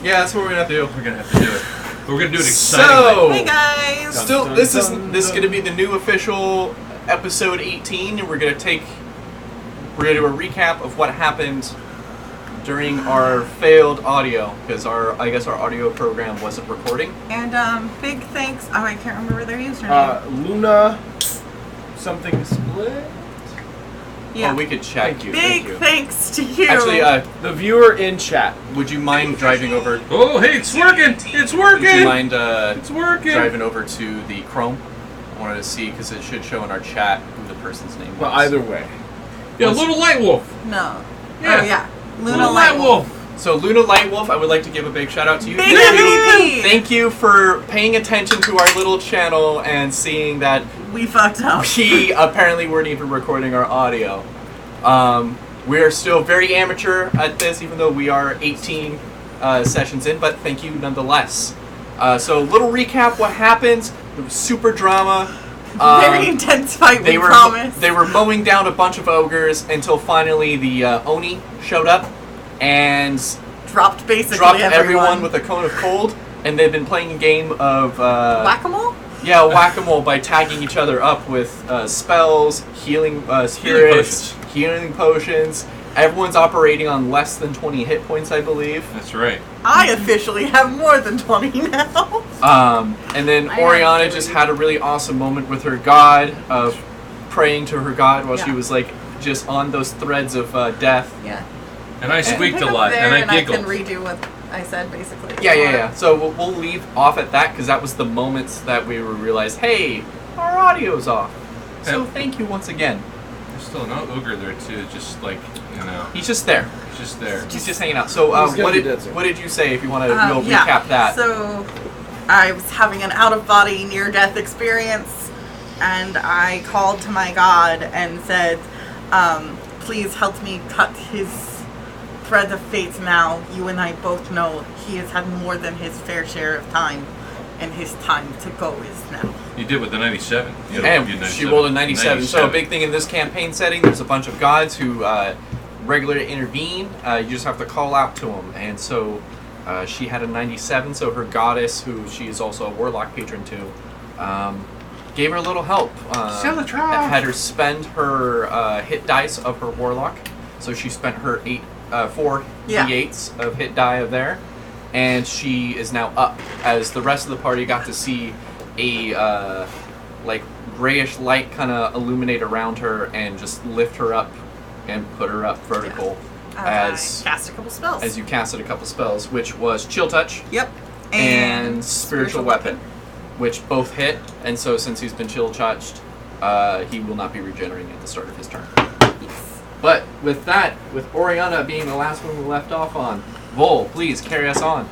Yeah, that's what we're gonna have to do. We're gonna have to do it. But we're gonna do it excitingly. So, Hey guys! still, this is gonna be the new official episode 18, and we're gonna do a recap of what happened during our failed audio, because I guess our audio program wasn't recording. And big thanks. Oh, I can't remember their username. Luna something split. Yeah. Oh, we could check you. Big thanks to you. Actually, The viewer in chat. would you mind driving over? Oh, hey, it's working! It's working! Would you mind it's working! driving over to the Chrome? I wanted to see because it should show in our chat who the person's name was. Well, either way. Yeah, Little Light Wolf. No. Yeah. Oh yeah. Luna Light Wolf. So Luna Lightwolf, I would like to give a big shout out to you. Big MVP! Thank you for paying attention to our little channel and seeing that We fucked up. we apparently weren't even recording our audio. We're still very amateur at this, even though we are 18 sessions in, but thank you nonetheless. So little recap what happened. It was super drama. Very intense fight, we promise. They were mowing down a bunch of ogres until finally the Oni showed up and dropped basically dropped everyone. everyone with a cone of cold, and they've been playing a game of Whack-a-mole? Yeah, whack-a-mole by tagging each other up with spells, healing spirits, healing potions. Everyone's operating on less than 20 hit points, I believe. That's right. I officially have more than 20 now. And then I Oriana have just had a really awesome moment with her god of praying to her god while she Yeah. was like just on those threads of death. Yeah. And I squeaked Pick a up lot, there and I and giggled. I can redo what I said, basically. Yeah. So we'll leave off at that because that was the moments that we realized, hey, our audio's off. So Yep. thank you once again. There's still an ogre there too, just like, you know, He's just there. he's just there. He's just hanging out. So He's gonna be dead soon. what did you say if you want to we'll Yeah. recap that? So, I was having an out-of-body near-death experience, and I called to my god and said, please help me cut his thread of fate now. You and I both know he has had more than his fair share of time, and his time to go is now. You did with the 97. You And did she rolled a 97. So a big thing in this campaign setting, there's a bunch of gods who regularly intervene. You just have to call out to them. And so she had a 97, so her goddess, who she is also a warlock patron to, gave her a little help. Had her spend her hit dice of her warlock. So she spent her 4 d8s of hit die of there. And she is now up, as the rest of the party got to see a like grayish light kind of illuminate around her and just lift her up and put her up vertical as I cast a couple spells. as you casted a couple spells, which was Chill Touch Yep. and Spiritual Weapon, which both hit. And so since he's been Chill Touched, he will not be regenerating at the start of his turn. Yes. But with that, with Oriana being the last one we left off on, Vol, please carry us on.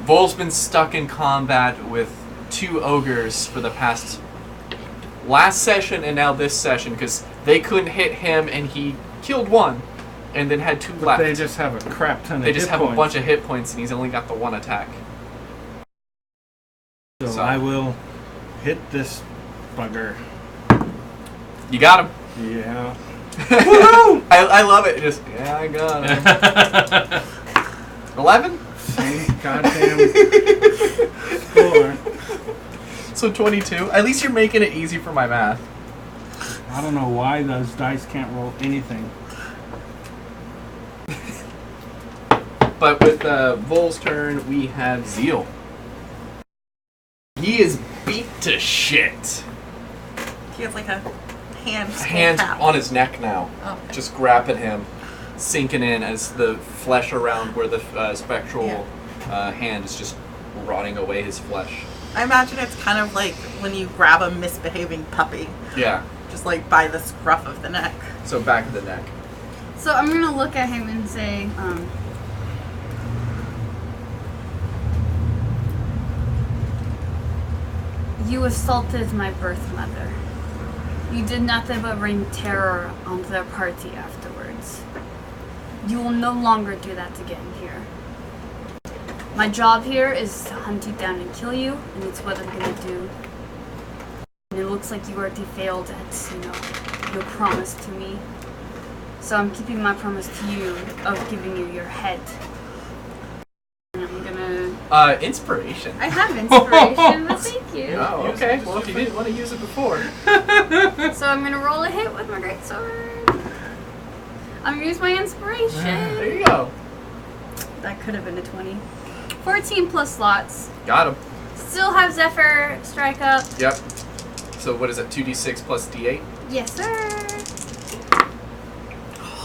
Vol's been stuck in combat with 2 ogres for the last session and now this session because they couldn't hit him and he killed one and then had 2 left. They just have a crap ton of They just hit have points. a bunch of hit points and he's only got the 1 attack. So I will hit this bugger. You got him. Yeah. Woohoo! I love it. Just, yeah, I got him. 11? Same goddamn score. So 22. At least you're making it easy for my math. I don't know why those dice can't roll anything. But with Vol's turn, we have Zeal. He is beat to shit. He has like a Hands cap. on his neck now, Oh, okay. just grabbing him, sinking in as the flesh around where the spectral hand is just rotting away his flesh. I imagine it's kind of like when you grab a misbehaving puppy, Yeah, just like by the scruff of the neck. so back of the neck. So I'm gonna look at him and say, you assaulted my birth mother. You did nothing but bring terror onto their party afterwards. You will no longer do that again here. My job here is to hunt you down and kill you, and it's what I'm gonna do. And it looks like you already failed at, your promise to me. So I'm keeping my promise to you of giving you your head. And I'm gonna... Inspiration. I have inspiration, but thank you. Oh, okay. Well, if you didn't want to use it before. So I'm gonna roll a hit with my greatsword. I'm gonna use my inspiration. There you go. That could have been a 20. 14 plus slots. Got him. Still have Zephyr strike up. Yep. So what is it? 2d6 plus d8? Yes, sir.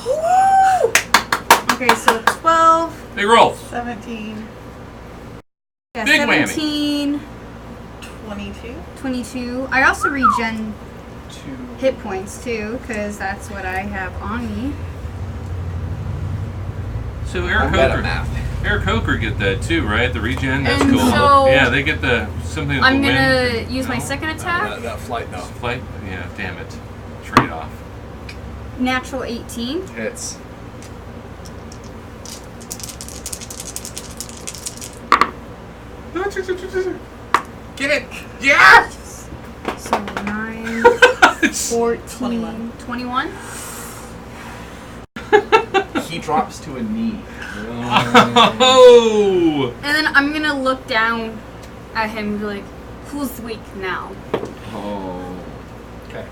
Woo! Okay, so 12, Big roll. 17, Yeah, Big whammy. 17, 22. 22. I also regen 2. hit points too, because that's what I have on me. So I'm bad at math. Eric Hoker get that too, right? The regen. That's And cool. so- Yeah, they get the something. With I'm the gonna wind. use my No? second attack. That flight, no. Flight. Yeah. Damn it. Trade off. Natural 18. Hits. Get it! Yeah! So 9, 14, 21. He drops to a knee. Oh! And then I'm gonna look down at him and be like, who's weak now? Oh. Okay.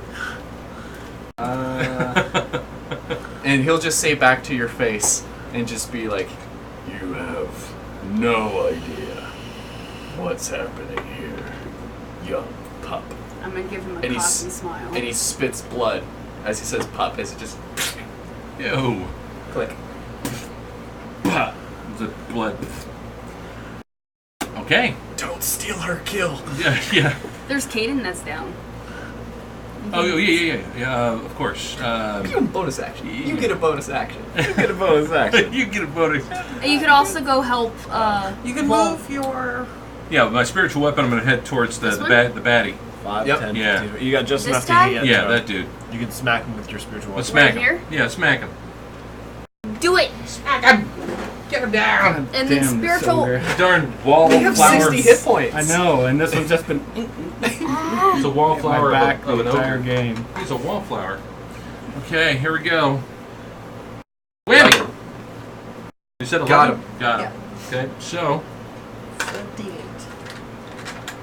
And he'll just say back to your face and just be like, "You have no idea what's happening here, young pup." I'm gonna give him a And cocky smile. And he spits blood as he says pup, as it just Yo. click. The blood. Okay. Don't steal her kill. Yeah. Yeah. There's Caden that's down. Oh yeah. Of course. You get a bonus action. You get a bonus action. You get a bonus action. You get a bonus. And you could also go help. You can Wall. move your. Yeah, my spiritual weapon. I'm gonna head towards the This one? the baddie. 5, Yep. 10, Yeah. 15. You got just This enough guy? to hit. Yeah, so that dude. You can smack him with your spiritual Let's weapon. smack Right him. here? Yeah, smack him. Do it! Get him down. And then Damn, spiritual. Silver. Darn wallflower. You have 60 hit points. I know, and this one's just been It's a wallflower my back of the an entire ogre. game. He's a wallflower. Okay, here we go. Whammy! You said 11? Got him. Got him. Okay, so, It's a D8.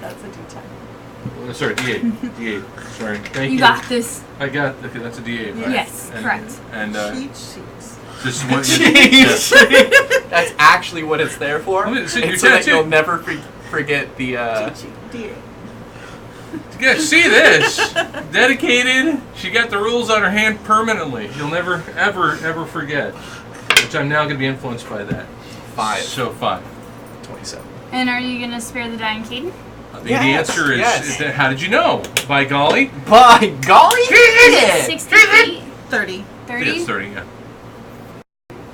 That's a D10. sorry, D8. D8. Sorry. Thank you. You got this. I got, okay, that's a D8, right? Yes, And- correct. And, Cheat sheets. this is what Jeez. That's actually what it's there for. Well, so and you're so that tattooed. you'll never forget the. Cheat sheet. D8. Yeah, see this? Dedicated. She got the rules on her hand permanently. You'll never, ever forget. Which I'm now going to be influenced by that. 5. So 5. 27. And are you gonna spare the dying Caden? The Yes, answer is, yes. how did you know? By golly. By golly, he did it! 60 feet? 30. 30? It's 30, yeah.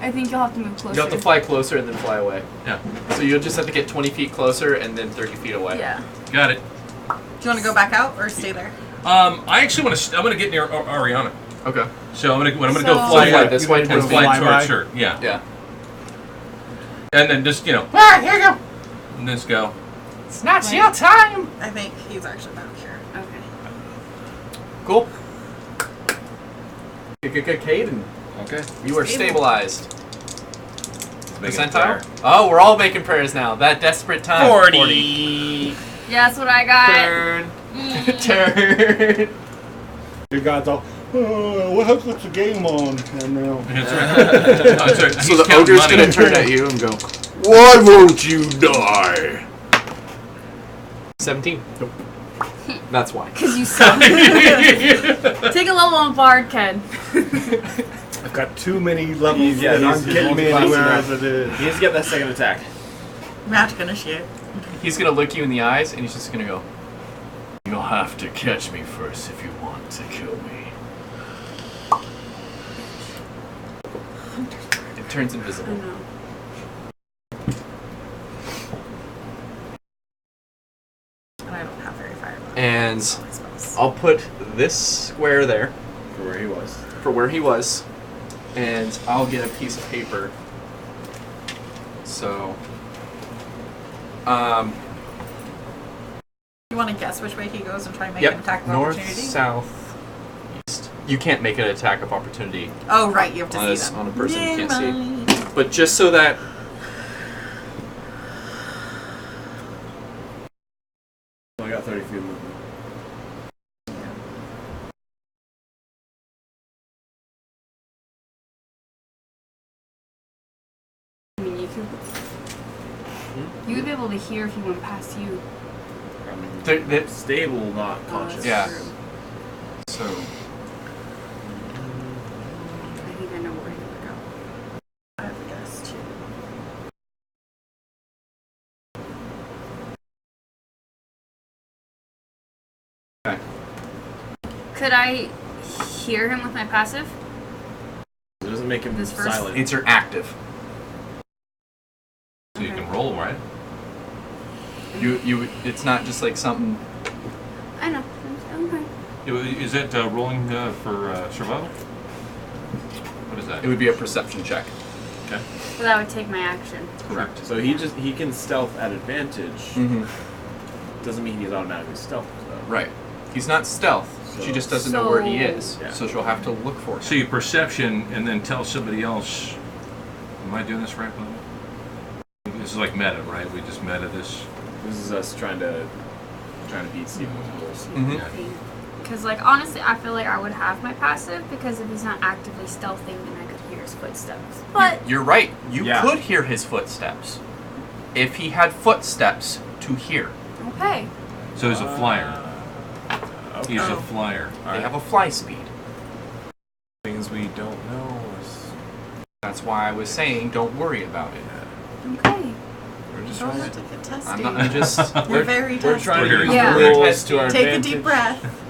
I think you'll have to move closer. You have to fly closer and then fly away. Yeah. So you'll just have to get 20 feet closer and then 30 feet away. Yeah. Got it. Do you want to go back out or stay there? I actually want to. I'm going to get near Ariana. Okay. So I'm going to So- go fly fly this way and towards fly me. towards her. Yeah. Yeah. And then just here you go. And just go. It's not Right. your time. I think he's actually back here. Okay. Cool. Caden, Okay. you are Stable. stabilized. Making a Percentile? prayer. Oh, we're all making prayers now. That desperate time. 40. Yeah, that's what I got. Turn. Turn. Your god's all, what's the game on? And now, That's right. That's right. So He's the counting ogre's money. gonna turn at you and go, "Why won't you die?" 17. Nope. That's why. Because you suck. Take a level on Bard, Ken. I've got too many levels Yeah, that aren't he's getting me multi-class anywhere enough. as it is. He needs to get that second attack. Magic initiate. He's gonna look you in the eyes and he's just gonna go, "You'll have to catch me first if you want to kill me." It turns I invisible. know. And I don't have very fire. And Spells. I'll put this square there For where he was. for where he was, and I'll get a piece of paper. So, You want to guess which way he goes and try and make yep, an attack of north, opportunity? south, east. You can't make an attack of opportunity Oh, right, you have to on see them. a person you can't see. Right. But just so that I got 30 feet of movement. I mean, you would be able to hear if he went past you. I mean, they're stable, not conscious. Yeah. So I think I know where he would go. I have a guess, too. okay. Could I hear him with my passive? It doesn't make him This first- silent. It's your active. So you can roll, right? You it's not just like something. I know. Okay. Is it rolling for survival? What is that? It would be a perception check. Okay. So that would take my action. Correct. So he can stealth at advantage. Mm-hmm. Doesn't mean he's automatically stealth, though. Right. He's not stealth. She just doesn't know where he is. Yeah. So she'll have to look for him. So you perception and then tell somebody else. Am I doing this right, Bobby? This is like meta, right? We just meta this. This is us trying to beat Stephen with rules. Mhm. Yeah. Because, like, honestly, I feel like I would have my passive because if he's not actively stealthing, then I could hear his footsteps. But You're right. You Yeah. could hear his footsteps if he had footsteps to hear. okay. So he's a flyer. Okay. He's Oh. a flyer. They have a fly speed. Things we don't know. That's why I was saying don't worry about it. Okay. We're just Don't trying let to. it get testy. I'm not. I'm just. We're very We're testy. trying to We're use Yeah. the rules to our Take a advantage. deep breath.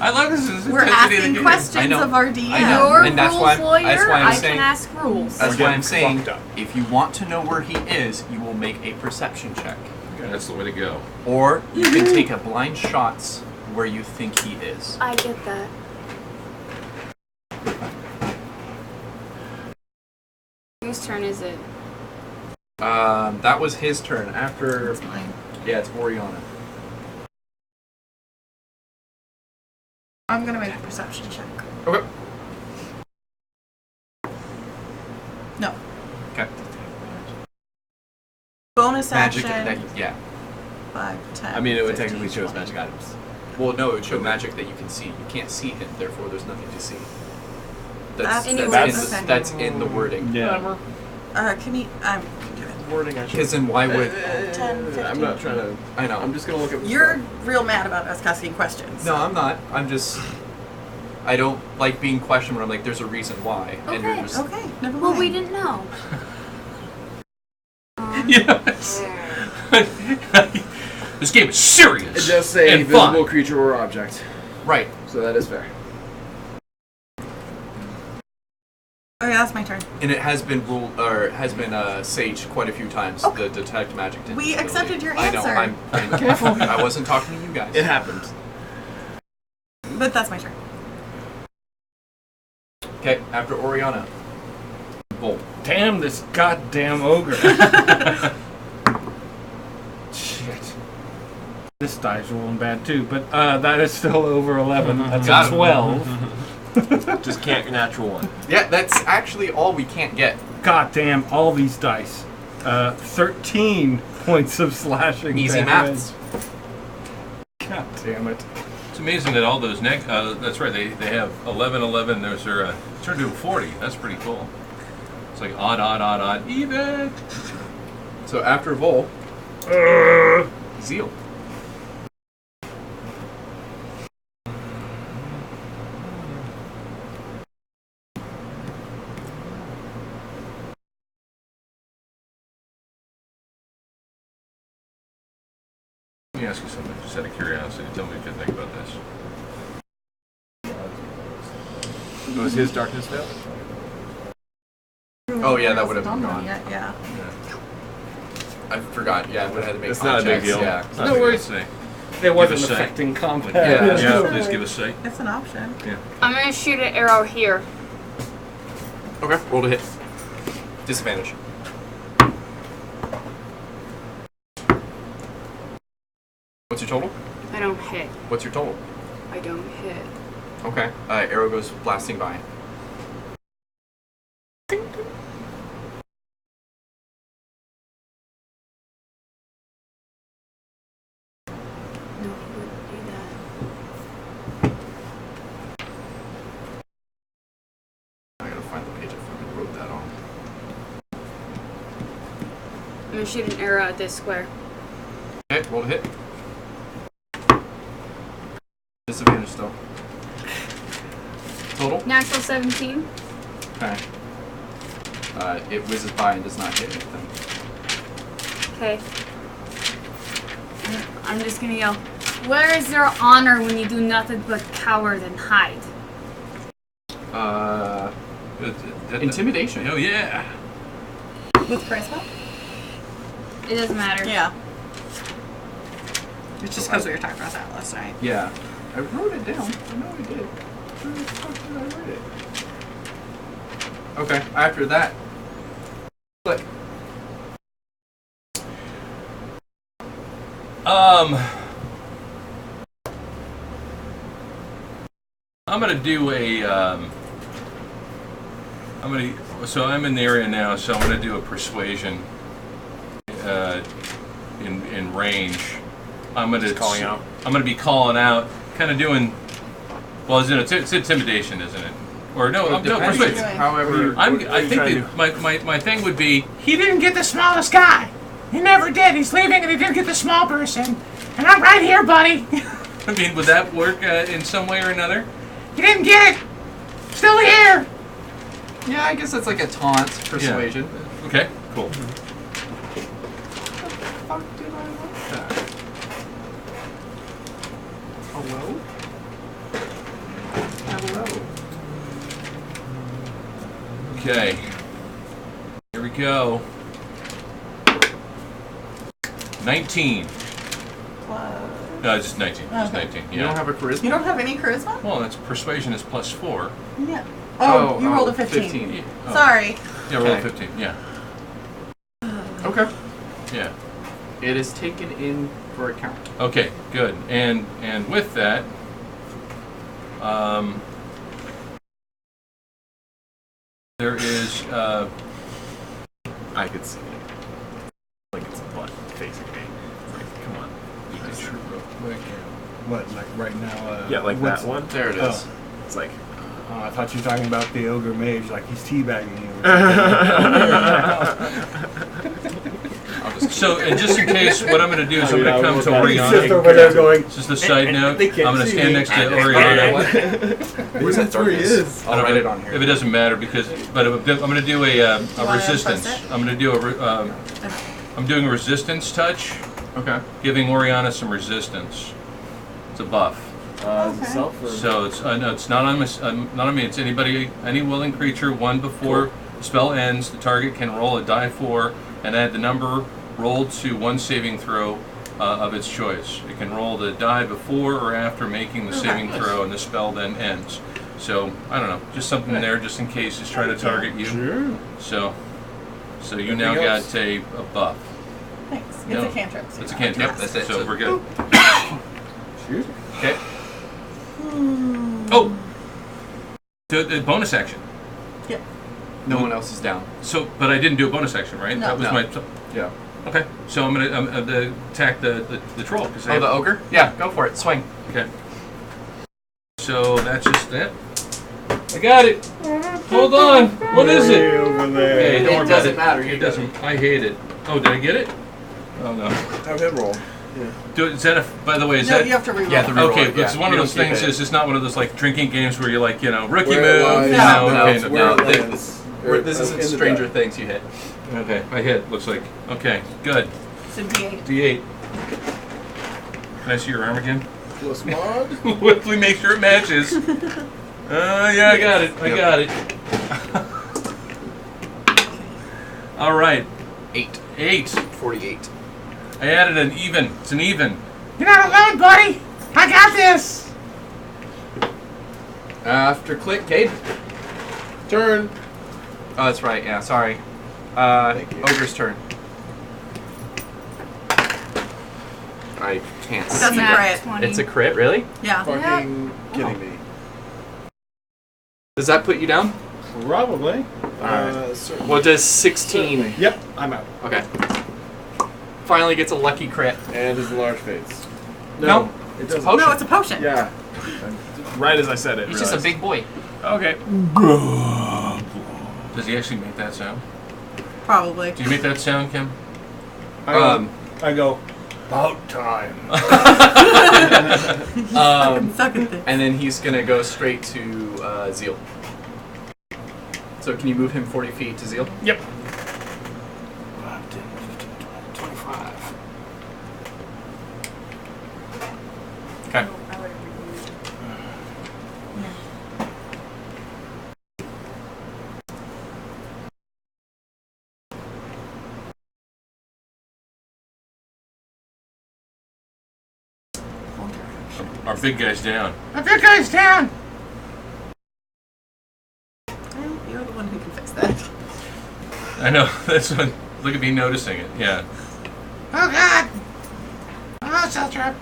I love this. Is We're asking I questions know. of our DM. I know. You're And that's rules why- lawyer. that's why I'm I saying- can ask rules. That's We're why I'm getting saying fucked up. if you want to know where he is, you will make a perception check, That's the way to go. or you can take a blind shots where you think he is. I get that. Whose turn is it? That was his turn. After It's mine. yeah, it's Oriana. I'm gonna make a perception check. Okay. No. Okay. Bonus Magic. action. Yeah. 5, 10. I mean, it would 15, technically show us 20. magic items. Well, no, it would show magic that you can see. You can't see him, therefore there's nothing to see. That's Anyways, okay. that's in the wording. Yeah. Can you? I'm doing it. Wording, I should. Because then why would? 10, 15. I'm not trying to. I know. I'm just gonna look at. the You're spell. real mad about us asking questions. No, I'm not. I'm just. I don't like being questioned when I'm like, there's a reason why, and you're Okay, just. Okay, never mind. Well, we didn't know. Yes. This game is serious. It does say and visible fun. creature or object, Right. so that is fair. Okay, that's my turn. And it has been ruled or has been saged quite a few times. Okay. The detect magic. We ability. accepted your I know. answer. I'm Careful. I wasn't talking to you guys. It happened. But that's my turn. Okay. After Oriana. Bolt. Damn this goddamn ogre. Shit. This die's rolling bad too, but that is still over 11. That's Got a him. 12. Just can't natural one. Yeah, that's actually all we can't get. God damn, all these dice. 13 points of slashing Easy damage. maths. God damn it. It's amazing that all those that's right. They have 11, 11. Those are turned to a 40. That's pretty cool. It's like odd, odd, odd, odd, even. So after Vol, Zeal. Let me ask you something, just out of curiosity. Tell me what you think about this. Was his darkness veil? Oh, yeah, that would have Done been one gone. yet, yeah. I forgot. Yeah, I would have had to make It's not a big checks, deal. Yeah. Not No gonna worries. say. It wasn't us a- affecting combat. Yeah. Yeah, please give us sight. It's an option. I'm gonna shoot an arrow here. Okay. Roll to hit. Disadvantage. What's your total? I don't hit. What's your total? I don't hit. Okay. Arrow goes blasting by. No, he wouldn't do that. I gotta find the page I fucking wrote that on. I'm gonna shoot an arrow at this square. Okay, roll to hit. Disadvantage still. Total? Natural 17. Okay. It whizzes by and does not hit anything. Okay. I'm just gonna yell, where is your honor when you do nothing but cower and hide? Intimidation. Oh yeah. With charisma? It doesn't matter. Yeah. It's just because we were talking about that last night. Yeah. I wrote it down. I know I did. Where the fuck did I write it? Okay, after that. Click. I'm gonna do a. So I'm in the area now, so I'm gonna do a persuasion. In range, I'm gonna Just calling out. I'm gonna be calling out, kind of doing. Well, it's intimidation, isn't it? Or no, Depends. persuasion. However, I think that my thing would be, he didn't get the smallest guy. He never did. He's leaving and he didn't get the small person. And I'm right here, buddy. I mean, would that work in some way or another? He didn't get it. Still here. yeah, I guess that's like a taunt persuasion. Yeah. Okay, cool. Fuck did I write that? Hello? Hello. Okay. Here we go. 19. No, just 19. Just Okay. 19. You don't Yeah. have a charisma? You don't have any charisma? Well, that's persuasion is +4. Yeah. Oh, you rolled a 15. 15. Yeah. Oh. Sorry. Yeah, roll a Okay. 15. Yeah. Okay. Yeah. It is taken in for account. Okay, good. And with that, there is I could see it. Like it's a butt facing me. It's like, come on. That's true, real quick. What, like right now? Yeah, like what's- that one. There it is. It's like. I thought you were talking about the ogre mage, like he's teabagging you. So, and just in case, what I'm going to do is I'm going to come to He's just Oriana. over there going, Just a side note, They I'm can't going to see stand me. next to You know Oriana. what? Where's that that's where he darkness? is. I'll write it on here. If it doesn't matter, because, but I'm going to do a wanna resistance. post it? I'm going to do I'm doing a resistance touch, Okay. giving Oriana some resistance. It's a buff. Okay. Self or So it's no, it's not on not on me. It's any willing creature. One before the spell ends, the target can roll a die 4 and add the number rolled to one saving throw of its choice. It can roll the die before or after making the saving throw, and the spell then ends. So I don't know, just something there, just in case it's trying to target you. Sure. So you now Anything else? got a buff. Thanks. It's No. a cantrip. so It's a you don't cantrip. have to That's it. So we're good. Excuse me. Okay. Oh, the bonus action. Yeah. No one else is down. So, but I didn't do a bonus action, right? No. That was No. my. Yeah. Okay. So I'm gonna attack the troll. 'Cause I Oh, have- the ogre? Yeah, go for it. Swing. Okay. So that's just that. I got it. Hold on. What is Way it? over there. Hey, don't worry about doesn't it. matter. It doesn't. I hate it. Oh, did I get it? Oh no. Have him roll. Is that a? By the way, is No, that? you have to reroll. Yeah, the reroll. Okay, Yeah, it's one you of don't those things. keep it. Is it's not one of those like drinking games where you're like, rookie Where move. it lies, You No. know, No, okay, it's no, where it they- lands. This isn't In the Stranger die. Things you hit. Okay, I hit. Looks like. Okay, good. It's a D8. D8. Can I see your arm again? Plus mod. Quickly make sure it matches. Yeah, I got it. I Yep. got it. All right, 8. 8. 48. I added an even. It's an even. You're not alone, buddy. I got this. After click, Cade. Turn. Oh, that's right. Yeah, sorry. Thank you. Ogre's turn. I can't see. That's a Nat crit. 20. It's a crit, really? Yeah. Fucking kidding me. Does that put you down? Probably. Well, does 16? Yep, I'm out. Okay. Finally gets a lucky crit. And is the large face. No. It It's a doesn't. potion. No, it's a potion. Yeah. Right as I said it. He's just a big boy. Okay. Does he actually make that sound? Probably. Do you make that sound, Kim? I go, about time. Suck at this. And then he's gonna go straight to Zeal. So can you move him 40 feet to Zeal? Yep. 5, 10, 15, 20, 25. Okay. Our big guy's down. Our big guy's down. Well, you're the one who can fix that. I know. That's what. Look at me noticing it. Yeah. Oh God. Oh, cell trap.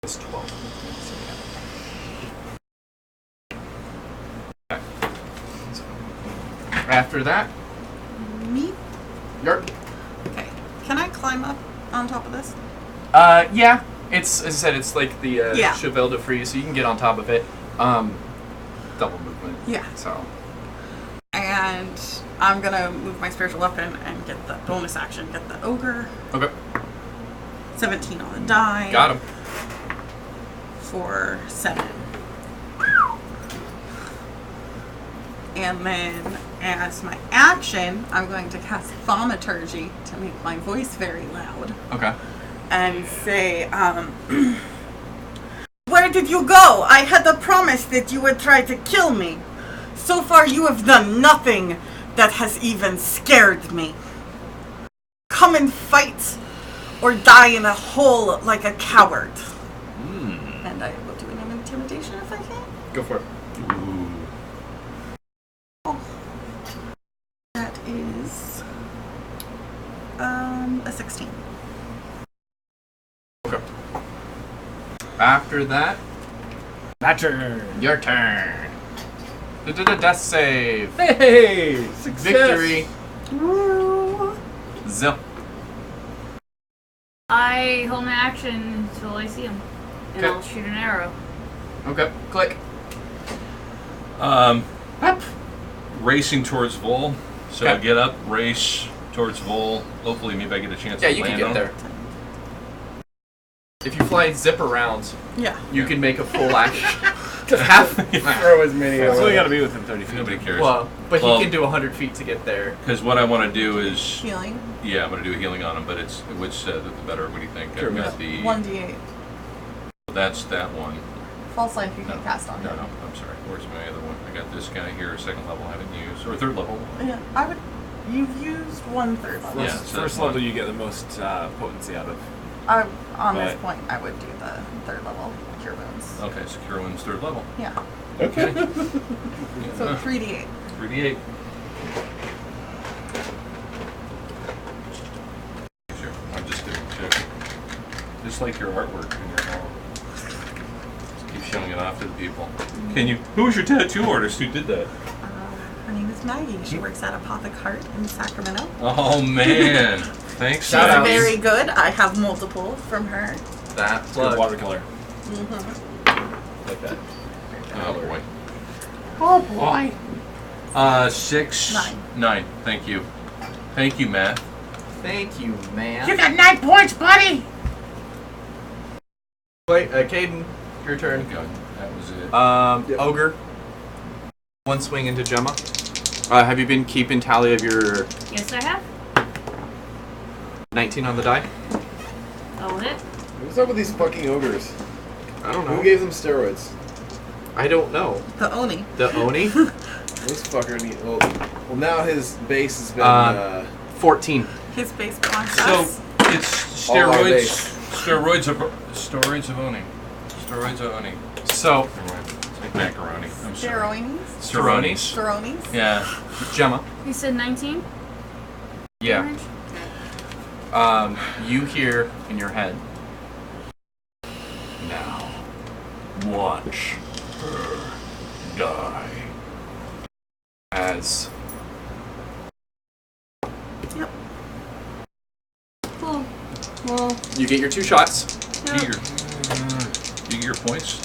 It's 12. Okay. After that, Me? Yarp. Okay. Can I climb up on top of this? Yeah. It's, as I said, it's like the Yeah. Cheval de Frise, so you can get on top of it. Double movement. Yeah. So. And I'm gonna move my spiritual weapon and get the bonus action. Get the ogre. Okay. 17 on the die. Got him. For 7. And then, as my action, I'm going to cast Thaumaturgy to make my voice very loud. Okay. And say, where did you go? I had the promise that you would try to kill me. So far you have done nothing that has even scared me. Come and fight, or die in a hole like a coward. And I will do an intimidation if I can. Go for it. Ooh. That is a 16. Okay. After that, My turn. your turn. Death save. Hey, success. Victory. Woo. Zip. I hold my action until I see him, and Okay. I'll shoot an arrow. Okay. Click. Racing towards Vol. So Okay. get up, race towards Vol. Hopefully, maybe I get a chance Yeah, to you land can get on there. If you fly zip around, Yeah. you can make a full action. Half. Throw as many So we as gotta be within 30 feet. Nobody cares. Well, but Well- he can do 100 feet to get there. Because what I want to do is, Healing. yeah, I'm going to do a healing on him, but it's which the better. What do you think? Sure, I've got man. the 1d8. that's that one. False life you No, can cast on no, him. no, I'm sorry. Where's my other one? I got this guy here, second level, I haven't used, or third level. Yeah, I would. You've used 1/3 level. Yeah, First, so that's level one. you get the most potency out of. On this But- point, I would do the 3rd level cure wounds. Okay, secure one's third level. Yeah. Okay. So 3d8. 3d8. Sure, I'm just checking. Just like your artwork in your wall. Just keep showing it off to the people. Can you? Who was your tattoo artist who did that? Her name is Maggie. She works at Apothecart in Sacramento. Oh man! Thanks. Shout She's out. very good. I have multiple from her. That Good plug. watercolor. Like that. Oh boy. Oh boy. 6. 9. 9. Thank you. Thank you, Matt. Thank you, man. You got 9 points, buddy. Wait, Caden, your turn. Good. That was it. Ogre. One swing into Gemma. Have you been keeping tally of your Yes, I have. 19 on the die? Own it. What's up with these fucking ogres? I don't Who know. gave them steroids? I don't know. The Oni. The Oni? This fucker need. Well, now his base has been. 14. His base belongs to So us. it's All our steroids. base. Steroids of owning. Steroids of owning. So, Never mind. It's like macaroni. I'm sorry. Steroinis. Steronis. Steronis. Yeah. Gemma. You said 19? Yeah. damage? Okay. You hear in your head. Now, watch her die. As Yep. Cool. Well, you get your 2 shots. Do you get your points?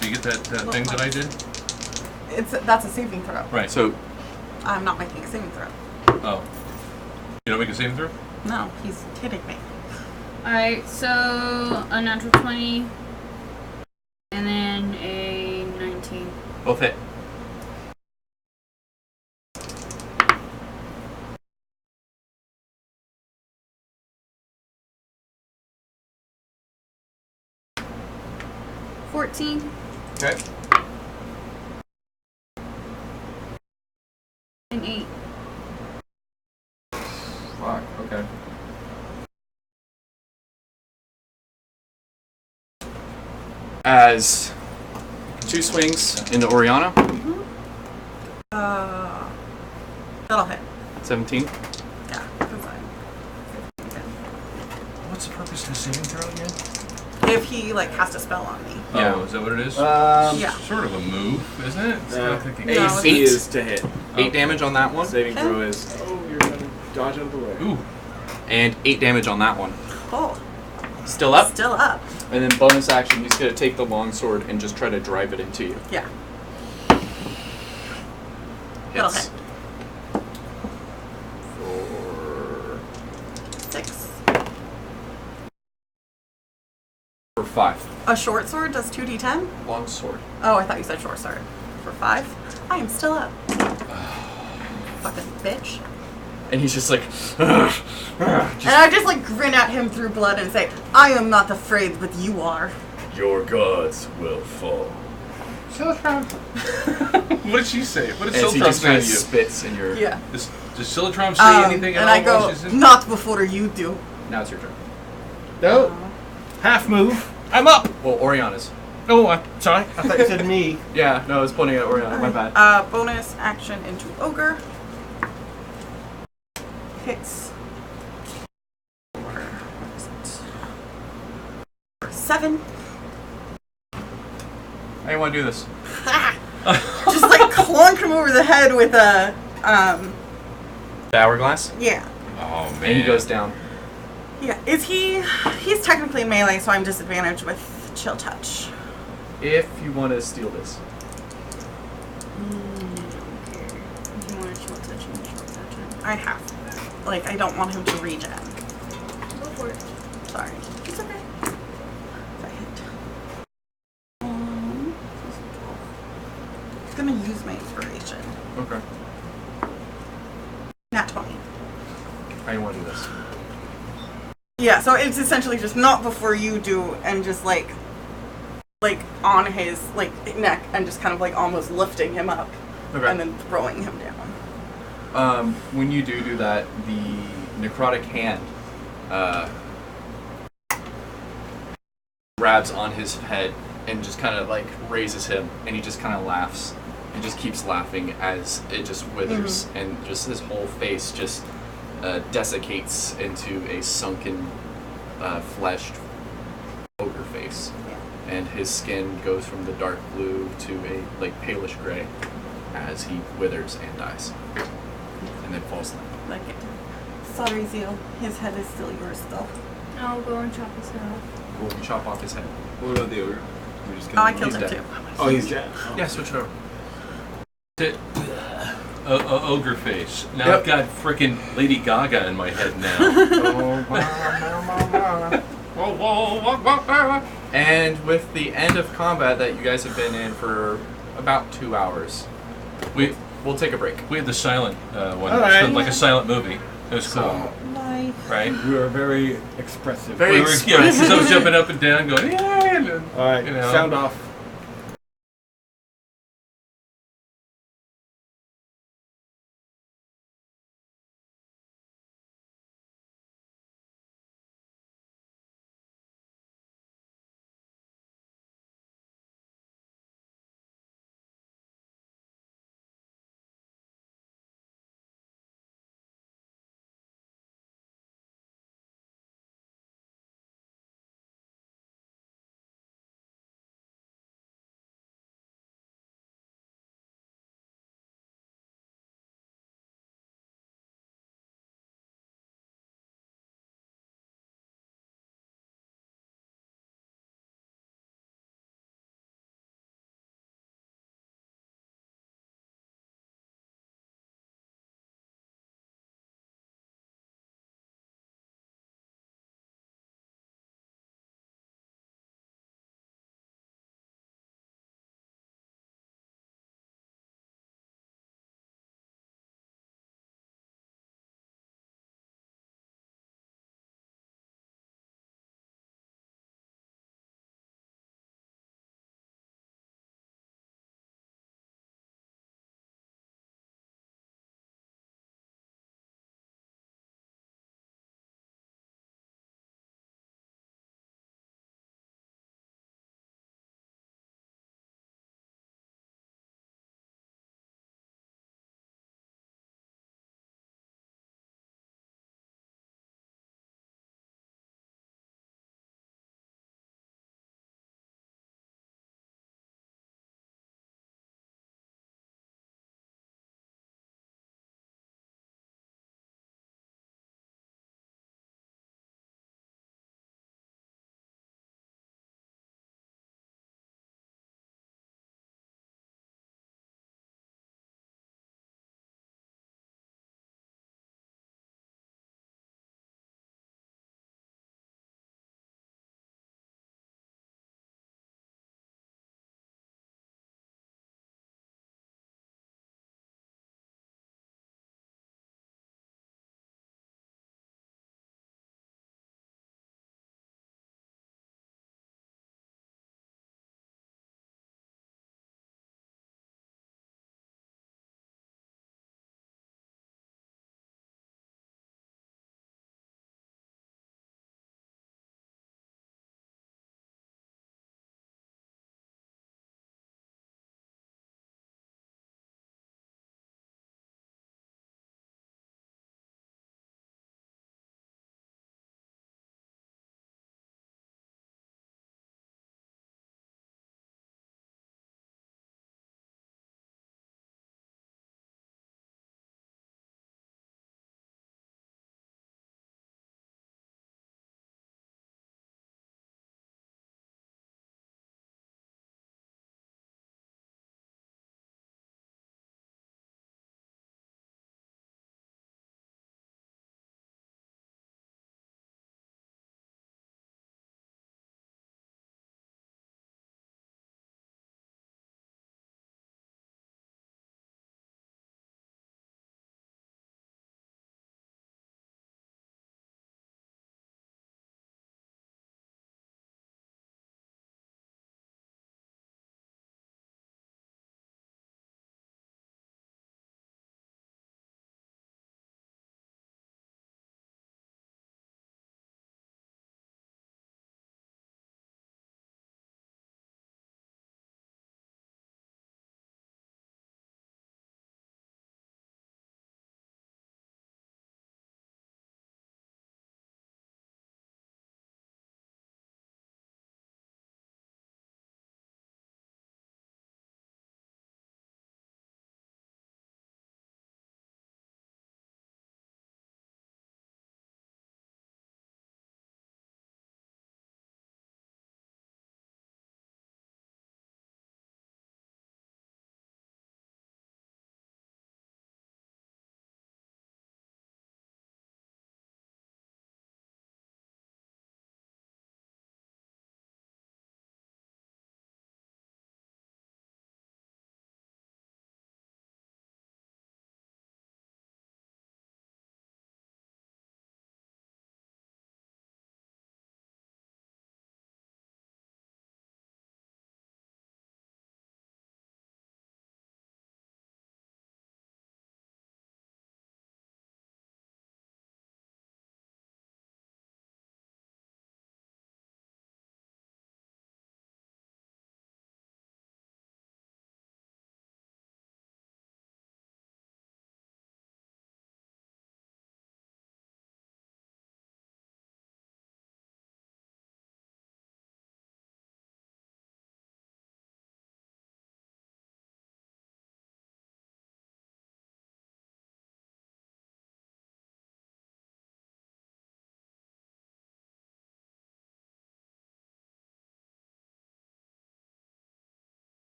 Do you get that thing that I did? That's a saving throw. Right. So I'm not making a saving throw. Oh. You don't make a saving throw? No, he's hitting me. alright, so a natural 20. And then a 19. both hit. 14 Okay. and 8. Fuck. Okay. As 2 swings into Oriana. That'll hit. 17. Yeah, that's fine. What's the purpose of the saving throw again? If he like has to spell on me. Yeah. Oh, is that what it is? Yeah. Sort of a move, isn't it? It's not like a- No, AC it's- is to hit. 8 damage on that one. Saving throw is, you're going to dodge out of the way. Ooh. And 8 damage on that one. Oh, Still up. still up. And then bonus action, he's gonna take the longsword and just try to drive it into you. Yeah. That'll Hits. hit. For 6. 5. A short sword does 2d10? Longsword. Oh, I thought you said short sword. For 5? I am still up. Fucking bitch. And he's just like, And I just like grin at him through blood and say, I am not afraid, but you are. your gods will fall. What did she say? What did As he Siltron just say kind to of you? spits in your. Yeah. Does Siltron say anything at and all? I go, while she's in? not before you do. Now it's your turn. No. Half move. I'm up! Well, Oriana's. Oh, sorry. I thought you said me. Yeah, no, I was pointing at Oriana. My bad. Bonus action into ogre. Hits. For 7. How do you want to do this? Just like clunk him over the head with a The hourglass? yeah. Oh man. And he goes down. Yeah. He's technically melee, so I'm disadvantaged with chill touch. If you want to steal this. If you want to short touch him, short touch him. I have. Like, I don't want him to regen. Go for it. Sorry. It's okay. If I hit. I'm gonna use my inspiration. Okay. Nat 20. How do you want to do this? Yeah, so it's essentially just not before you do, and just like on his like neck, and just kind of like almost lifting him up, Okay. and then throwing him down. When you do that, the necrotic hand grabs on his head and just kind of like raises him, and he just kind of laughs and just keeps laughing as it just withers, and just his whole face just desiccates into a sunken, fleshed ogre face, and his skin goes from the dark blue to a like palish gray as he withers and dies, and then falls down. Like, sorry, Zeal. His head is still yours, though. I'll go and chop his head off. We'll chop off his head. What about the ogre? We're just Oh, I gonna killed He's him dead. too. Oh, he's dead. Oh. Yeah, switch it over. Ogre face. Now Yep. I've got frickin' Lady Gaga in my head now. And with the end of combat that you guys have been in for about 2 hours, we'll take a break. We had the silent one, All right. like a silent movie. It was cool, Bye. right? You are very expressive. Very We were, yeah, because I was jumping up and down, going, yeah, and, All right. you know. Sound off.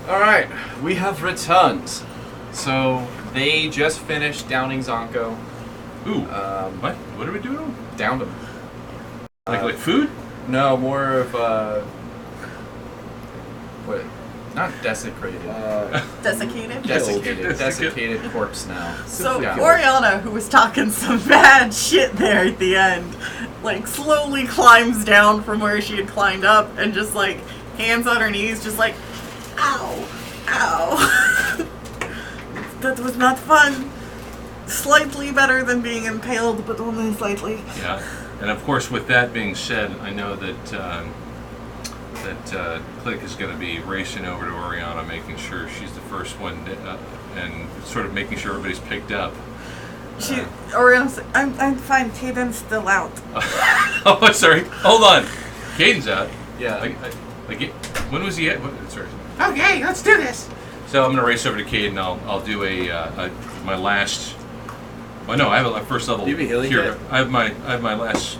All right, we have returned. So they just finished downing Zonko. Ooh. What? What are we doing? Downed him. Like food? No, more of what? Not desecrated. Desiccated? Desiccated corpse now. So Yeah. Oriana, who was talking some bad shit there at the end, like slowly climbs down from where she had climbed up and just like hands on her knees, just like, ow, ow. That was not fun. Slightly better than being impaled, but only slightly. Yeah. And of course, with that being said, I know that Click is going to be racing over to Oriana, making sure she's the first one, and sort of making sure everybody's picked up. Oriana's like, I'm fine. Caden's still out. Oh, sorry. Hold on. Caden's out. Yeah. When was he at? Sorry. Okay, let's do this. So I'm gonna race over to Caden. I'll do my last. Well, no, I have a first level. Do you have a healing here. kit? I have my last.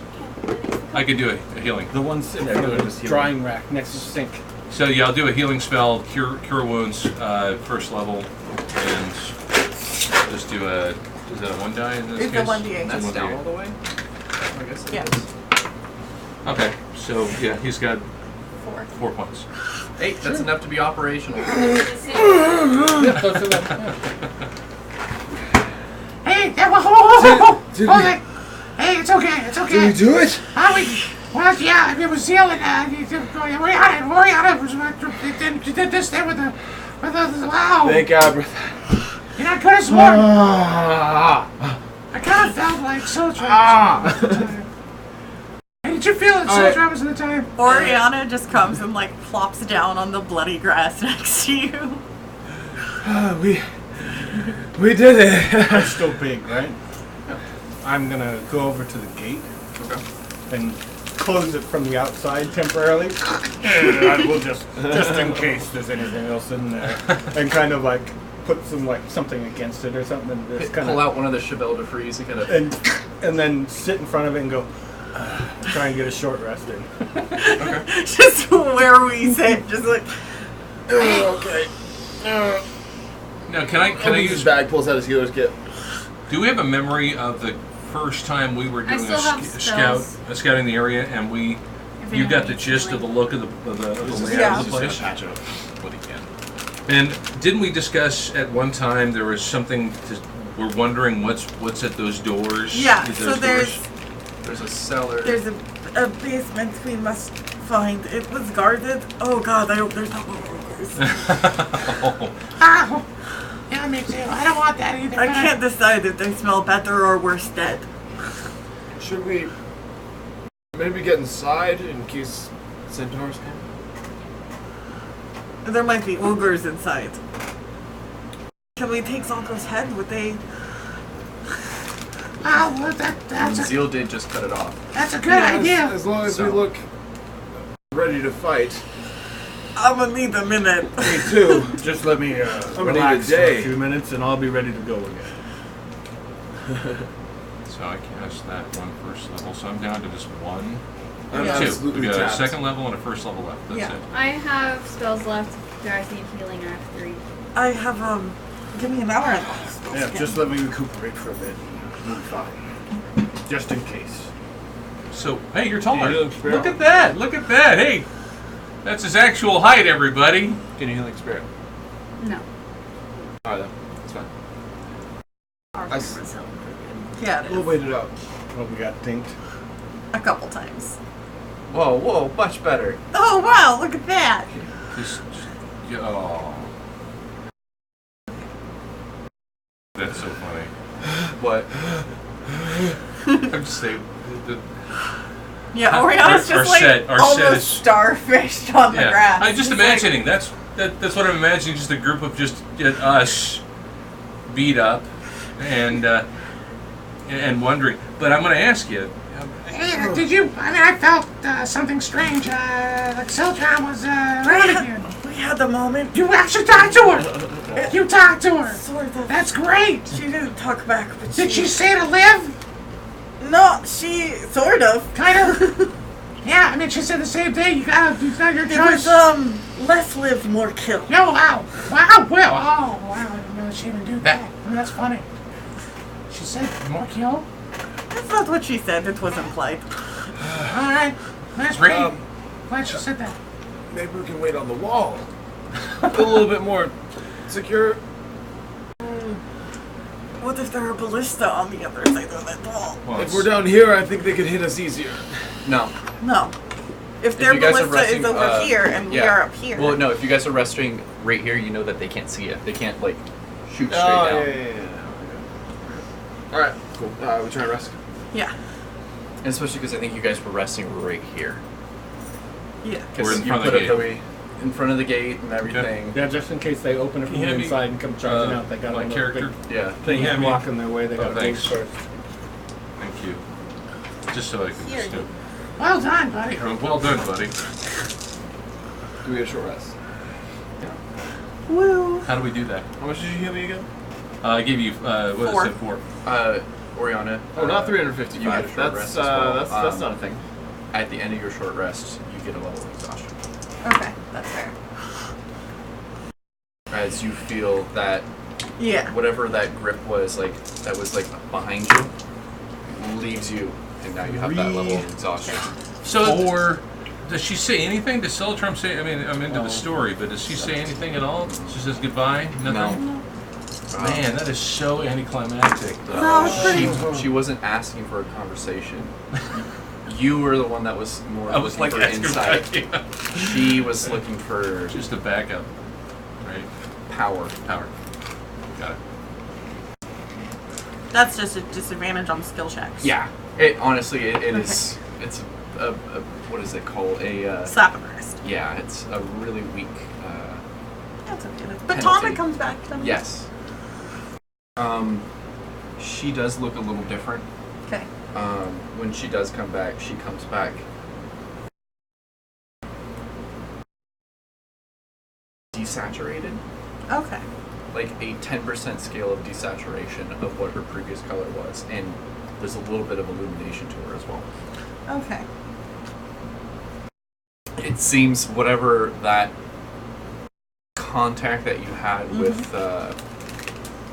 I could do a healing. The one sitting Yeah, in go the just heal. drying rack next to the sink. So yeah, I'll do a healing spell, cure wounds, first level, and just do a. Is that a 1 die in this It's case? a 1d8. That's 1d8. down all the way? I guess it Yeah. is. Okay, so yeah, he's got 4. 4 points. 8, that's enough to be operational. Hey, Did we- hold it. Hey, it's okay. It's okay. Did we do it? Well, yeah, it was yelling. Oriana did this there with the wow. Thank God. You're not good as one. I kind of felt like Soul Travis. Hey, did you feel it, Soul Travis, at the time? Oriana just comes and like plops down on the bloody grass next to you. We did it. It's still big, right? I'm gonna go over to the gate and close it from the outside temporarily. I will just in case there's anything else in there, and kind of like put some like something against it or something. And just kind Pull of out one of the Chevelle de Frise and kind of. and then sit in front of it and go. Try and get a short rest in. Just where we sit, just like. Okay. Now, can I Opens his use? bag, pulls out his healer's kit. Do we have a memory of the first time we were doing still have spells. scouting the area, and If you got anyone the needs gist healing. of the look of the layout Yeah. of the place? Patch up what he can. And didn't we discuss at one time there was something? We're wondering what's at those doors. Yeah, Those so doors? There's a cellar. there's a basement we must find. It was guarded. Oh God, I hope there's no burglars. Yeah, me too. I don't want that either. I can't decide if they smell better or worse dead. Should we maybe get inside in case centaurs come? There might be ogres inside. Can we take Zonko's head? Would they? Well, that's Zeal did just cut it off. a good idea. As long as So- we look ready to fight. I'm gonna need a minute. Me too. Just let me need relax a for day. a few minutes and I'll be ready to go again. So I cast that one first level, so I'm down to just one. I'm Yeah. Two. absolutely We got a tapped. second level and a first level left. That's Yeah. it. I have spells left. Do I need healing? I have 3. I have Give me an hour. And Yeah, just let me recuperate for a bit. We'll be fine. Just in case. So hey, you're taller. Healing spirit. Look at that! Look at that! Hey, that's his actual height, everybody. Can you healing spirit? No. Alright then. That's fine. Our I s- camera's held pretty good. Yeah, it We'll is. wait it out. Well, we got dinked. A couple times. Whoa, much better. Oh wow! Look at that. Oh. That's so funny. What? I'm just saying. Yeah, Oriana's our just like set- our set almost is- starfished on the grass. I'm just It's imagining. That's what I'm imagining. Just a group of just us beat up and wondering. But I'm going to ask you. Hey, did you? I mean, I felt something strange. Like Siltram was around again. We had the moment. You actually talked to her. You talked to her. Sort of. That's great. She didn't talk back, but Did she say to live? No, she sort of. Kind of. Yeah, I mean, she said the same thing. You got your It choice. was, less live, more kill. No, wow. Wow, Will. Oh, wow. I didn't know she even do that. I mean, that's funny. She said more kill? That's not what she said. It was implied. All right. Nice read. Glad she said that. Maybe we can wait on the wall. A little bit more secure. What if there are ballista on the other side of that wall? Well, If we're down here, I think they could hit us easier. No. No. If their you guys are ballista resting, is over here and we are up here. Well, no. If you guys are resting right here, you know that they can't see it. They can't like shoot straight Oh, down. yeah. All right, cool. We try and rest. Yeah. And especially because I think you guys were resting right here. Yeah. We're in You front of put the up gate. in front of the gate and everything. Yeah, just in case they open it from Can you the hand me, inside and come charging out. They got my a little character. big Yeah. thing hand me- blocking their way. They got to thanks. first. Thank you. Just so I can Here just you do. Well done, buddy. Well done, buddy. Do we get a short rest? Woo. How do we do that? How much did you heal me again? I gave you what is 4. it? 4. Oriana. Oh, not You 355. get a short That's rest as well. that's not a thing. At the end of your short rest, you get a level of exhaustion. Okay, that's fair. As you feel that Yeah. whatever that grip was like that was like behind you leaves you, and now you have that level of exhaustion. So, does she say anything? Does Celtram say? I mean, I'm into the story, but does she say anything at all? She says goodbye. Nothing. No. Man, that is so anticlimactic. No, it's pretty- She wasn't asking for a conversation. You were the one that was more I was looking like for asking insight. back. She was looking for Just a backup, right? power. Power. Got it. That's just a disadvantage on skill checks. Yeah. It honestly it is. It's a what is it called? A Slap and rest. yeah. It's a really weak. That's okay. But Penalty. Tonda comes back. doesn't he? Yes. She does look a little different. Okay. When she does come back, she comes back desaturated, Okay. like a 10% scale of desaturation of what her previous color was, and there's a little bit of illumination to her as well. Okay. It seems whatever that contact that you had with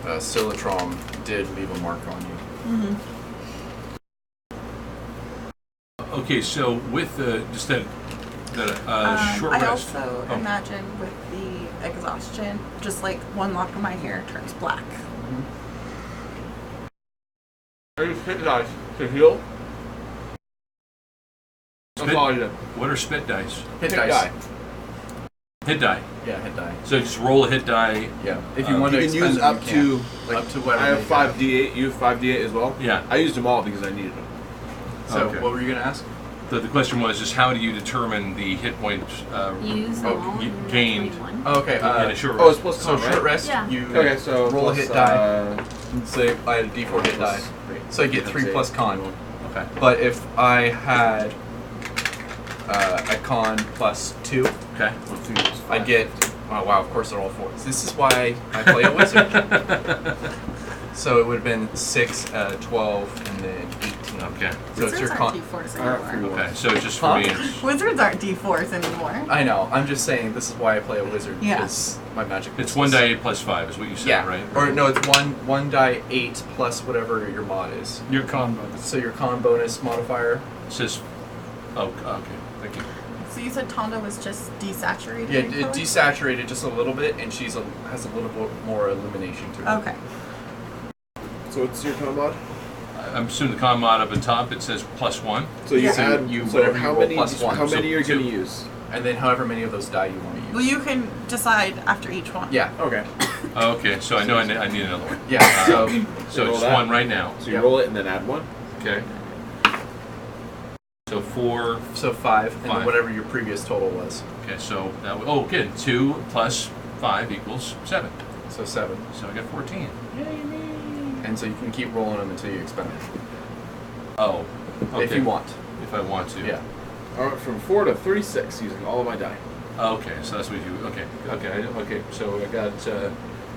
Silitrom did leave a mark on you. Okay, so with just that short I rest. also Oh. imagine with the exhaustion, just like one lock of my hair turns black. Are you hit dice to heal? That's Spit- all I did. What are spit dice? Hit Hit dice. die. Hit die. Yeah, hit die. So just roll a hit die. Yeah. If you want You to can expend use them, up you to can. like Up to whatever I have you 5d8. You have 5d8 as well. Yeah. I used them all because I needed them. So Okay. what were you gonna ask? The question was just how do you determine the hit point Use them all. you and you gained. have 21. Oh, okay. in a short Oh, rest? it's plus So con, short right? rest. Yeah. You Okay, so roll a plus, hit die. Say I had a D4 hit die, so I get 3 plus con. Okay. But if I had a con plus 2, Okay. I get. Oh wow! Of course they're all 4s. This is why I play a wizard. So it would have been 6, 12, and then 18. Okay. So it's your Wizards con. aren't D4s anymore. Okay. So just for Huh? me, it's, Wizards aren't D4s anymore. I know. I'm just saying this is why I play a wizard. Yeah. Because my magic. it's is- 1 die 8 plus 5 is what you said, Yeah. right? Or no, it's one die 8 plus whatever your mod is. Your con bonus. So your con bonus modifier. It says. Oh. Okay. Thank you. So you said Tonda was just desaturated? Yeah, in it color? desaturated just a little bit, and she's has a little bit more illumination to her. Okay. So what's your con mod? I'm assuming the con mod up at top it says +1. So you Yeah. So add you- so whatever how you roll many? plus one. How So many you're 2. gonna use? And then however many of those die you want to use. Well, you can decide after each one. Yeah, Okay. Oh, okay. So I know I need another one. yeah. So So roll it's that. 1 right now. So you Yeah. roll it and then add 1. Okay. So 4. so 5, and then 5. whatever your previous total was. Okay. So that. Oh, good. 2 plus 5 equals 7. So 7. So I got 14. And so you can keep rolling them until you expend them. Oh. Okay. If you want. If I want to. Yeah. I went from 4 to 36 using all of my die. Okay, so that's what you. Okay, okay. So I got.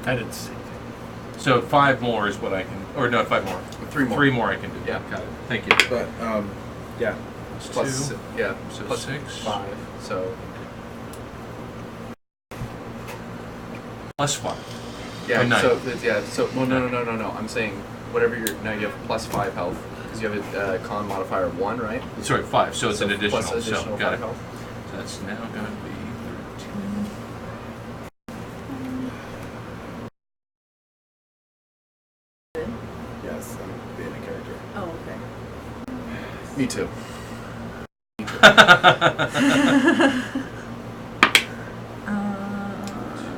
I did the same thing. So 5 more is what I can. Or no, 5 more. 3 more. 3 more I can do. Yeah. Got it. Thank you. But yeah, Plus 2. yeah, So plus 6. 5. So Plus 5. yeah, Oh, 9. so well, no. I'm saying whatever now you have plus 5 health because you have a con modifier of 1, right? Sorry, 5. So it's an additional. Plus additional so got 5 it. health. So that's now going to be 13. Yes, I'm being a character. Oh, okay. Me too.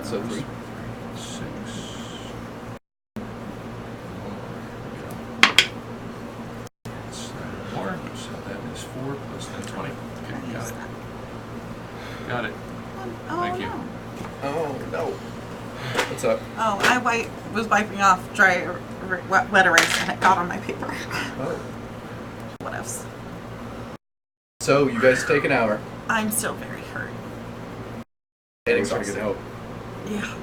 So 3. 6. 4. So that is 4 plus 10, 20. Okay, got it. Got it. Oh, Thank you. no. Oh no. What's up? Oh, I was wiping off dry wet erase and it got on my paper. Oh. What else? So you guys take an hour. I'm still very hurt. And We're trying to exhausted. get help. Yeah.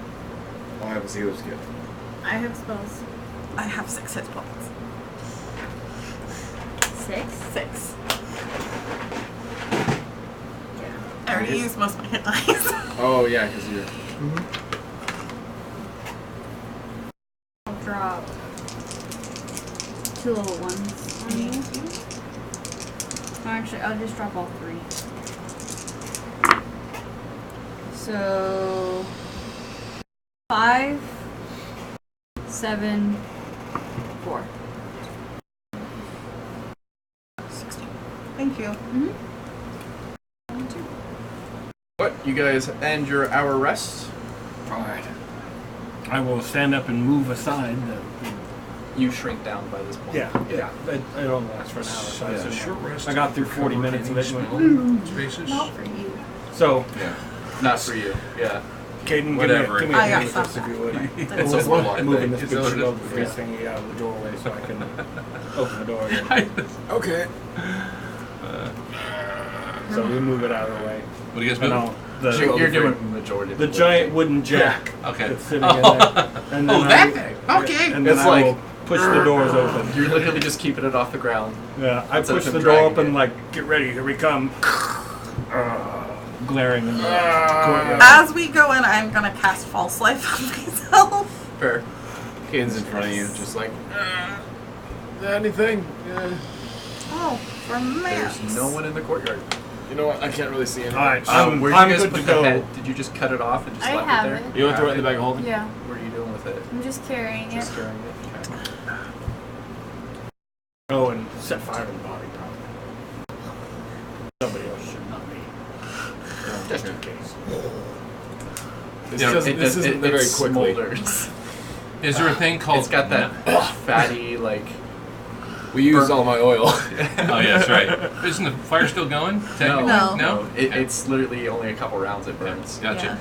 All I have is healer's kit. I have spells. I have 6 hit points. 6? 6. Yeah. I already used most of my hit dice. Oh yeah, because you're. I'll drop 2 little ones on you. Actually, I'll just drop all 3. So 5, 7, 4. 16. Thank you. What? You guys end your hour rest? All right. I will stand up and move aside. You shrink down by this point. Yeah. It only lasts for an hour. So Yeah. I assume Short rest. I got through 40 Cover minutes of any it. and spell went, spaces. Not for you. So, Yeah. Not for you. Yeah. Caden, Whatever. give me I a got hand first some if you would. It's a full on Moving thing. this It's big a- shield yeah. freeze thingy out of the doorway so I can open the door again. Okay. So we move it out of the way. What do you guys And move? I'll- the, You're doing the majority of the the giant wooden jack Okay. that's sitting in there. And Oh, then that I- thing. Okay. And then It's I like- will push the doors open. You're literally just keeping it off the ground. Yeah, I Instead of push him the door dragging open it. like, get ready, here we come. Glaring in the courtyard. As we go in, I'm gonna cast False Life on myself. Fair. Caden's in front of you, just like. Anything? Yeah. Oh, romance. There's no one in the courtyard. You know what? I can't really see anything. All right, Where'd you I'm guys good put to the go. head? Did you just cut it off and just I left have it there? it. You want to throw it in the bag of holding? Yeah. What are you doing with it? I'm just carrying it. Just carrying it. Okay. Oh, and set fire to the body, probably. Somebody else should not be. Just in case. This, Yeah, doesn't, this isn't very quickly. smolders. Is there a thing called? It's got that fatty like. We used all my oil. Oh yeah, that's right. Isn't the fire still going? Technically? No. No. Okay. It's literally only a couple rounds it burns. Gotcha.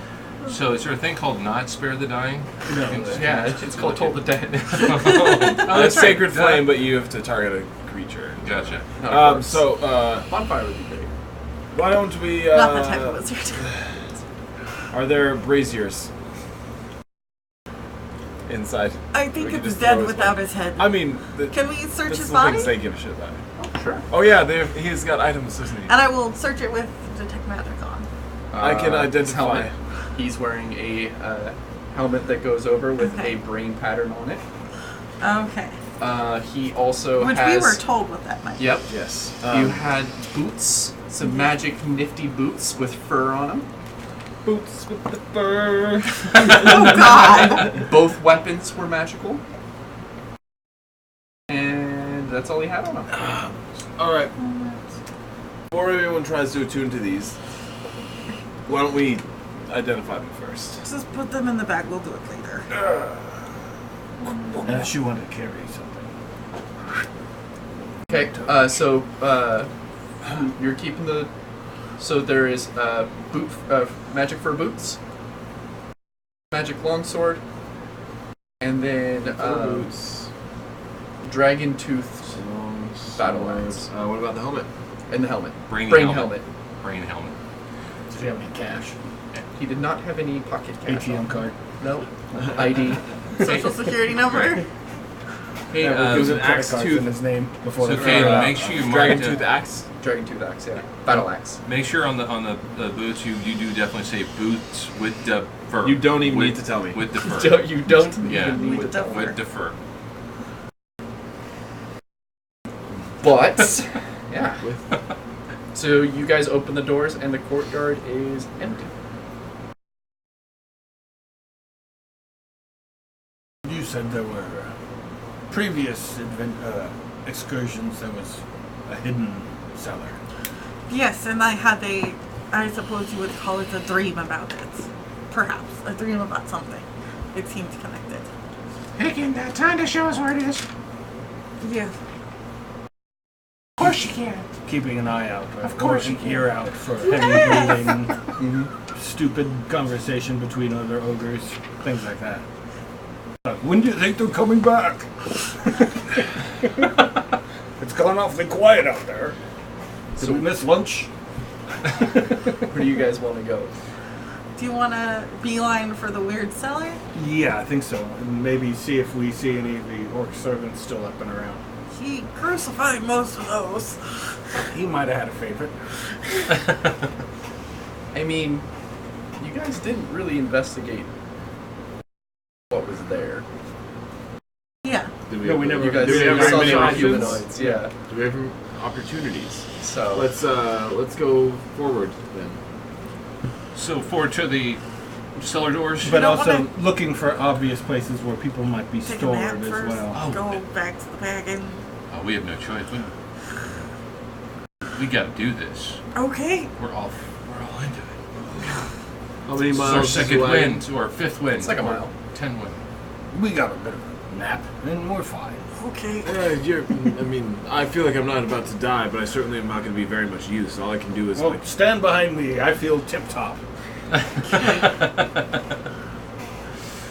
So is there a thing called not spare the dying? No. Yeah, it's called Toll the Dead. Oh, That's that's sacred right. flame, but you have to target a creature. Gotcha. No, of course. So, bonfire would be great. why don't we? Not the type of wizard. Are there braziers inside? I We think could it's just dead throw his without body. his head. I mean, Can we search that's his the body? things they give a shit about. Sure. Oh yeah, he's got items, doesn't he? And I will search it with Detect Magic on. I can his identify. helmet. He's wearing a helmet that goes over with Okay. a brain pattern on it. Okay. He also Which has. we were told what that meant. Yep. Yes. You had boots, some magic nifty boots with fur on them. boots with the fur. Oh God! Both weapons were magical. And that's all he had on him. All right. Before everyone tries to attune to these, why don't we identify them first? Just put them in the bag. We'll do it later. Unless you want to carry something. Okay, so you're keeping the. So there is magic fur boots, magic longsword, and then Boots. dragon tooth battle axe, What about the helmet? and the helmet. Brain helmet. helmet. Brain helmet. Do you have any cash? He did not have any pocket cash. ATM card. No. ID. Social security number. Hey, Never gives gives an credit axe cards to- in his name before So they figure it Caden, out. make sure you Dragon mark tooth axe. Dragon tooth axe, yeah. Battle axe. Make sure on the boots you do definitely say boots with the fur. You don't even with, need to tell me. With the fur. You don't Yeah. even need With to the tell. fur. With the fur. But, yeah. So you guys open the doors and the courtyard is empty. You said there were previous excursions. There was a hidden cellar. Yes, and I suppose you would call it a dream about it. Perhaps. A dream about something. It seemed connected. Hicken, time to show us where it is. Yeah. Of course you can. Keeping an eye out, Of course or you an can. ear out for heavy breathing, stupid conversation between other ogres, things like that. When do you think they're coming back? It's gone awfully quiet out there. Did we miss lunch? Where do you guys want to go? Do you want to beeline for the weird cellar? Yeah, I think so. And maybe see if we see any of the orc servants still up and around. He crucified most of those. He might have had a favorite. I mean, you guys didn't really investigate what was there. Yeah. Did No, we never- You guys do we have saw very many some options? humanoids, yeah. Do we have opportunities? So Let's go forward then. So forward to the cellar doors. But don't also wanna- looking for obvious places where people might be Take a stored nap as first. well. Go back to the wagon. We have no choice. We got to do this. Okay. We're all into it. How many This is miles? our is the second wagon? wind or fifth wind. It's like a or mile. 10 wind. We got a bit of a nap, and we're fine. Okay. I feel like I'm not about to die, but I certainly am not going to be very much use. All I can do is Well, stand behind me. I feel tip-top.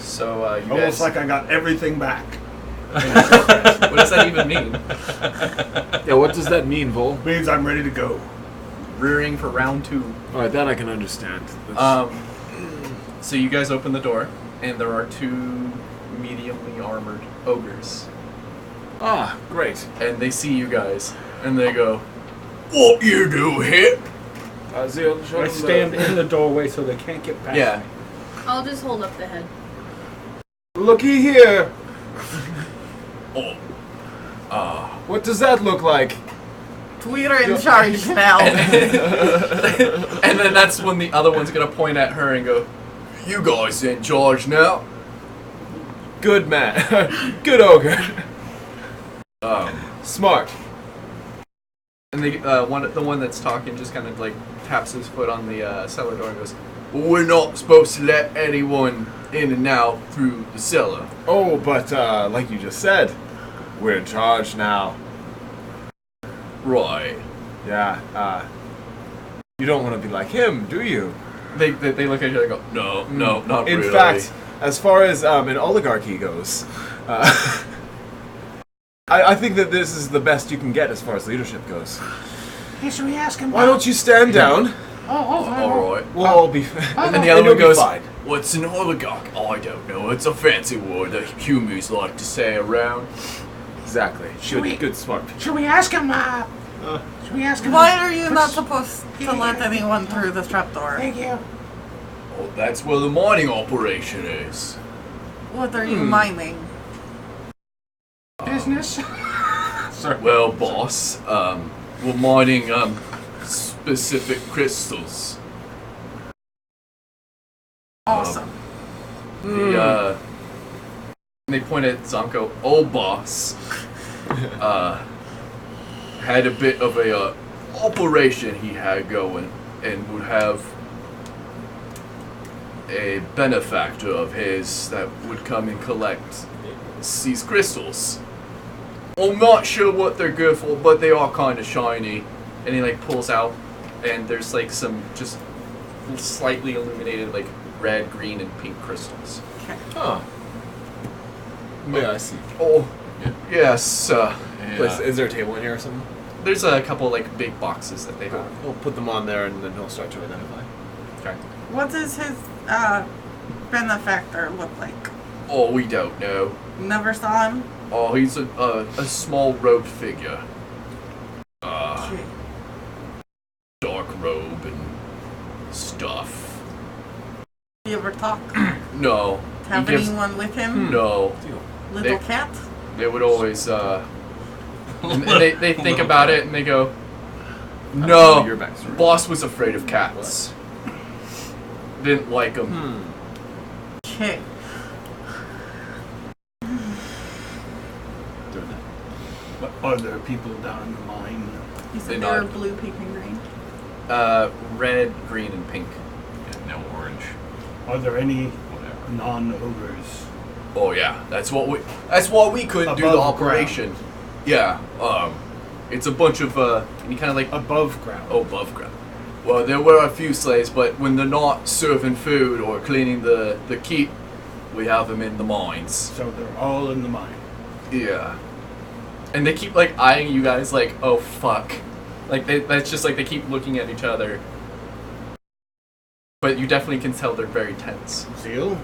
So you Almost guys, like I got everything back. what does that even mean? Yeah, what does that mean, Vol? Means I'm ready to go. Rearing for round 2. All right, that I can understand. That's- So you guys open the door, and there are 2 mediumly armored ogres, great. and they see you guys, and they go, "What you do here?" Zeal, show I them stand in the doorway so they can't get past Yeah. me. I'll just hold up the head. Looky here. Oh, What does that look like? We're in charge now. and then that's when the other one's gonna point at her and go, "You guys in charge now." Good man. Good ogre. Smart. And the one that's talking just kind of like taps his foot on the cellar door and goes, "We're not supposed to let anyone in and out through the cellar." Oh, but like you just said, we're in charge now. Right. Yeah. You don't want to be like him, do you? They look at you and go, "No, not In really." fact, as far as an oligarchy goes, I think that this is the best you can get as far as leadership goes. Hey, should we ask him? Why don't you stand down? all right. We'll all be. And then the other you'll one be goes, fine. "What's an oligarch?" "I don't know. It's a fancy word that humans like to say around." Exactly. Good, smart. Should we ask him? Should we ask him? Why are you not supposed to let anyone through this trapdoor? Thank you. "Oh, that's where the mining operation is." What are you mining? Business. "Well, boss, we're mining specific crystals." Awesome. They point at Zonko. "Old boss had a bit of a operation he had going, and would have a benefactor of his that would come and collect these crystals. I'm not sure what they're good for, but they are kind of shiny." And he like pulls out, and there's like some just slightly illuminated like red, green, and pink crystals. Huh. Yeah, I see. Oh, yes. Is there a table in here or something? There's a couple like big boxes that they have. We'll put them on there, and then he'll start to identify. Okay. What does his benefactor look like? Oh, we don't know. Never saw him? Oh, he's a small robed figure. Dark robe and stuff. Do you ever talk? No. Have anyone with him? No. Little cat? They would always, and they think about it and they go, no, Your backstory. boss was afraid of cats. Didn't like them. Okay. Are there people down in the mine? You They said they were nod. blue, pink, and green. Red, green, and pink. Yeah, no orange. Are there any Whatever. non-ogres? Oh yeah, that's what we couldn't do the Above operation. Yeah, it's a bunch of you kind of like Above ground. above ground. Well, there were a few slaves, but when they're not serving food or cleaning the keep, we have them in the mines. So they're all in the mine. Yeah, and they keep like eyeing you guys like, oh fuck, like that's just like they keep looking at each other. But you definitely can tell they're very tense. Zeal?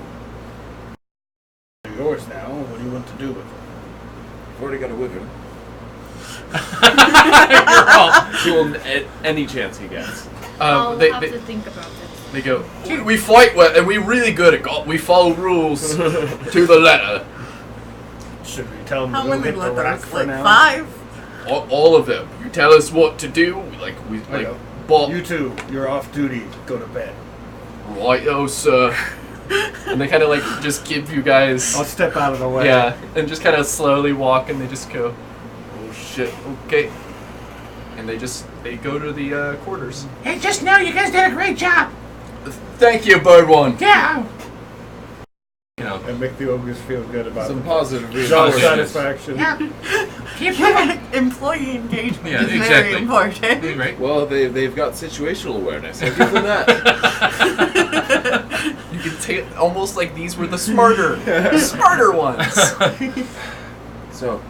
They're yours now. What do you want to do with them? I've already got a wyvern. You're all. He will any chance he gets. I'll They, have they, to think about it. they go, we fight well, and we're really good at God. We follow rules to the letter. Should we tell them How to go many hit the rack letters? for Like now? 5? All of them. You tell us what to do. We I like, know. but You two, you're off duty. Go to bed. righto, sir. And they kind of like just give you guys, I'll step out of the way. yeah, and just kind of slowly walk, and they just go, oh shit, okay. And they go to the quarters. Hey, just know you guys did a great job. Thank you, Bird One. Yeah. You know, And make the ogres feel good about Some it. positive Job reinforcement. satisfaction. Yeah. Keep moving. Employee engagement Yeah, is very exactly. important. right? Well, they've got situational awareness. I'll give them that. You can take almost like these were the smarter ones. So,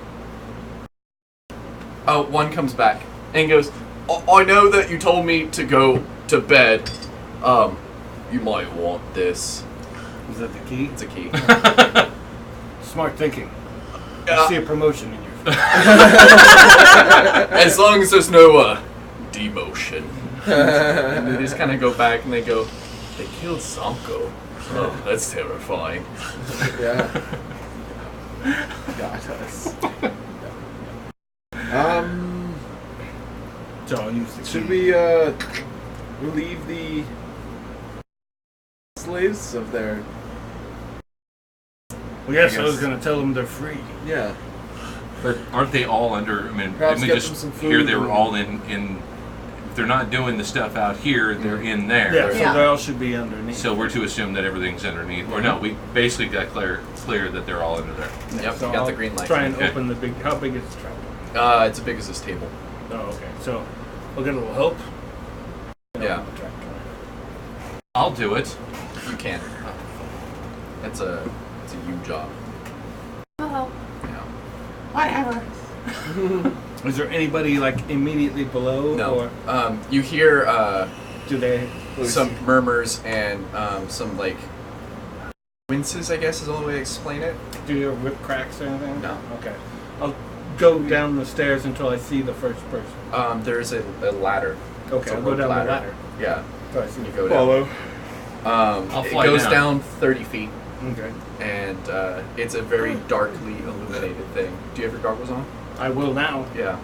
One comes back and goes, I know that you told me to go to bed. You might want this. Is that the key? It's a key. Smart thinking. I see a promotion in your face. As long as there's no demotion. And they just kind of go back and they go, they killed Samko. Oh, that's terrifying. yeah. Got us. So I'll use the key. Should we relieve the slaves of their? Well, yes, I I was guess. going to tell them they're free. Yeah. But aren't they all under? I mean, Perhaps didn't we get just them some hear food they were and- all in? If they're not doing the stuff out here, they're in there. Yeah, so Yeah. they all should be underneath. So we're to assume that everything's underneath. Or no, we basically got clear that they're all under there. Yep, So you got the I'll green light. Try and Okay. open the big. How big is the trap? It's as big as this table. Oh, okay. So we'll get a little help. and Yeah. open the trap. I'll do it. You can. It's a you job. Oh, Yeah. Whatever. Is there anybody like immediately below? No. Or You hear do they? some murmurs and some like winces, I guess is the only way to explain it. Do you have whip cracks or anything? No. Okay. I'll go down the stairs until I see the first person. There's a ladder. Okay, It's a I'll go rope down the ladder. Yeah. So I see You go Follow. I'll It fly goes down. down 30 feet, Okay. and it's a very darkly illuminated thing. Do you have your goggles on? I will now. Yeah.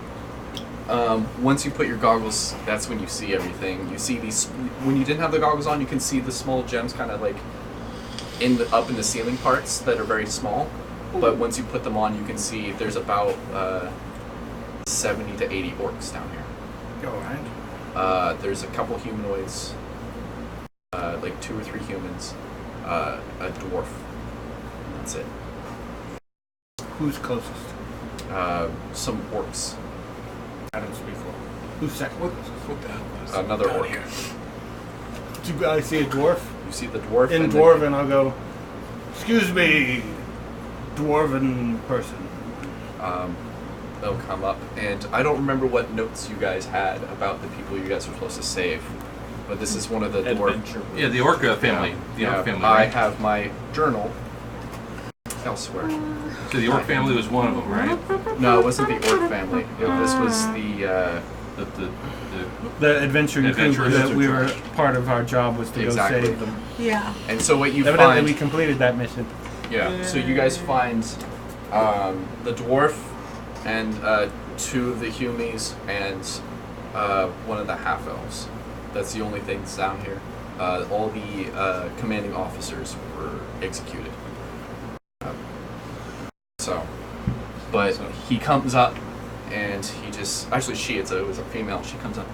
Once you put your goggles, that's when you see everything. You see these. When you didn't have the goggles on, you can see the small gems kind of like up in the ceiling parts that are very small. But once you put them on, you can see there's about 70 to 80 orcs down here. All right. There's a couple humanoids, like 2 or 3 humans, a dwarf. That's it. Who's closest? Some orcs. I didn't speak for. Who's second? What the hell? Another orc. Do I see a dwarf? You see the dwarf. In and dwarven, I'll go. Excuse me, dwarven person. They'll come up, and I don't remember what notes you guys had about the people you guys were supposed to save, but this is one of the dwarf. Adventure. Yeah, the Orca family. The Yeah, Orca family. I Right? have my journal, elsewhere. So the Orc family was one of them, right? No, it wasn't the Orc family. This was The adventuring crew Adventurers. that we were part of our job was to Exactly. go save them. Yeah. and so what you Evidently, find. we completed that mission. Yeah. So you guys find the dwarf and 2 of the humies and one of the half elves. That's the only things down here. All the commanding officers were executed. But he comes up and he just actually it was a female. She comes up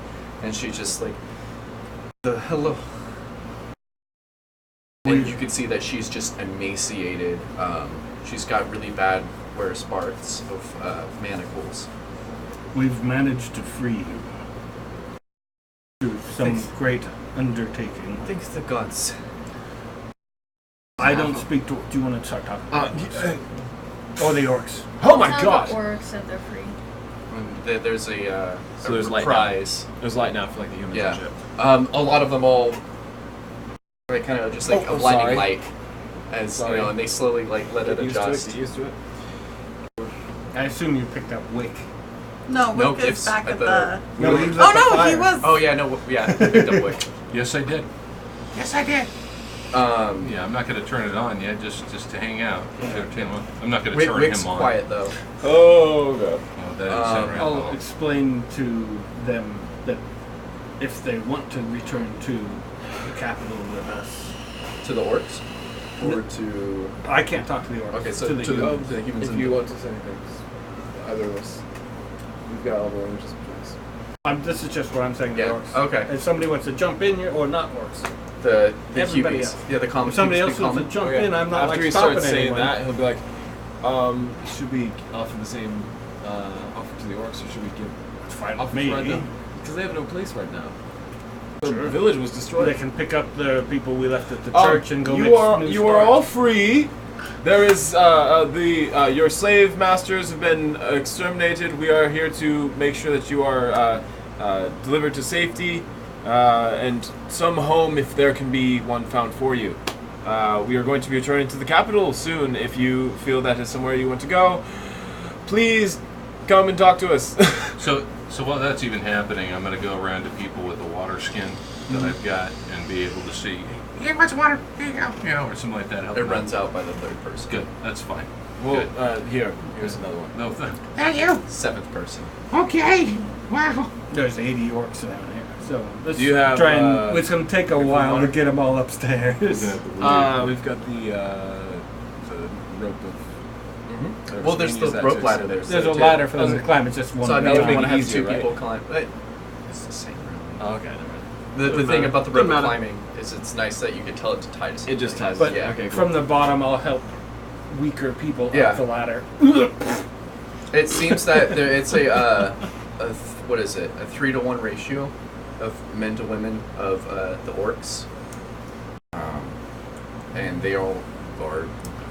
and she just like hello. And you can see that she's just emaciated. She's got really bad wear spots of manacles. We've managed to free you through some Thanks. great undertaking. Thanks the gods. I don't speak to. Do you want to start talking? Or the orcs? Oh my Tell god! the orcs said they're free. There's a So there's light now. prize. There's light now for like the humans Yeah. and shit. A lot of them all like kind of just like Oh, a blinding sorry. light, as Sorry. you know, and they slowly like let it Get used to it. adjust. Get used to it. I assume you picked up Wick. No, No, Wick is gifts back at at the- the. No, he was Oh at the no, fire. he was. Oh yeah, no, yeah, I picked up Wick. Yes, I did. Yes, I did. Yeah, I'm not going to turn it on yet, just to hang out. I'm not going to turn Wick's him on. quiet though. Oh god. Oh, that didn't sound right at I'll all. explain to them that if they want to return to the capital with us, To the orcs, or to I can't talk to the orcs. okay, so to the to humans. the humans. If and you want to say anything, either of us, we've got all the languages between us. This is just what I'm saying. Yeah, The orcs. okay. If somebody wants to jump in here, or not orcs. the Everybody humies. else. Yeah, the common. If somebody humans else speak wants to common. jump in, I'm not After like he stopping starts saying anyone. that, he'll be like, should we offer the same offer to the orcs, or should we give It's fine with offer me. to ride them? Because they have no place right now. Sure. The village was destroyed. They can pick up the people we left at the Oh, church and go you make are new you are start. all free. There is your slave masters have been exterminated. We are here to make sure that you are delivered to safety and some home, if there can be one found for you. We are going to be returning to the capital soon. If you feel that is somewhere you want to go, please come and talk to us. So while that's even happening, I'm going to go around to people with a water skin that I've got and be able to see, Here, what's water? Here you go. or something like that. Help It them runs out by the 3rd person. Good, that's fine. Well, Good. here's another one. No, thank. Thank you. 7th person. Okay. Wow. There's 80 orcs down here, so let's Do you have, try and. It's gonna take a we while to water? get them all upstairs. We've got the rope of. Well, there's the rope ladder there. There's so a too. ladder for them to climb. It's just one. So I at a mean, if time. you want to have easier, 2 right? people climb, it's the same. Really. Oh, okay, never mind. The Doesn't thing matter. about the Doesn't rope matter. climbing is it's nice that you can tell it to tie to something. It just ties. But Yeah. Okay, cool. from the bottom, I'll help weaker people Yeah. up the ladder. It seems that it's what is it? A 3-to-1 ratio of men to women of the orcs, and they all are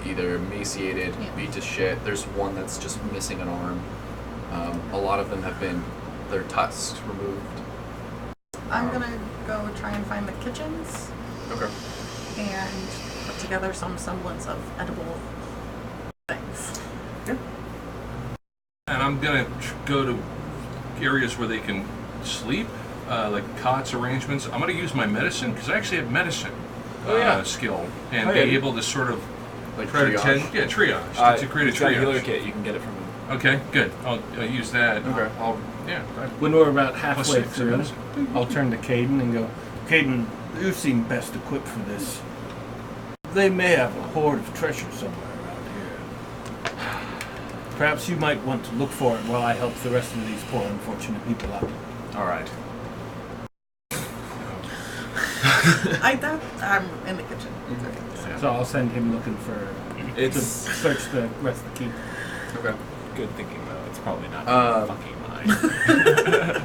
either emaciated, beat to shit. There's one that's just missing an arm. A lot of them have been their tusks removed. I'm gonna go try and find the kitchens Okay. and put together some semblance of edible things. And I'm going to go to areas where they can sleep, like cots arrangements. I'm going to use my medicine, because I actually have medicine skill, and Oh, be yeah. able to sort of Like try to triage. triage, to create a It's got a healer triage. kit. You can get it from. Okay, good. I'll use that. Okay. When we're about Plus halfway 6 through, medicine. I'll turn to Caden and go, Caden, you seem best equipped for this. They may have a hoard of treasure somewhere around here. Perhaps you might want to look for it while I help the rest of these poor unfortunate people out. All right. I'm in the kitchen. Okay. So I'll send him looking for to It's search the rest of the keep. Okay. good thinking though. It's probably not Um, fucking mine.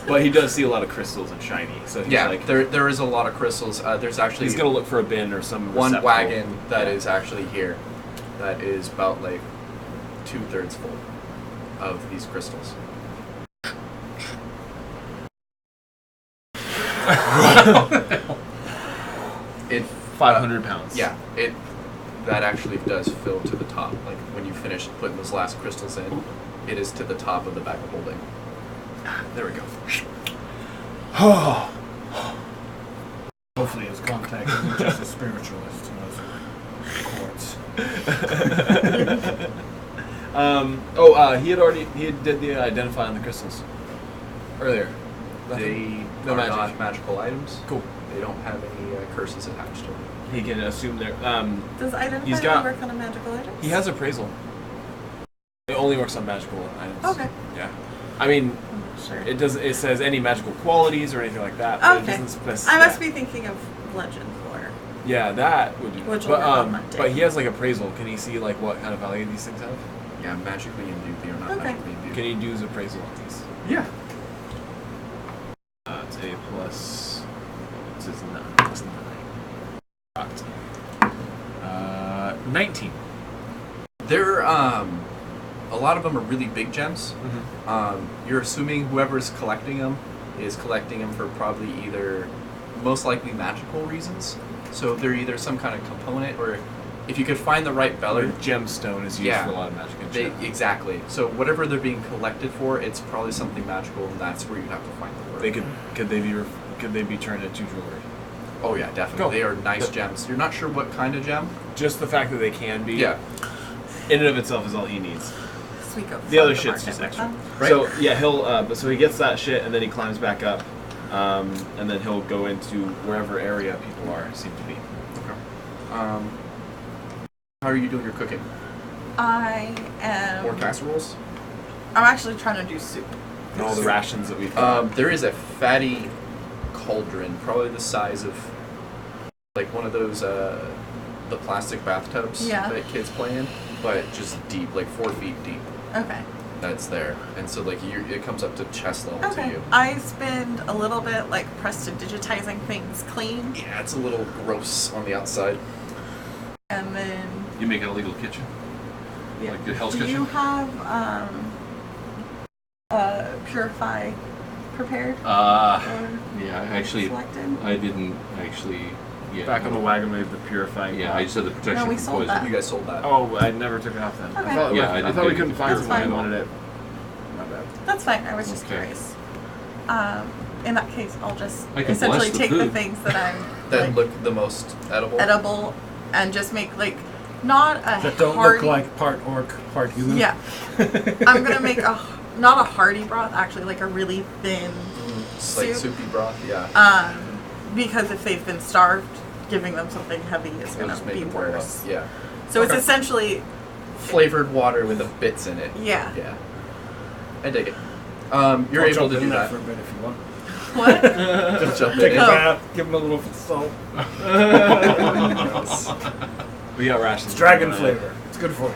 But he does see a lot of crystals and shiny, so he's Yeah, like, there is a lot of crystals. There's actually he's gonna look for a bin or some one receptacle. wagon that is actually here, that is about like 2/3 full of these crystals. It 500 pounds. yeah, it that actually does fill to the top. Like when you finish putting those last crystals in, it is to the top of the bag of holding. There we go. Hopefully his contact isn't just a spiritualist who knows quartz. He did the identify on the crystals earlier. They No are magic. not magical items. Cool. They don't have any curses attached to them. He can assume they're. Does identify He's got- work on a magical item? He has appraisal. It only works on magical items. Okay. Yeah. I mean, Sure. it doesn't. It says any magical qualities or anything like that. But Okay. It doesn't specify. I must be thinking of legend lore. Yeah, that would do. Which will but work on Monday. but he has like appraisal. Can he see like what kind of value these things have? Yeah, magically imbued. They are not Okay. magically imbued. Can he do his appraisal on these? Yeah. It's a plus. This is 9. Plus 9. 19. They're a lot of them are really big gems. You're assuming whoever's collecting them is collecting them for probably either most likely magical reasons. So they're either some kind of component, or if you could find the right Or beller, gemstone is used Yeah. for a lot of magic. they exactly. So whatever they're being collected for, it's probably something magical, and that's where you have to find the word. Could they be turned into jewelry? Oh yeah, definitely. Go. They are nice But- gems. You're not sure what kind of gem. Just the fact that they can be. Yeah. In and of itself is all he needs. Sweet go The other farm to shit's market just with extra. them. Right. So yeah, he'll. So he gets that shit, and then he climbs back up, and then he'll go into wherever area people seem to be. How are you doing your cooking? I am. More casseroles? I'm actually trying to do soup. And all the rations that we've got. There is a fatty cauldron, probably the size of like one of those the plastic bathtubs Yeah. that kids play in, but just deep, like 4 feet deep. Okay. That's there, and so like it comes up to chest level to Okay. you. I spend a little bit like prestidigitizing things clean, Yeah, it's a little gross on the outside. and then. You make an illegal kitchen? Yeah. Like the Hell's Do Kitchen? you have purify prepared? Or Yeah, actually, selected? I didn't actually. Yeah. Back on the wagon, we have the purifying. Yeah, I just had the protection No, we from sold poison. that. You guys sold that. Oh, I never took it off then. Okay. I thought, Yeah, I I didn't thought we do couldn't it. find That's something. I fine. wanted it. My bad. That's fine. I was just Okay. curious. In that case, I'll just I can essentially bless the take the food. things that I'm That like, look the most edible. edible and just make like not a That don't hearty. look like part orc, part human. Yeah, I'm gonna make not a hearty broth, actually like a really thin It's like soup. soupy broth. Yeah. Because if they've been starved, giving them something heavy is It'll gonna just make be them throw up. worse. Yeah. So it's Okay. essentially Flavored water with the bits in it. yeah. Yeah. I dig it. You're I'll able jump to in do there that. for a bit if you want. What? Just jump Take in. a Oh. bath, give him a little salt. We got rations. It's dragon flavor. It's good for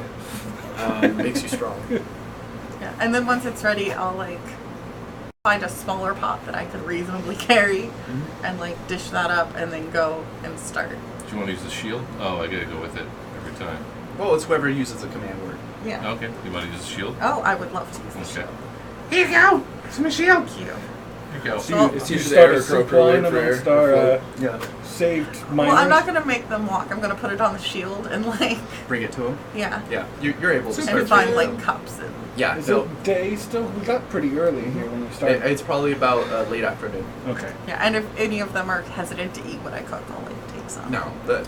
you. Makes you strong. Yeah. And then once it's ready, I'll like find a smaller pot that I could reasonably carry and like dish that up and then go and start. Do you want to use the shield? Oh, I gotta go with it every time. Well, it's whoever uses the command word. Yeah. Okay. You want to use the shield? Oh, I would love to use the Okay. shield. Here you go. It's my shield. Thank you. Here you go. So Well, It's you usually start air a soup croaker line word and for air. then start Yeah. saved miners. Well, I'm not gonna make them walk. I'm gonna put it on the shield and like Bring it to him. yeah, Yeah. You're able to and start. find like cups and Yeah. Is No. it day still? We got pretty early here when we started. It's probably about late afternoon. Okay. yeah. And if any of them are hesitant to eat what I cook, I'll like take some. No, they're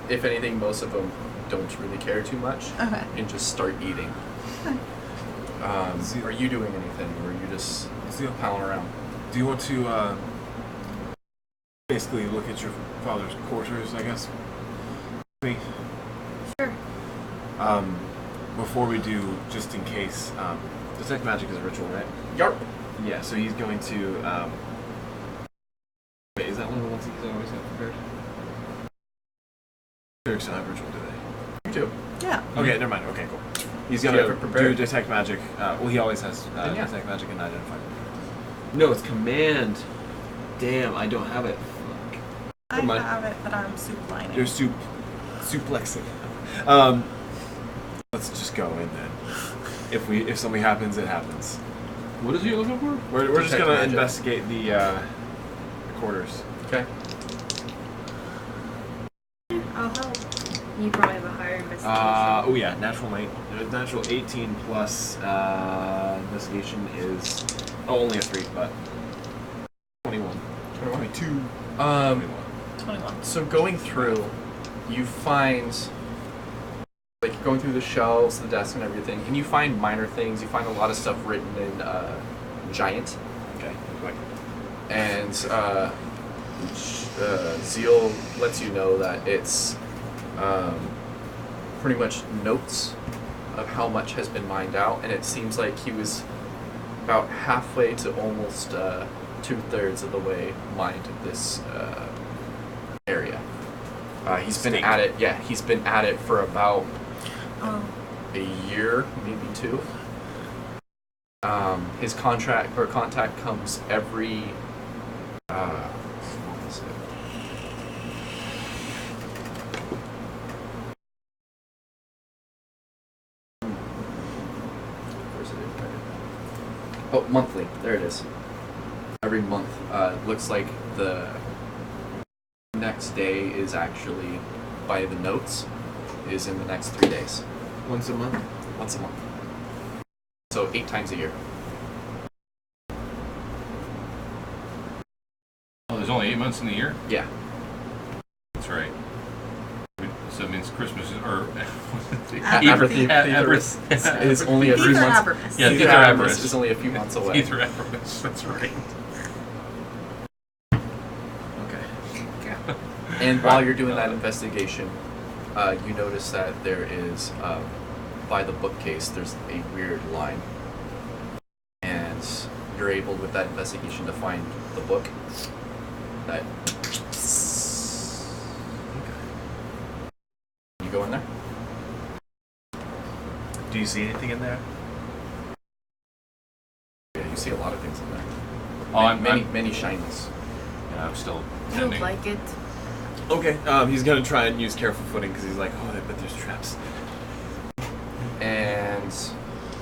if anything, most of them don't really care too much Okay. and just start eating. Are you doing anything, or are you just palling around? Do you want to basically look at your father's quarters, I guess? Me? Sure. Before we do, just in case, detect magic is a ritual, right? Yarp. Yeah, so he's going to, wait, is that one of the ones that he's always got prepared? Clerics don't have ritual, do they? You too. Yeah. Okay, never mind, okay, cool. He's Do you gonna have it prepared? do detect magic, well he always has Then yeah. detect magic and identify. No, it's command. Damn, I don't have it. Fuck. I Never mind. have it, but I'm soup lining. You're suplexing. Let's just go in then. If something happens, it happens. What is he looking for? We're just Detect gonna magic. investigate the quarters. Okay. You probably have a higher investigation. Oh yeah, natural 18 plus investigation is only a 3, but 21. 22. 21. So going through, you find, like, going through the shelves, the desk, and everything, and you find minor things. You find a lot of stuff written in Giant. Okay. Like, And Zeal lets you know that it's pretty much notes of how much has been mined out, and it seems like he was about halfway to almost 2/3 of the way mined this area. He's been at it. Yeah, he's been at it for about a year, maybe 2. His contract or contact comes every. What is it? Where's it? Oh, monthly. There it is. Every month. Looks like the next day is actually, by the notes, is in the next 3 days. once a month? Once a month. So 8 times a year. Oh, there's only 8 months in the year? Yeah. That's right. So it means Christmas is, or Aberthus is only a 3 Ether months. Aberthus. Yeah, Ether Ether Aberthus Aberthus. is only a few months away. Ether Aberthus, that's right. Okay. And while you're doing that investigation, you notice that there is, by the bookcase, there's a weird line. And you're able, with that investigation, to find the book. That. You go in there? Do you see anything in there? Yeah, you see a lot of things in there. Oh, Many shinies. Yeah, I'm still You pending. like it? Okay. He's gonna try and use careful footing because he's like, oh, but there's traps. And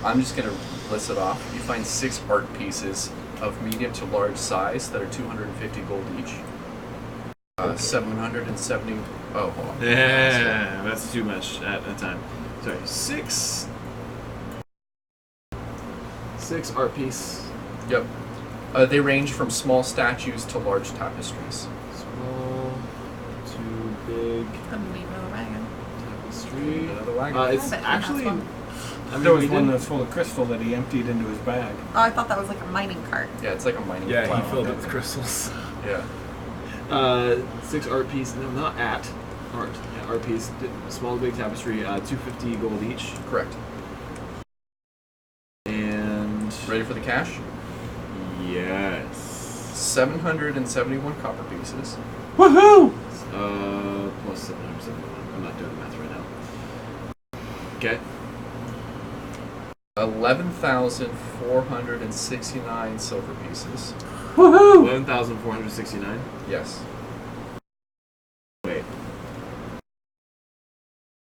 I'm just going to list it off. You find 6 art pieces of medium to large size that are 250 gold each. 770. Oh, hold on. Yeah, that's too much at a time. Sorry, 6 art piece. Yep. They range from small statues to large tapestries. Small to big Couldn't leave no wagon. tapestry. Another wagon. It's I bet he actually. has one. I mean, There was we one did- that's full of crystal that he emptied into his bag. Oh, I thought that was like a mining cart. Yeah, it's like a mining. Yeah, plow. he filled it with crystals. Yeah. 6 art piece. No, not art. Yeah, art piece. Small to big tapestry. 250 gold each. Correct. And Ready for the cash? yes. 771 copper pieces. Woohoo! Plus 771. I'm not doing the math right now. Okay. 11,469 silver pieces. Woohoo! 11,469. Yes. Wait.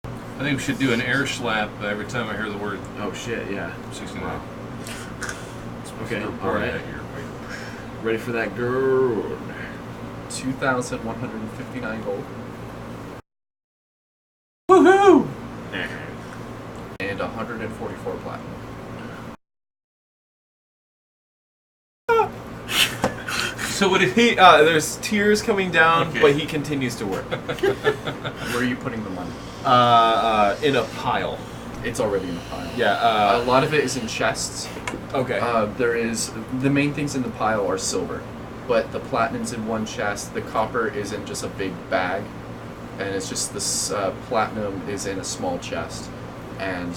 I think we should do an air slap every time I hear the word Oh shit. Yeah. 69. Okay. Or All right. that year. Ready for that girl. 2,159 gold. Woohoo! And 144 platinum. So what did He there's tears coming down, Okay. but he continues to work. Where are you putting the money? In a pile. It's already in the pile. Yeah. A lot of it is in chests. Okay. There is the main things in the pile are silver, but the platinum's in one chest. The copper is in just a big bag, and it's just this platinum is in a small chest, and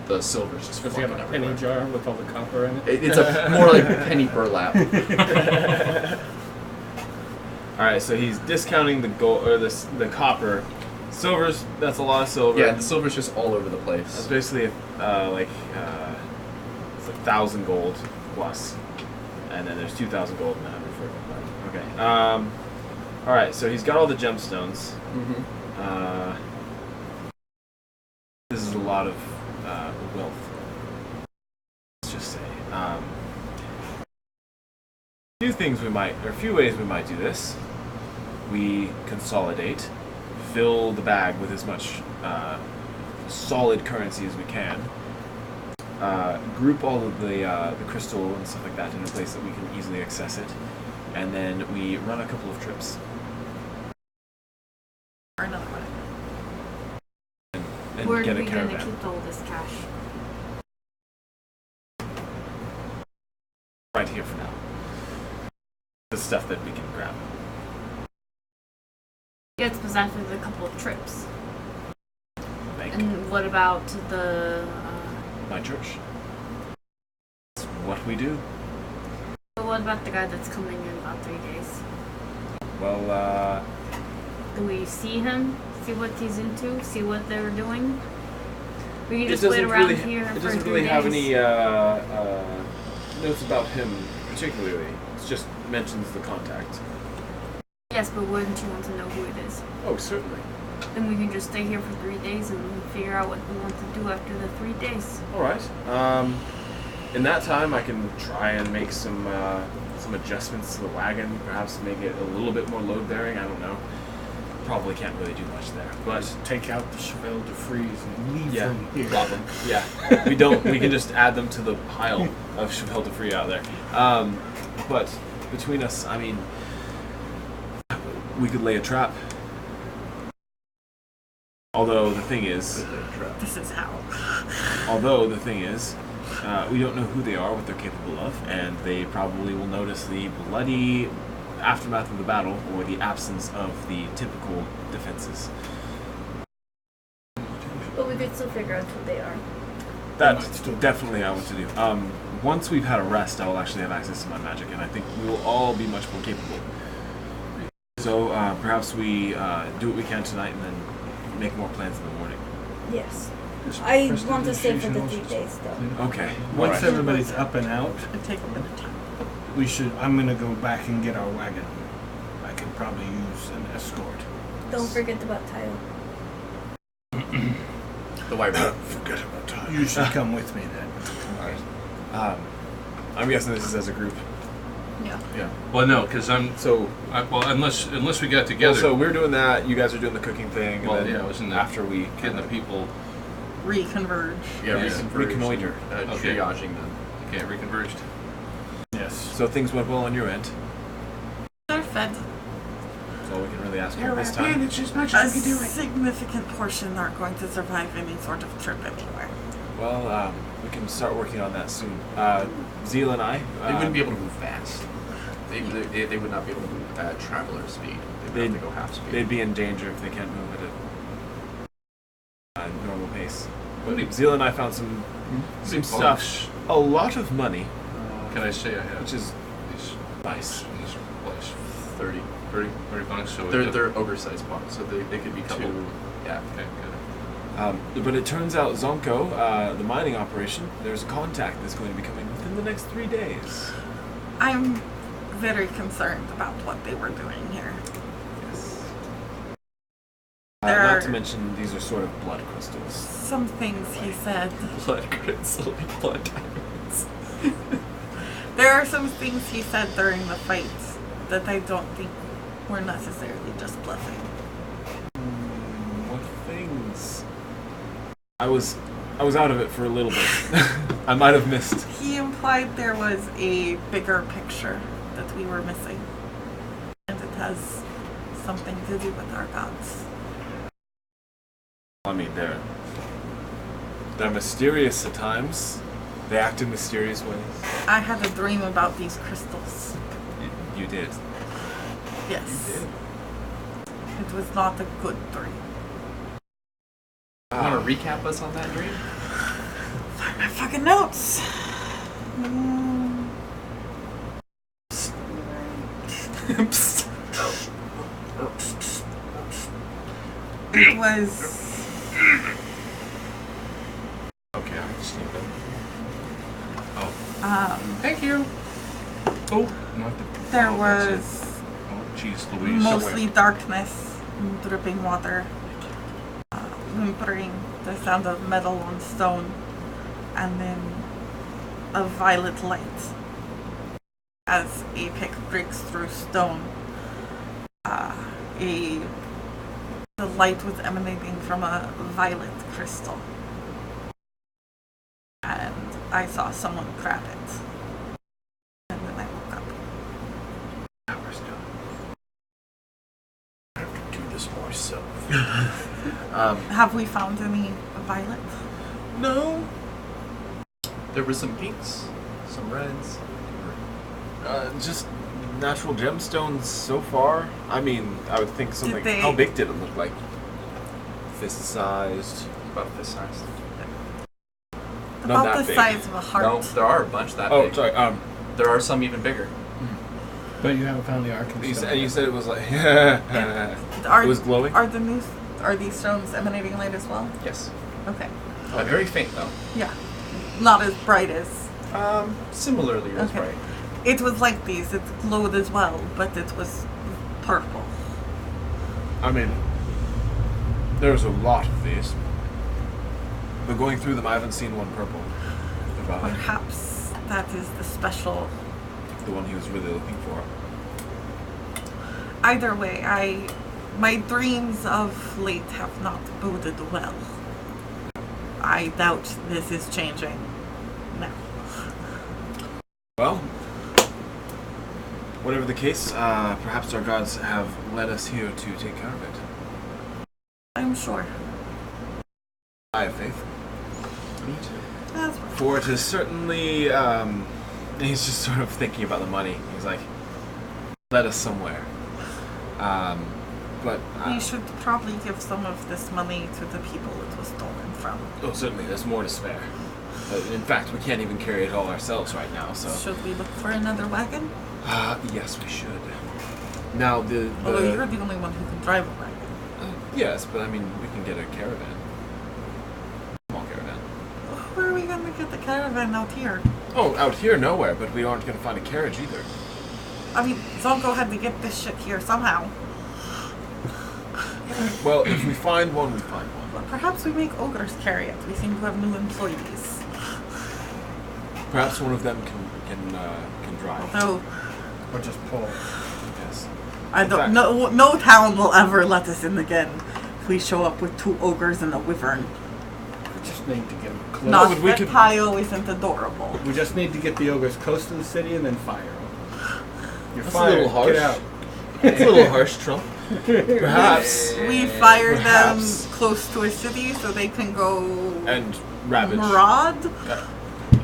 the silver's just Does he have fucking a penny everywhere. jar with all the copper in it? It's a more like penny burlap. All right. So he's discounting the gold or the copper. Silver's that's a lot of silver. Yeah, the silver's just all over the That's place. basically it's 1,000 gold plus, and then there's 2,000 gold and 100 for platinum. Okay. All right. So he's got all the gemstones. Mm-hmm. This is a lot of wealth. Let's just say. A few ways we might do this. We consolidate fill the bag with as much solid currency as we can. Group all of the crystal and stuff like that in a place that we can easily access it, and then we run a couple of trips. Or another one. And Where get are a we gonna caravan. keep all this cash? Right here for now. The stuff that we can grab. Yes, but after the couple of trips. Bank. And what about the? My church. It's what we do. What about the guy that's coming in about 3 days? Well, Do we see him? See what he's into? See what they're doing? We can it just wait doesn't around really, here it for doesn't 3 really days. have any notes about him particularly. It just mentions the contact. Yes, but wouldn't you want to know who it is? Oh, certainly. Then we can just stay here for 3 days and figure out what we want to do after the 3 days. All right. In that time, I can try and make some adjustments to the wagon. Perhaps make it a little bit more load bearing. I don't know. Probably can't really do much there. But Just take out the Chevelle de Frise and leave yeah, them here. drop them. Yeah, we don't. We can just add them to the pile of Chevelle de Frise out there. But between us, I mean, we could lay a trap. Although the thing is, This is how. we don't know who they are, what they're capable of, and they probably will notice the bloody aftermath of the battle or the absence of the typical defenses. But we could still figure out who they are. That's definitely I want to do. Once we've had a rest, I will actually have access to my magic, and I think we will all be much more capable. So perhaps we do what we can tonight, and then make more plans in the morning. Yes. I want to stay for the 3 days though. Okay. Once Alright. everybody's up and out, It'd take a minute time. I'm gonna go back and get our wagon. I could probably use an escort. Don't forget about Tayo. The white bird. Forget about Tayo. You should come with me then. Alright. I'm guessing this is as a group. Yeah. Yeah. Well, no, because So, unless we got well, together, so we're doing that. You guys are doing the cooking thing. Well, and then yeah, I was in the- after we getting the people. Reconverge. Yeah, Yeah. reconverge. Reconnoiter. Okay. Triaging them. Okay, reconverged. Yes. So things went well on your end. They're fed. That's all we can really ask for You're this right, time. manage as much A as we can do it. significant portion aren't going to survive any sort of trip anywhere. Well, we can start working on that soon. Zeal and I. They wouldn't be able to move fast. They would not be able to move at traveler speed. They would have to go half speed. They'd be in danger if they can't move at a normal pace. But Many- Zeal and I found some Big stuff. bunks. A lot of money, Can I say I have which is these nice. in this place? 30. 30 bunks. So They're ogre-sized bombs, so they could be Couple. two. Yeah. Okay, good. But it turns out Zonko, the mining operation, there's a contact that's going to be coming within the next 3 days. I'm very concerned about what they were doing here. Yes. There Not are- to mention, these are sort of blood crystals. Some things he said. Blood crystal, blood diamonds. There are some things he said during the fight that I don't think were necessarily just bluffing. What things? I was out of it for a little bit. I might have missed. He implied there was a bigger picture that we were missing. And it has something to do with our gods. I mean, they're mysterious at times. They act in mysterious ways. I had a dream about these crystals. You did. Yes. You did. It was not a good dream. You want to recap us on that dream? Find my fucking notes. It was Okay, I understand that. Thank you. Oh, not the. there oh, that's it. was Oh, jeez, Louise. mostly darkness, dripping water, whimpering, the sound of metal on stone, and then a violet light as a pick breaks through stone. A The light was emanating from a violet crystal. And I saw someone grab it. And then I woke up. Hours ago. I have to do this myself. Have we found any violet? No. There were some pinks, some reds. Just natural gemstones so far. I mean, I would think something. they- How big did it look like? Fist-sized. About this size. Not About that the big. size of a heart. No, there are a bunch that Oh, big. sorry. There are some even bigger. But you haven't found the Arkan You stone. said it was like. Are, It was glowing? Are these stones emanating light as well? Yes. Okay. Very faint though. Yeah. Not as bright as. Similarly as Okay. right. It was like these. It glowed as well, but it was purple. I mean, there's a lot of these. But going through them, I haven't seen one purple. Perhaps that is the special. The one he was really looking for. Either way, my dreams of late have not boded well. I doubt this is changing now. Well, whatever the case, perhaps our gods have led us here to take care of it. I'm sure. I have faith. Me too. That's For it is certainly, he's just sort of thinking about the money. He's like, led us somewhere. But, we should probably give some of this money to the people it was stolen from. oh, certainly, there's more to spare. In fact, we can't even carry it all ourselves right now, so. Should we look for another wagon? Yes, we should. Now, Although you're the only one who can drive a wagon. yes, but I mean, we can get a caravan. Small caravan. Where are we going to get the caravan out here? Oh, out here, nowhere, but we aren't going to find a carriage either. I mean, Zonko had to get this shit here somehow. Well, if we find one, we find one. But perhaps we make ogres carry it. We seem to have new employees. Perhaps one of them can drive. Although, Or just pull. Yes. I In don't. fact- No town will ever let us in again if we show up with 2 ogres and a wyvern. We just need to get them close. Not but we that could- Tayo isn't adorable. We just need to get the ogres close to the city and then fire them. You're That's a fired. little harsh. Get out. It's a little harsh, Trump. Perhaps. We fire them Perhaps. close to a city so they can go And ravage. maraud.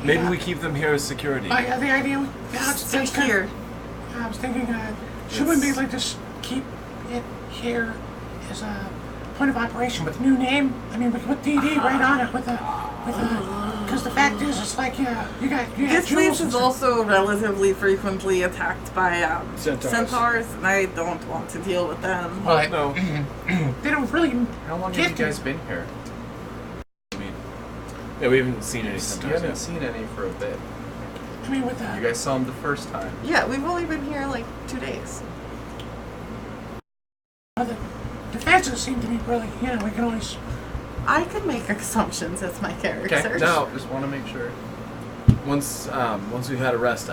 Maybe we keep them here as security. Oh yeah, the idea. Yeah, I was Stick thinking. here. I was thinking, should we be like just keep it here as a point of operation with a new name? I mean, we can put DD right on it with a, because the fact is, it's like you got This jewels place and is stuff. also relatively frequently attacked by Centaurs. and I don't want to deal with them. Well, No. they don't really. How long have Get you them. guys been here? I mean, yeah, we haven't seen any You centaurs haven't yet. seen any for a bit. I mean, with You the. guys saw them the first time. Yeah, we've only been here like 2 days. The defenses seem to be really. You know, we can always. I can make assumptions as my character. Okay. Now- Just want to make sure. Once we've had a rest,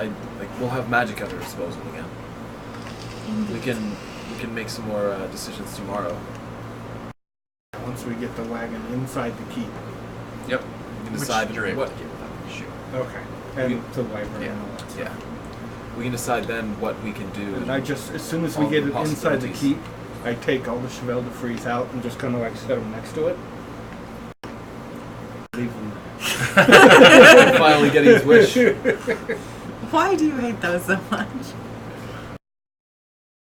we'll have magic at our disposal again. We can make some more decisions tomorrow. Once we get the wagon inside the keep. Yep. We can Which decide you're able what to get without the shoe. Okay. And We- the wyvern Yeah. and all that stuff. Yeah. we can decide then what we can do. And I just, as soon as All we get the it inside the possibilities. keep, I take all the Cheval de Frise out and just kind of like set them next to it. Leave them. Finally getting his wish. Why do you hate those so much?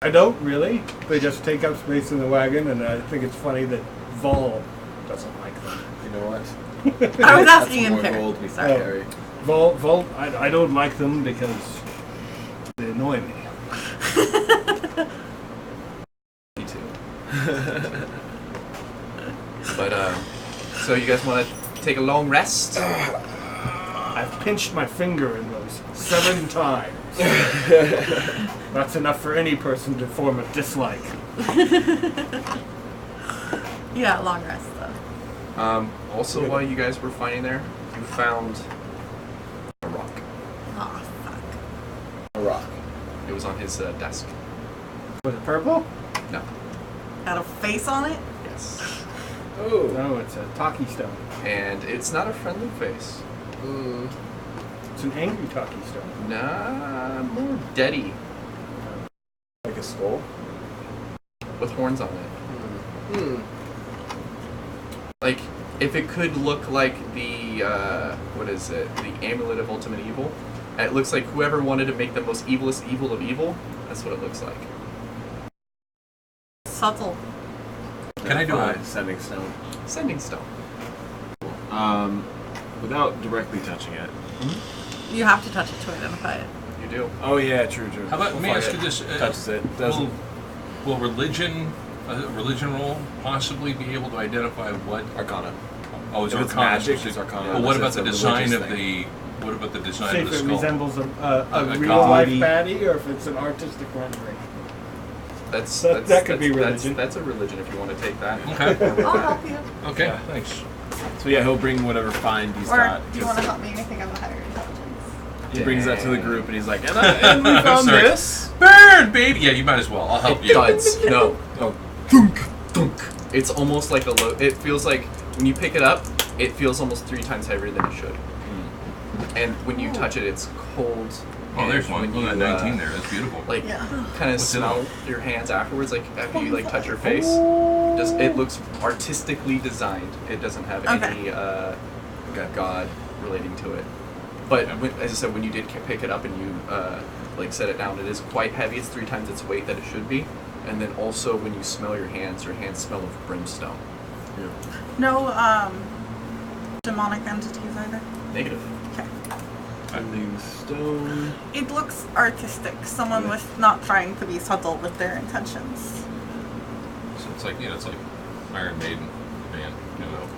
I don't really. They just take up space in the wagon, and I think it's funny that Vol doesn't like them. You know what? I was That's asking in more character. gold we can Sorry. carry. Vol, I don't like them because they annoy me. Me too. But so you guys want to take a long rest? I've pinched my finger in those 7 times. That's enough for any person to form a dislike. Yeah, long rest though. Also, while you guys were fighting there, you found a rock. Oh fuck. A rock. It was on his desk. Was it purple? No. Had a face on it? Yeah. Yes. Oh, it's a Taki stone. And it's not a friendly face. It's an angry Taki stone. Nah, more deady. Like a skull? With horns on it. Like, if it could look like the, what is it? The Amulet of Ultimate Evil. It looks like whoever wanted to make the most evilest evil of evil, that's what it looks like. Subtle. Can I do a Sending stone? Sending stone. Without directly touching it. You have to touch it to identify it. You do. Oh yeah, true. How about, let me ask you this. Touches it. Doesn't. Will religion roll possibly be able to identify what? Arcana. Oh, it's If it's Arcana. magic, specific. it's Arcana. But what Unless about the it's a design religious of thing. what about the design See of if the it skull? resembles a A real life god. baddie or if it's an artistic rendering. That could be religion. That's a religion if you want to take that. Okay. I'll help you. Okay. Thanks. So yeah, he'll bring whatever find he's Or got. do you want to help me? Anything on the higher intelligence? He brings that to the group and he's like, and we found Sorry. this. Burn, baby. Yeah, you might as well. I'll help It you. duds. No. No. Thunk, thunk. It's almost like it feels like when you pick it up, it feels almost 3 times heavier than it should. And when you touch it, it's cold. Oh, there's And one. when Look at you, 19 there. That's beautiful. Like, Yeah. kind of What's it smell on? your hands afterwards, like after you like touch your face. It looks artistically designed. It doesn't have any god relating to it. But as I said, when you did pick it up and you like set it down, it is quite heavy. It's 3 times its weight that it should be. And then also when you smell your hands smell of brimstone. No demonic entities either. Negative. Okay. Sending stone. It looks artistic. Someone was not trying to be subtle with their intentions. So it's like it's like Iron Maiden, the band.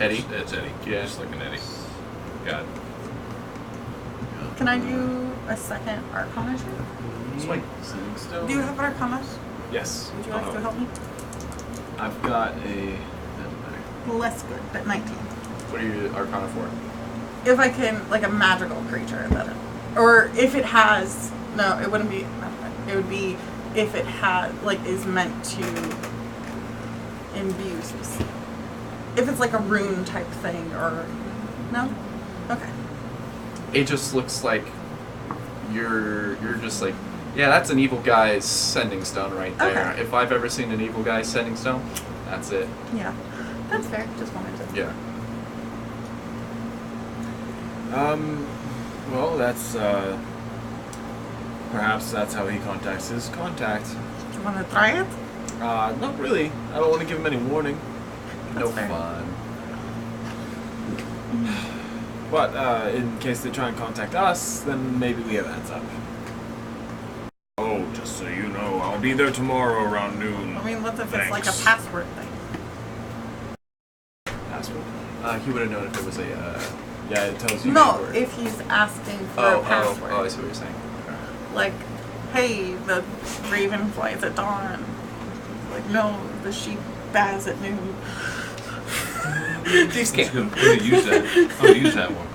Eddie? It's Eddie. Yeah. Just like an Eddie. Got it. Can I do a second Arcana check? Sending stone. Do you have Arcana? Yes. Would you like to help me? I've got a. Less good, but 19. What are you Arcana for? If I can, like a magical creature that or if it has, no, it wouldn't be, it would be if it had, like, is meant to imbue, if it's like a rune type thing, or, no? Okay. It just looks like you're just like, yeah, that's an evil guy's sending stone right there. Okay. If I've ever seen an evil guy's sending stone, that's it. Yeah, that's fair, just wanted to. Yeah. Well, that's, perhaps that's how he contacts his contact. Do you want to try it? Not really. I don't want to give him any warning. No That's fair. fun. But, in case they try and contact us, then maybe we have a heads up. Oh, just so you know, I'll be there tomorrow around noon. I mean, what if it's like a Thanks. password thing? Password. He would have known if it was a. Yeah, it tells you. No, password. if he's asking for a password. Oh, I see what you're saying. Like, hey, the raven flies at dawn. Like, no, the sheep baz at noon. These I'm going to use that. I'm going to use that one.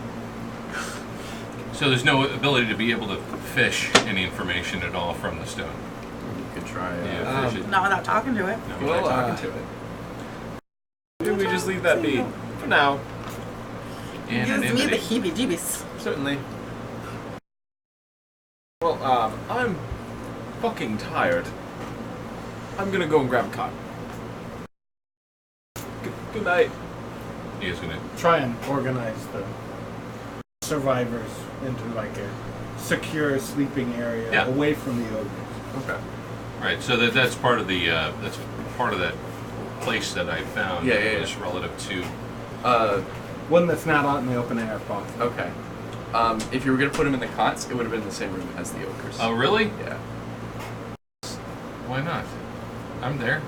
So there's no ability to be able to fish any information at all from the stone. You could try. Yeah, fish it. Not without talking to it. No, Well, we're not talking to it. Maybe we just leave that be. For now. Gives me the Anonymity. heebie-jeebies. Certainly. Well, I'm fucking tired. I'm gonna go and grab a cot. Good night. He is going to. Try and organize the survivors into like a secure sleeping area Yeah. away from the ogres. Okay. Right. So that's part of the that's part of that place that I found. Yeah. Was relative to. One that's not out in the open air if possible. Okay. If you were gonna put him in the cots, it would have been in the same room as the ogres. Oh, really? Yeah. Why not? I'm there.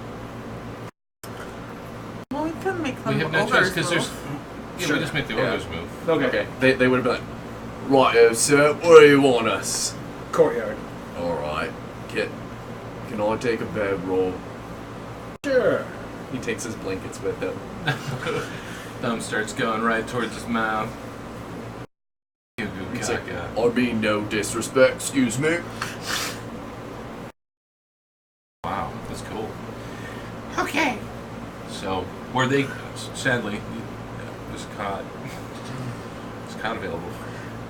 Well, we could make them We have no choice ogres, because though. there's. Yeah, Sure. we just make the Yeah. ogres move. Okay. They would have been like, right, sir, where do you want us? Courtyard. Alright. Can I take a bedroll? Sure. He takes his blankets with him. Thumb starts going right towards his mouth. He's like, I mean no disrespect, excuse me. Wow, that's cool. Okay. So, Were they, sadly, was cod available?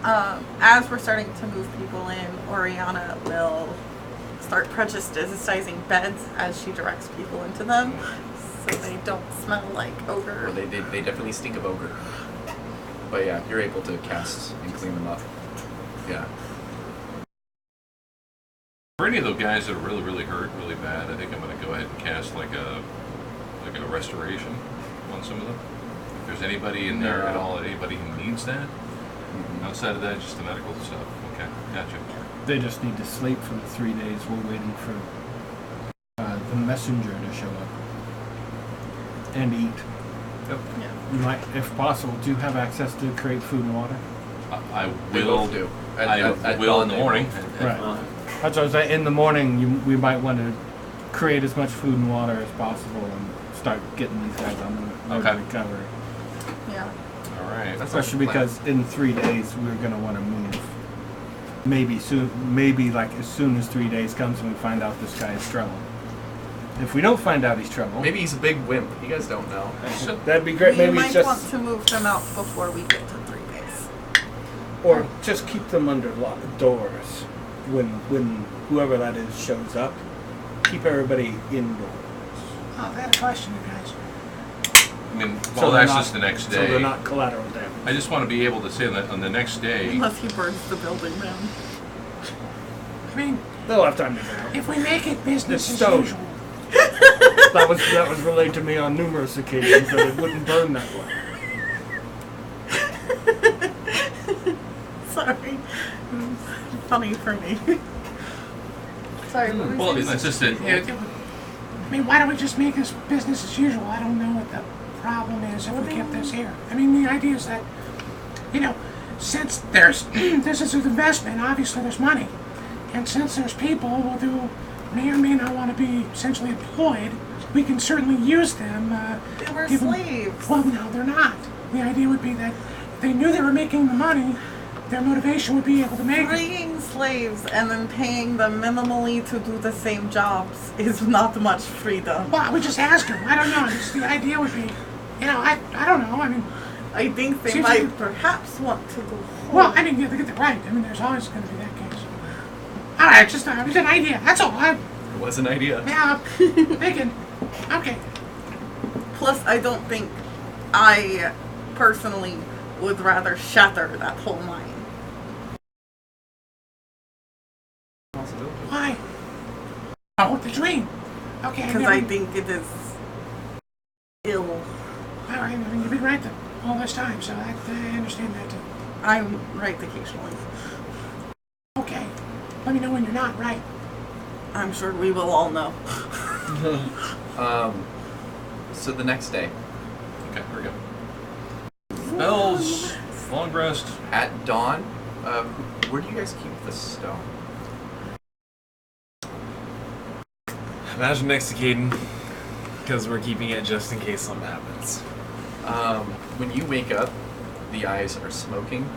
As we're starting to move people in, Oriana will start prejudicing beds as she directs people into them, so they don't smell like ogre. Or they definitely stink of ogre. But yeah, you're able to cast and clean them up. Yeah. For any of those guys that are really, really hurt, really bad, I think I'm going to go ahead and cast like a restoration on some of them. If there's anybody in there at all, anybody who needs that. Outside of that, just the medical stuff. Okay, gotcha. They just need to sleep for the 3 days. We're waiting for the messenger to show up and eat. Yep. Yeah. You might, if possible, do you have access to create food and water? I They will both do. I will in the morning. Right. That's what I was saying. In the morning, we might want to create as much food and water as possible and start getting these guys on the recovery. Yeah. All right. Especially because in 3 days we're going to want to move. Maybe soon. Maybe like as soon as 3 days comes and we find out this guy is trouble. If we don't find out he's trouble, Maybe he's a big wimp. You guys don't know. that'd be great. We Maybe might it's just want to move them out before we get to 3 days. or just keep them under locked doors when whoever that is shows up. Keep everybody indoors. Oh, I had a question, you guys. I mean, So well, they're that's not- just the next So day. they're not collateral damage. I just want to be able to say that on the next day. Unless he burns the building down. I mean, They'll have time to get out. if we make it business The as stove. usual, That was relayed to me on numerous occasions that it wouldn't burn that way. Sorry. Funny for me. Sorry, what were you Well, saying? it's just that. I mean, why don't we just make this business as usual? I don't know what the problem is if we kept this here. I mean, the idea is that, since there's this is an investment, obviously there's money, and since there's people who may or may not want to be essentially employed, we can certainly use them. They were give them- slaves. Well, no, they're not. The idea would be that if they knew they were making the money, their motivation would be able to make it. Freeing slaves and then paying them minimally to do the same jobs is not much freedom. Well, I would just ask them. I don't know. Just the idea would be, I don't know. I mean, I think they Seems might like- perhaps want to go home. well, I mean, yeah, they get it right. I mean, there's always going to be that case. All right, just it was an idea. That's all. It was an idea. Yeah, thinking. Okay. Plus, I don't think I personally would rather shatter that whole mine. Why? Oh, the dream. Okay. Because I think it is ill. All right. I mean, you've been right all this time, so I understand that too. I'm right occasionally. Okay. Let me know when you're not right. I'm sure we will all know. So the next day, Okay, here we go. Spells, long rest. at dawn, where do you guys keep the stone? Imagine next to Caden, because we're keeping it just in case something happens. When you wake up, the eyes are smoking.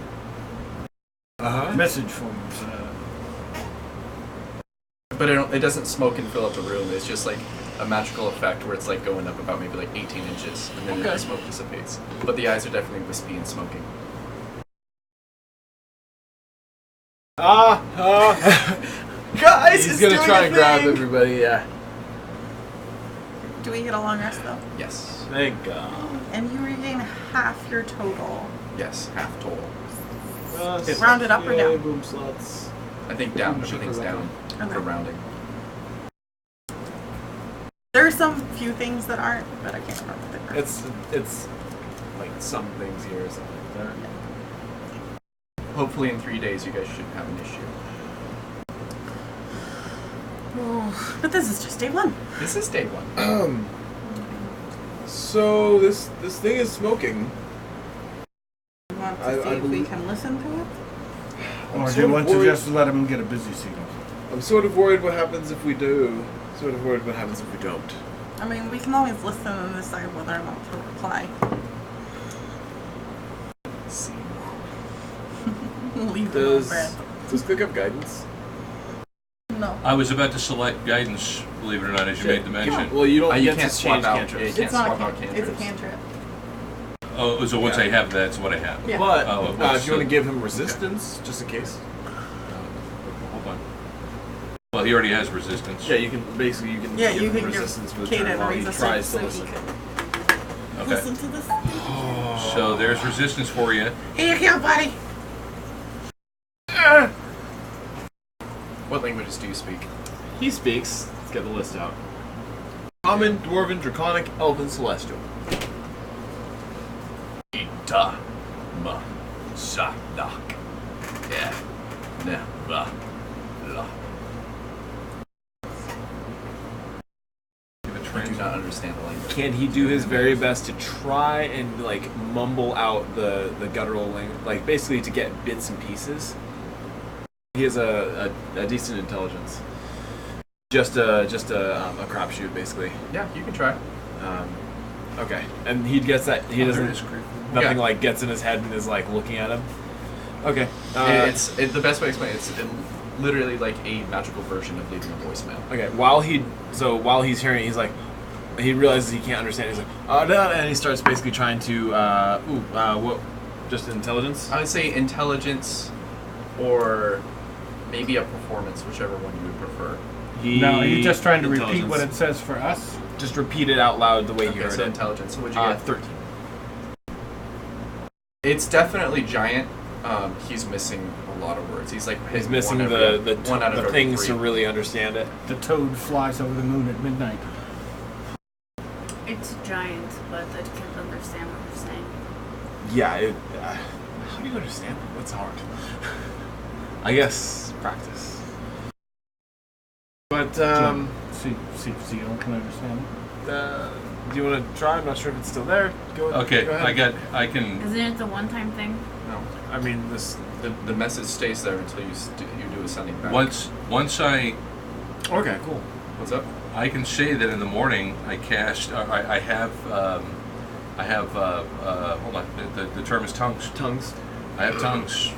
Message forms. But it doesn't smoke and fill up the room. It's just like a magical effect where it's like going up about maybe like 18 inches, and then the smoke dissipates. But the eyes are definitely wispy and smoking. Guys, He's it's gonna doing try a and grab thing! everybody, yeah. Do we get a long rest though? Yes. Thank God. And you regain half your total. Yes, half total. Round it up or down? Boom slots. I think down. Everything's down Okay. for rounding. There are some few things that aren't, but I can't remember what they are. It's like some things here or something like that. Hopefully in 3 days you guys shouldn't have an issue. But this is just day one. This is day one. So this thing is smoking. You want to I see if we believe- can listen to it? Or do sort you of want to worried- just let them get a busy signal? I'm sort of worried what happens if we do. Sort of worried what happens if we don't. I mean, we can always listen and decide whether or not to reply. Let's see. Leave them on Does red. click up guidance? No. I was about to select guidance, believe it or not, as you made the mention. Well, you don't You get can't to swap change out. cantrips. Yeah, you can't It's not swap a out cantrip. It's a cantrips. cantrip. Oh, so once I have that, that's what I have. Yeah. But Oh, if you want to give him resistance, just in case. Hold on. Well, he already has resistance. Yeah, you can basically give Yeah, you him can resistance for give the turn Kaden while he resistance tries to so he listen. can Okay. listen to this. So there's resistance for you. Here you go, buddy. What languages do you speak? He speaks. Let's get the list out. Common, Dwarven, Draconic, Elven, Celestial. Ita ma sanak. Yeah. Never. La. Give a I do translate. not understand the language. Can he do his very best to try and like mumble out the guttural language, like basically to get bits and pieces? He has a decent intelligence. Just a crapshoot, basically. Yeah, you can try. Okay, and he gets that he There doesn't it is, great. nothing Yeah. like gets in his head and is like looking at him. Okay, It's the best way to explain it. It's literally like a magical version of leaving a voicemail. okay. While he's hearing it, he's like, he realizes he can't understand. He's like, oh no, and he starts basically trying to what? Just intelligence. I would say intelligence, or maybe a performance, whichever one you would prefer. No, are you just trying to repeat Intelligence. what it says for us? Just repeat it out loud the way you Okay, heard so it. intelligence. So what'd you get? 13. It's definitely giant. He's missing a lot of words. He's like He's hitting missing one out of the every things three. to really understand it. The toad flies over the moon at midnight. It's giant, but I can't understand what you're saying. Yeah. How do you understand it? That's hard. I guess practice. But See if Zeal can understand it. do you want to try? I'm not sure if it's still there. Go Okay, ahead. I can. Isn't it the one-time thing? No, I mean this. the message stays there until you do a sending back. Once I Okay, cool. What's up? I can say that in the morning I cast. I have. Hold on. The term is tongues. Tongues. I have tongues.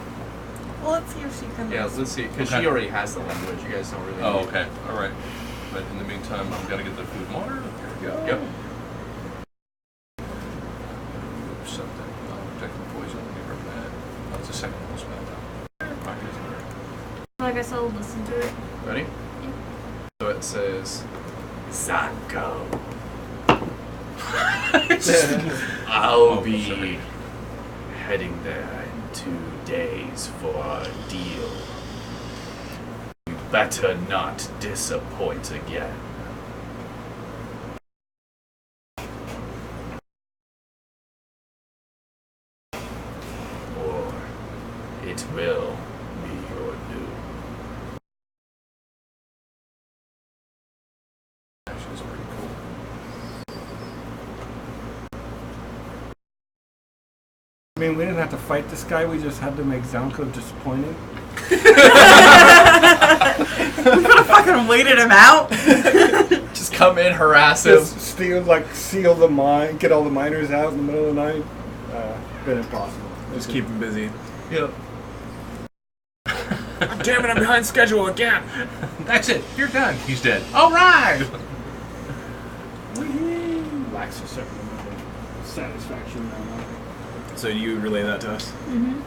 Well, let's see if she can. Yeah, let's see, because Okay. she already has the language. You guys don't really. Oh, need- okay. All right. But in the meantime, I've got to get the food and water. Here we go. Yep. Something. Protect the poison. Never bad. That's a second level spell. Pocket is better. So I guess I'll listen to it. Ready? So it says, Zanko. I'll be heading there in 2 days for a deal. You better not disappoint again. Or it will be your doom. Actually, it's pretty cool. I mean, we didn't have to fight this guy. We just had to make Zanko disappointed. We could have fucking waited him out. Just come in, harass him. Just seal the mine, get all the miners out in the middle of the night. Been impossible. Just keep him busy. Yep. Damn it! I'm behind schedule again. That's it. You're done. He's dead. All right. Lacks a certain amount of satisfaction now. So you relay that to us? Mm-hmm.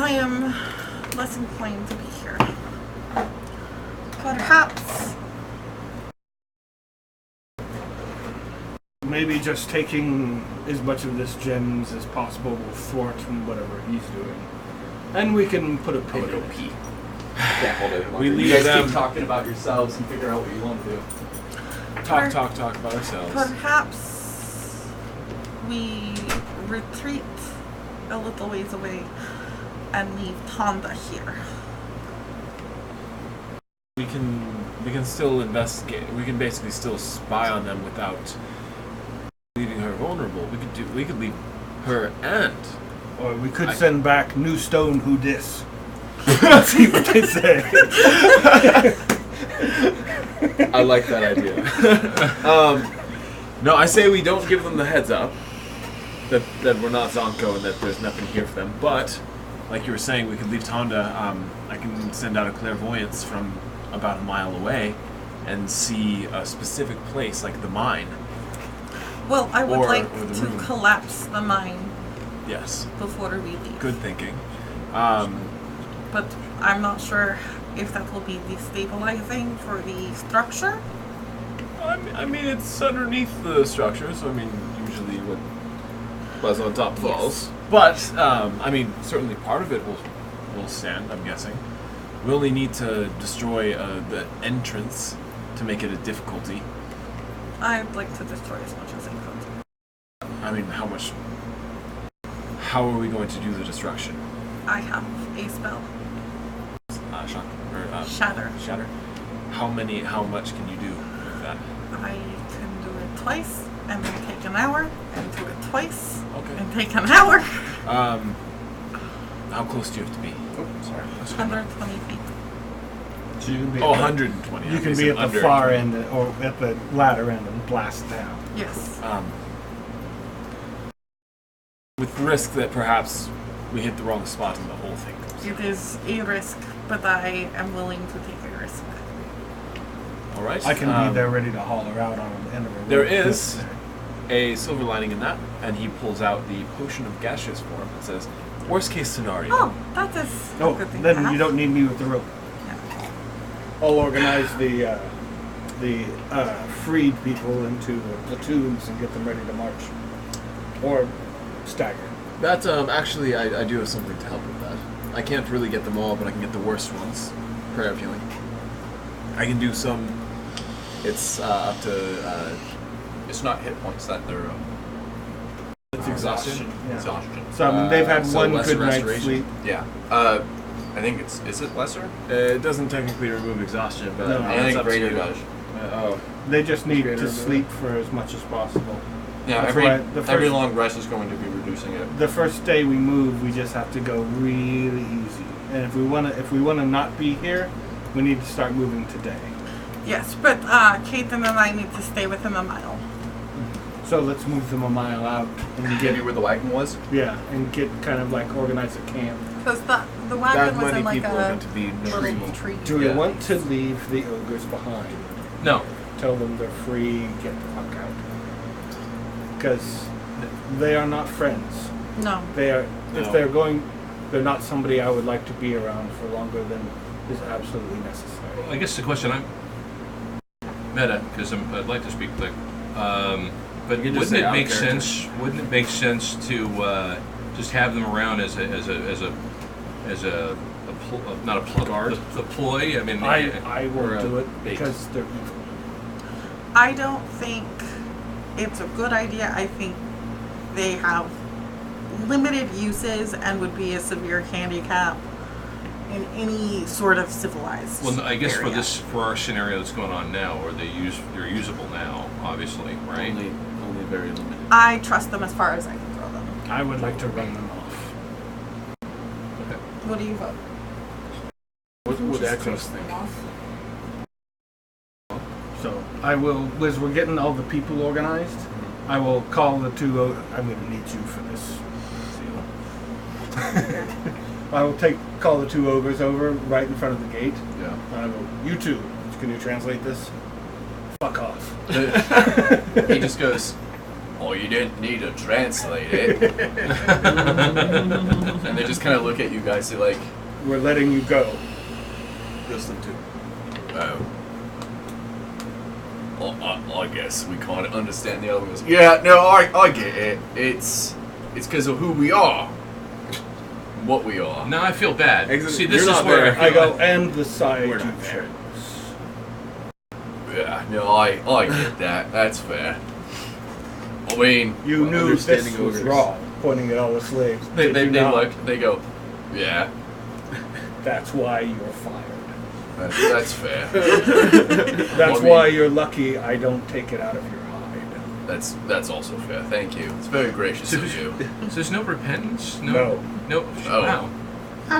I am less inclined to be here. Perhaps. Maybe just taking as much of this gems as possible will thwart whatever he's doing. And we can put a pin in it. pee. We You leave guys them. keep talking about yourselves and figure out what you want to do. Talk about ourselves. Perhaps we retreat a little ways away and leave Tonda here. We can still investigate. We can basically still spy on them without leaving her vulnerable. We could leave her and Or we could send back New Stone Who Dis. See what they say. I like that idea. No, I say we don't give them the heads up that we're not Zonko and that there's nothing here for them. But like you were saying, we could leave Tonda. I can send out a clairvoyance from about a mile away and see a specific place, like the mine. Well, I would like or the to room. collapse the mine Yes. before we leave. Good thinking. But I'm not sure if that will be destabilizing for the structure. I mean, it's underneath the structure, so I mean, usually what was on top falls. But I mean, certainly part of it will stand. I'm guessing. We only need to destroy the entrance to make it a difficulty. I'd like to destroy as much as I could. I mean, how are we going to do the destruction? I have a spell. Shock or Shatter. Shatter. How much can you do with that? I can do it twice, and then take an hour, and do it twice, Okay. and take an hour. How close do you have to be? Oh, sorry. 120 feet. So you can be 120. You I can said be at the under far 20. end or at the ladder end and blast down. Yes. With the risk that perhaps we hit the wrong spot and the whole thing goes. It is a risk, but I am willing to take a risk. All right. I can be there ready to haul her out on the end of her There rope. is a silver lining in that, and he pulls out the potion of gaseous form and says, "Worst case scenario." Oh, that is a Oh, good thing to then have. you don't need me with the rope. I'll organize the freed people into the platoons and get them ready to march. Or stagger. That actually, I do have something to help with that. I can't really get them all, but I can get the worst ones. Prayer of healing. I can do some. It's up to. It's not hit points that they're. It's exhaustion. Yeah. Exhaustion. So they've had so one lesser good night's restoration. sleep. Yeah. I think it's. Is it lesser? It doesn't technically remove exhaustion, but No. I it's think up to greater you. does. Oh. They just need Greater to remove sleep for as much as possible. Yeah. That's Every why the every first- long rest is going to be reducing it. The first day we move, we just have to go really easy. And if we wanna not be here, we need to start moving today. Yes, but Caitlin and I need to stay within a mile. So let's move them a mile out and Maybe get where the wagon was. and get kind of like organize a camp. Because the That wagon was many in like people are a going to be little free. tree. Do we Yeah. want to leave the ogres behind? No. Tell them they're free, get the fuck out. Because they are not friends. No. They are. No. If they're going, they're not somebody I would like to be around for longer than is absolutely necessary. I guess the question I'm meta because I'd like to speak quick. But You can just wouldn't say it out make character. sense? Wouldn't it make sense to just have them around as a not a Guard? the ploy? I mean, I or won't a do it bait. because they're evil. I don't think it's a good idea. I think they have limited uses and would be a severe handicap in any sort of civilized well, I guess area. for our scenario that's going on now, or they're usable now, obviously, right? Only very limited. I trust them as far as I can throw them. I would like to run them off. What do you vote? What would Echoes think? So I will, as we're getting all the people organized, I will call the two. I'm going to need you for this. I will call the two ogres over right in front of the gate. Yeah. And I go, you two, can you translate this? Fuck off. He just goes, "Oh, you didn't need to translate it." And they just kind of look at you guys. They're like, We're letting you go. Just them two. "Oh, I guess we can't understand the other ones." Yeah, no, I get it. It's because of who we are, what we are. Now I feel bad. Exit- See, this you're is not where there. I go, and the side We're you not there. chose. Yeah, no, I get that. That's fair. I mean, You Well, knew this understanding was ogres. wrong, pointing at all the slaves. they Did you not? look. They go, "Yeah, That's why you're fired. that's fair. That's I mean- why you're lucky I don't take it out of your hide. That's also fair. Thank you. It's very gracious of you." So there's no repentance. No. No. Oh. Wow.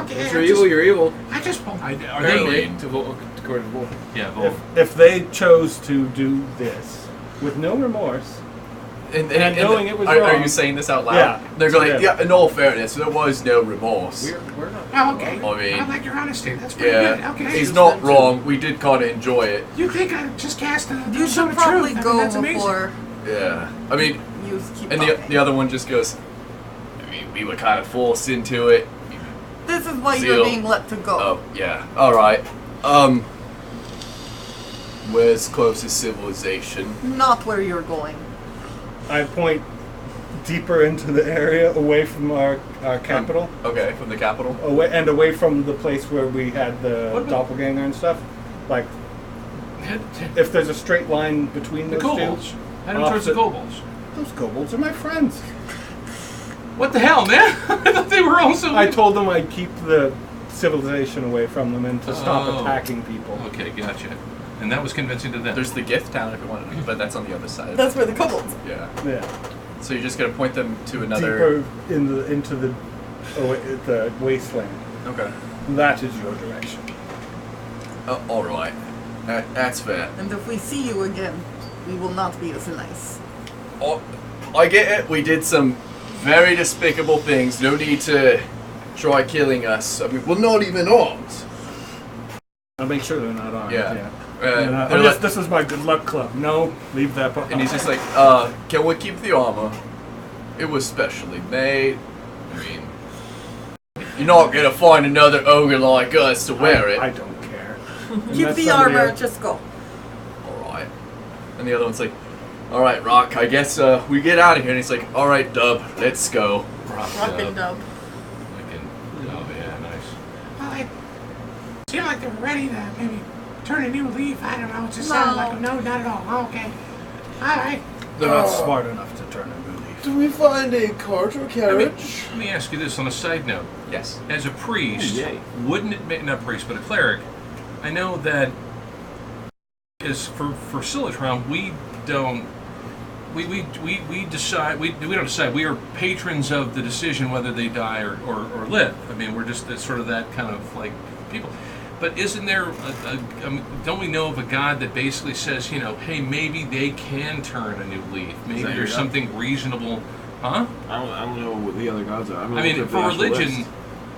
Okay. If you're evil, you're evil. I just won't. Are Apparently, they? to vote according to Vol. Yeah. Well, If they chose to do this with no remorse, And knowing it was are wrong. you saying this out loud? Yeah. They're going, Yeah. yeah, in all fairness, there was no remorse. We're not. Oh, okay. I mean, I like your honesty. That's pretty good. Yeah, Okay. he's not wrong. We did kind of enjoy it. You think I just cast the You zone should of probably truth? I mean, go that's amazing. before Yeah. I mean, you keep and talking. the other one just goes, I mean, we were kind of forced into it. This is why Seal. you're being let to go. Oh, yeah. Alright. Where's closest civilization? Not where you're going. I point deeper into the area, away from our capital, Okay, from the capital. away from the place where we had the doppelganger and stuff. Like, if there's a straight line between The those kobolds. two, Head him towards the kobolds. those kobolds are my friends. What the hell, man? I thought they were also. I told them I'd keep the civilization away from them and to stop Oh. attacking people. Okay, gotcha. And that was convincing to them. There's the gift town if you want to, but that's on the other side. That's where the kobolds. Yeah. Yeah, So you're just gonna point them to another. deeper into the wasteland. Okay. That is your direction. All right. That's fair. And if we see you again, we will not be as nice. Oh, I get it. We did some very despicable things. No need to try killing us. I mean, we're not even armed. I'll make sure they're not armed. Yeah. Yeah. They're And like- this is my good luck club. No, leave that behind. And he's just like, can we keep the armor? It was specially made. I mean, you're not gonna find another ogre like us to wear it. I don't care. Keep the armor, just go. Alright. And the other one's like, alright, Rock, I guess we get out of here. And he's like, alright, Dub, let's go. Rock Rock and dub. Oh, yeah, nice. Well, it seemed like they were ready to maybe turn a new leaf. I don't know. It just sounded like no, not at all. Oh, okay. All right. They're not smart enough to turn a new leaf. Do we find a cart or carriage? Let me ask you this on a side note. Yes. As a priest, Yay. wouldn't it make, not priest, but a cleric, I know that is for Silitron, we don't, we decide, we don't decide, we are patrons of the decision whether they die or live. I mean, we're just sort of that kind of like people. But isn't there, don't we know of a god that basically says, you know, hey, maybe they can turn a new leaf. Maybe that your there's god? something reasonable, huh? I don't know what the other gods are. I mean, for religion,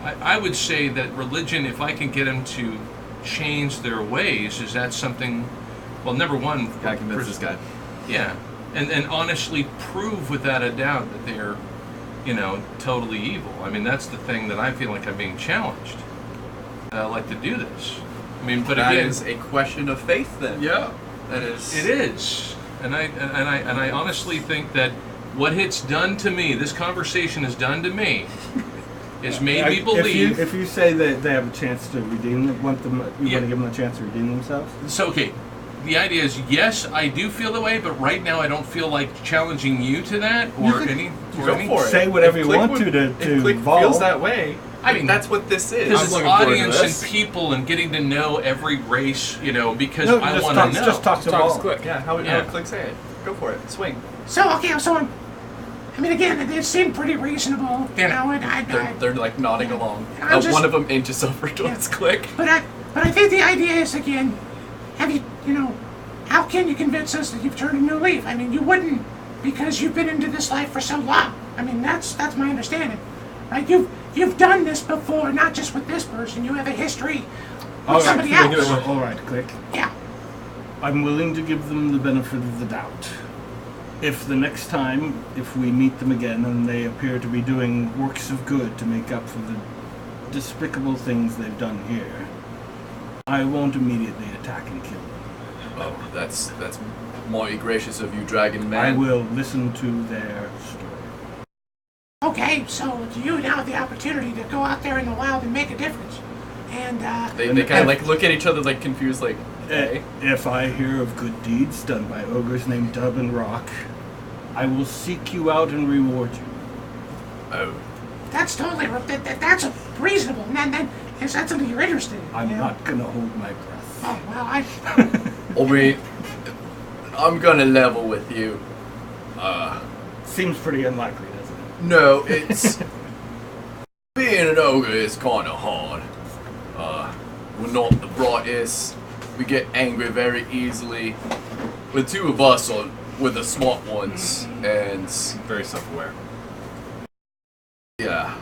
I would say that religion, if I can get them to change their ways, is that something, well, number one, Gotta convince this guy. yeah, and honestly prove without a doubt that they're, you know, totally evil. I mean, that's the thing that I feel like I'm being challenged. I like to do this. I mean, but That again, is a question of faith then. yeah, That is. it is, and I honestly think that what it's done to me, this conversation has done to me, is made me believe. If you say that they have a chance to redeem, you want to give them a chance to redeem themselves. So, okay, the idea is, yes, I do feel the way, but right now I don't feel like challenging you to that or any. Go for it. Say whatever If you Click want would- to if Click evolve. feels that way. I mean, that's what this is. This is looking forward to audience and this. people and getting to know every race, you know, because No, I just want talk- to know. just talk to Talk Ball. Click. Yeah. How Yeah. would Click say it? Go for it. Swing. So okay. So I mean, again, it seemed pretty reasonable. Damn it. You know, and They're like nodding along. I'm just- One of them inches over towards Click. But I think the idea is, again, have you know, how can you convince us that you've turned a new leaf? I mean, you wouldn't, because you've been into this life for so long. I mean, that's my understanding, right? You've done this before, not just with this person. You have a history with somebody else. All right, Click. Yeah. I'm willing to give them the benefit of the doubt. If the next time, if we meet them again and they appear to be doing works of good to make up for the despicable things they've done here, I won't immediately attack and kill them. Oh, that's mighty gracious of you, Dragon I Man. will listen to their story. Okay, so you now have the opportunity to go out there in the wild and make a difference. And They kind of like look at each other like confused, like, hey. If I hear of good deeds done by ogres named Dub and Rock, I will seek you out and reward you. Oh. that's totally that's reasonable. And then is that something you're interested in? I'm you know? not gonna hold my breath. Oh well, I mean, I'm gonna level with you. Seems pretty unlikely, doesn't it? No, it's being an ogre is kind of hard. We're not the brightest. We get angry very easily. The two of us are we're the smart ones, and Very self-aware. yeah,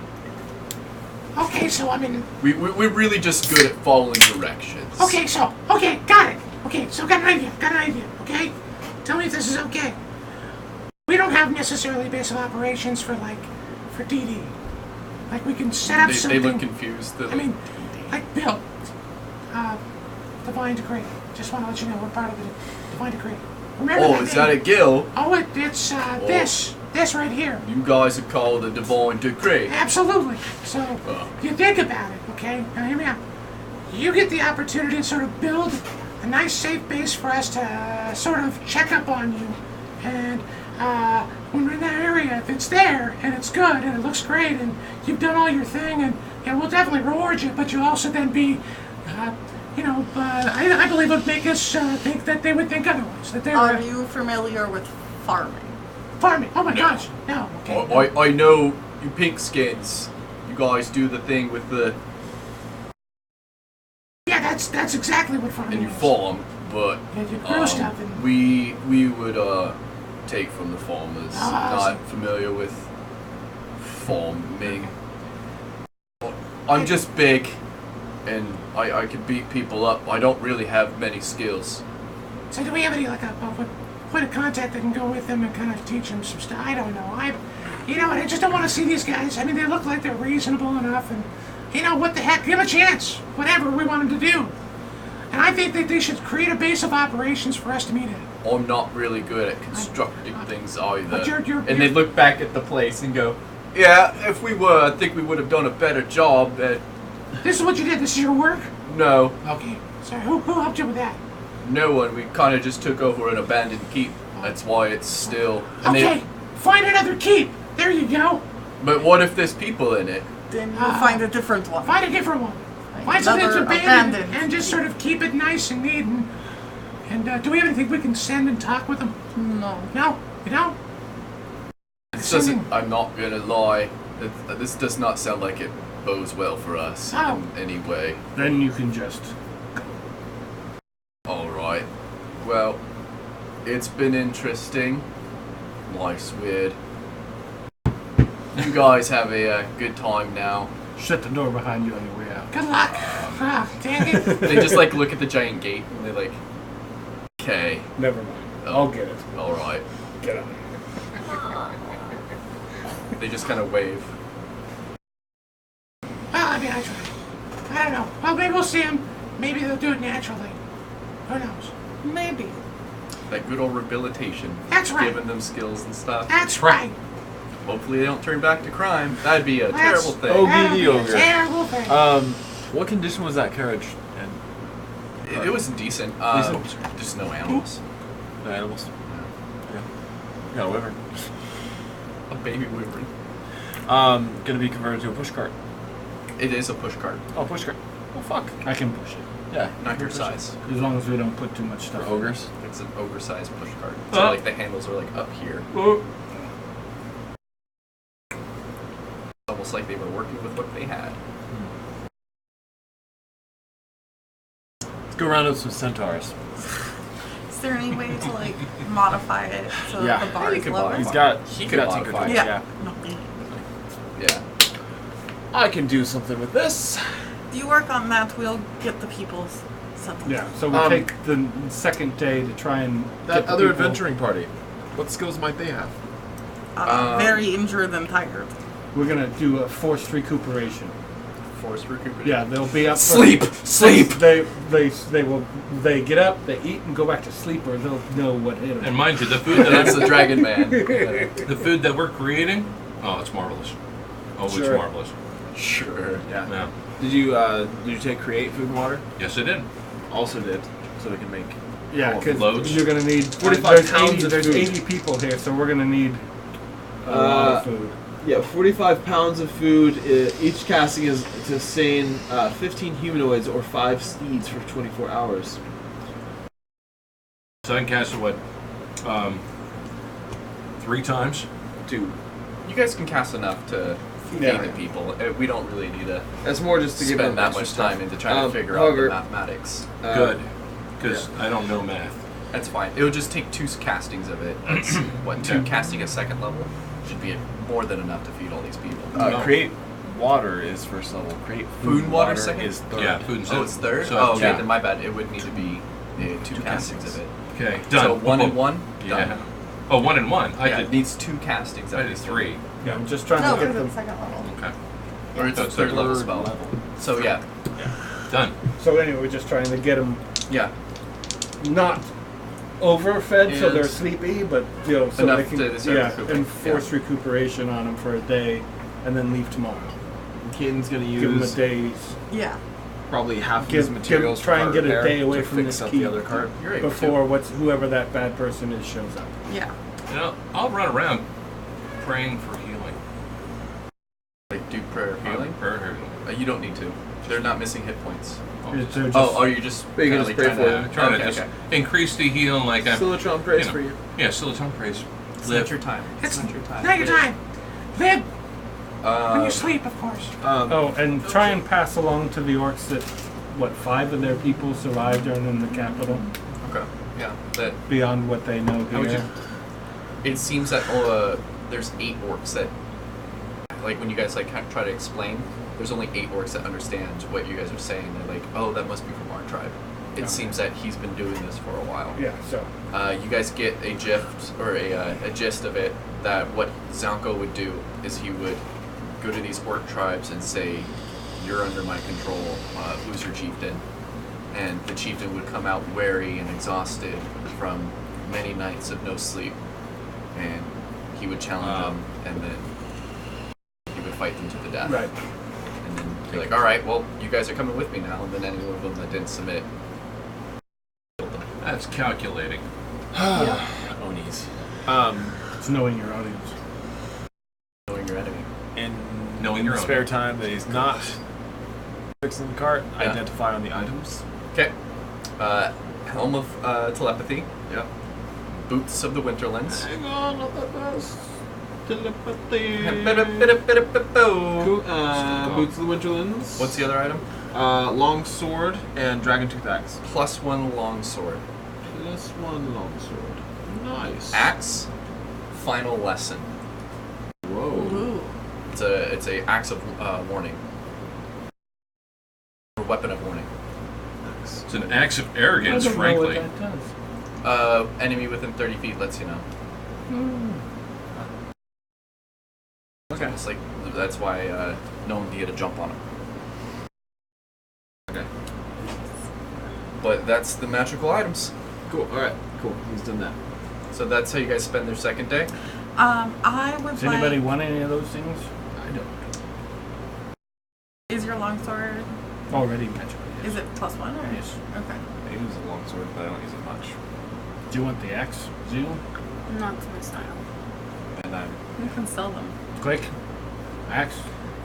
Okay, so I mean, we're really just good at following directions. okay, got it. Okay, so got an idea, okay? Tell me if this is okay. We don't have necessarily a base of operations for DD. Like, we can set up They something. look confused. I mean, like Bill, Divine Decree. Just want to let you know we're part of the Divine Decree. Remember Oh, that is name? that a guild? Oh, it's this right here. You guys are called the Divine Decree. Absolutely. So, Oh. you think about it, okay? Now hear me out. You get the opportunity to sort of build a nice safe base for us to sort of check up on you. And when we're in that area, if it's there and it's good and it looks great and you've done all your thing, and we'll definitely reward you, but you'll also then be, I believe it would make us think that they would think otherwise. That they Are were you familiar with farming? farming. Oh my gosh. No. Okay. I know you pink skins. You guys do the thing with the Yeah, that's exactly what farming and you is. farm, but Yeah, you grow stuff and we would take from the farmers. Ah, Not familiar with farming. I'm just big, and I can beat people up. I don't really have many skills. So do we have any a point of contact that can go with them and kind of teach them some stuff? I don't know. I just don't want to see these guys. I mean, they look like they're reasonable enough, and what the heck? Give them a chance. Whatever we want them to do. And I think that they should create a base of operations for us to meet at. I'm not really good at constructing things either. But you're and they look back at the place and go, "Yeah, if we were, I think we would have done a better job at." This is what you did. This is your work. No, Okay. So who helped you with that? no one. We kind of just took over an abandoned keep. That's why it's still. And Okay. Find another keep. There you go. But what if there's people in it? Then you'll find a different one. Find a different one. Find something that's Another abandoned, abandoned and just sort of keep it nice and neat. And do we have anything we can send and talk with them? No. No, you don't. This doesn't. I'm not gonna lie. This does not sound like it bodes well for us Oh. in any way. Then you can just. All right. Well, it's been interesting. Life's weird. You guys have a good time now. Shut the door behind you on your way out. Good luck. Dang it. They just like look at the giant gate and they're like, "Okay, Never mind. I'll get it. all right." Get out. They just kind of wave. Well, I mean, I try. I don't know. Well, maybe we'll see them. Maybe they'll do it naturally. Who knows? Maybe. That good old rehabilitation. That's right. Giving them skills and stuff. That's right. Hopefully they don't turn back to crime. That'd be a That's- terrible thing. Oh, That'll be a mediocre. terrible thing. What condition was that carriage in? It was decent. Decent? Just no animals. The animals? Yeah. Got a wyvern. A baby wyvern. Gonna be converted to a pushcart. It is a push cart. Oh, pushcart. Oh, fuck. I can push it. Yeah. Not your size. As long as we don't put too much For stuff. ogres. It's an ogre-sized push cart. So like the handles are like up here. Almost like they were working with what they had. Let's go round up some centaurs. Is there any way to like modify it so Yeah. that the bar He is could lower? modify He's got. He he's could got modify tinker it. tools, Yeah. No. Yeah. I can do something with this. You work on that. We'll get the people's something. Yeah, so we take the second day to try and That get the other people- adventuring party. What skills might they have? Very injured and tired. We're gonna do a forced recuperation. Forced recuperation. Yeah, they'll be up. for- Sleep! Sleep! They get up, they eat and go back to sleep, or they'll know what hit them. And mind you, the food that That's the Dragon Man. the food that we're creating, oh, it's marvelous. Oh, it's Sure. marvelous. Sure. Yeah. Yeah. Did you take create food and water? Yes, I did. Also did, so we can make. Yeah, Oh, because loads. you're gonna need 45 pounds of There's food. 80 people here, so we're gonna need a lot of food. Yeah, 45 pounds of food. Each casting is to sustain 15 humanoids or 5 steeds for 24 hours. So I can cast it, what, 3 times? Dude, you guys can cast enough to feed Yeah. the people. We don't really need to That's more just to give them spend that extra much stuff. time into trying to figure out however, the mathematics. Good. Because I don't know math. That's fine. It would just take 2 castings of it. That's what 2 casting at 2nd level should be more than enough to feed all these people. Create water is 1st level. Create food and water second is 3rd. Yeah, food and Oh, it's 3rd. So, oh, okay. yeah. Then my bad. It would need to be 2 castings of it. Okay, done. So 1 and 1. Yeah. Done. Oh, 1 and 1. Yeah, it needs 2 castings. I did 3. Yeah, I'm just trying No, to get because them. it's 2nd level. Okay. Or it's a That's 3rd level Third spell. level. So yeah, Done. So anyway, we're just trying to get them yeah. not overfed so And they're sleepy, but so enough they can to start recouping. and force recuperation on them for a day, and then leave tomorrow. Keaton's gonna Give them a use day's Yeah. probably half his give- materials. try for and cart get a repair day away to from fix this up key the other cart. You're able before whoever that bad person is shows up. Yeah. You know, I'll run around praying for healing. Like do prayer of healing. Prayer healing. You don't need to. They're not missing hit points. They're just- Oh, you're just But you can kinda just pray trying for to- them. Trying okay, to just okay. increase the healing like I'm. Silatron prays you know. for you. Yeah, Silatron prays. It's not your time. It's It's not your time. not your time. Live when Uh, you sleep, of course. Oh, and try and pass along to the orcs that 5 of their people survived during in the capital okay. Yeah. That. beyond what they know How would here. you? It seems that there's 8 orcs that, like, when you guys like kind of try to explain, there's only 8 orcs that understand what you guys are saying. They're like, oh, that must be from our tribe. It Okay. seems that he's been doing this for a while. Yeah, so You guys get a gist or a gist of it that what Zanko would do is he would go to these orc tribes and say, "You're under my control. Who's your chieftain?" And the chieftain would come out weary and exhausted from many nights of no sleep, and he would challenge them, and then he would fight them to the death. right. And then be like, "All right, well, you guys are coming with me now." And then any one of them that didn't submit, killed them. That's calculating. Onis. It's knowing your audience. Knowing your enemy. In Knowing your own. spare time that he's not fixing the cart, Yeah. identify on the items. Okay. Helm of Telepathy. Yep. Boots of the Winterlands. Hang on, not the best. Telepathy. Cool. Boots of the Winterlands. What's the other item? Long sword and dragon tooth axe. +1 longsword. +1 long sword. Nice. Axe. Final lesson. Whoa. Ooh. It's a axe of warning. Or weapon of warning. It's an act of arrogance, I don't know frankly. what that does. Enemy within 30 feet lets you know. Okay. It's like that's why no one can get a jump on him. Okay. But that's the magical items. Cool. All right. Cool. He's done that. So that's how you guys spend their second day. I would Does anybody like. want any of those things? I don't. Is your longsword? Already magical. Is it +1 or? Yes. Okay. I use a long sword, but I don't use it much. Do you want the axe, Zeal? Not to my style. And I'm. You can sell them. Click. Axe.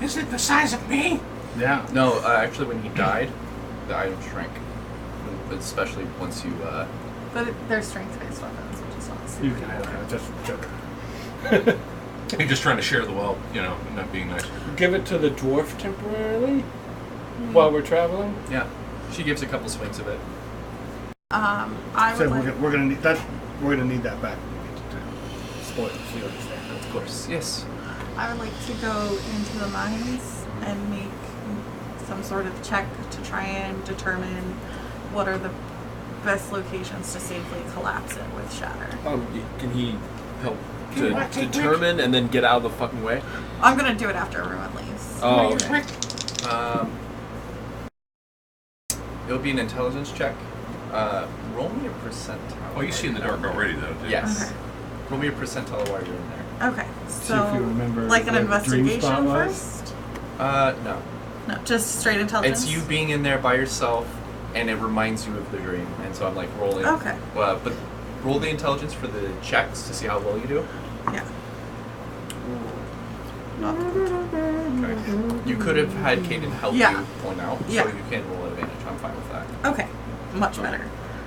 Is it the size of me? Yeah. No, actually, when he died, the item shrank. Especially once you. But they're strength-based weapons, which is awesome. You can. Okay, just joking. You're just trying to share the wealth, you know, and not being nice. Give it to the dwarf temporarily while we're traveling. Yeah. She gives a couple swings of it. I So would like. we're gonna need that. We're gonna need that back when we get to town. Spoilers, you understand. Of course. Yes. I would like to go into the mines and make some sort of check to try and determine what are the best locations to safely collapse it with shatter. Can he help Can you to not take determine and then get out of the fucking way? I'm gonna do it after everyone leaves. Oh, Rick, okay. Rick, It'll be an intelligence check. Roll me a percentile. Oh, you see in the dark already, though, dude. Yes. Okay. Roll me a percentile while you're in there. Okay, See if you so remember like an where the dream investigation spot was. first? No. No, just straight intelligence. It's you being in there by yourself, and it reminds you of the dream. And so I'm like rolling. Okay. But roll the intelligence for the checks to see how well you do. Yeah. Okay. You could have had Kaden help Yeah. you point out, Yeah. so you can roll advantage. I'm fine with that. Okay, much better.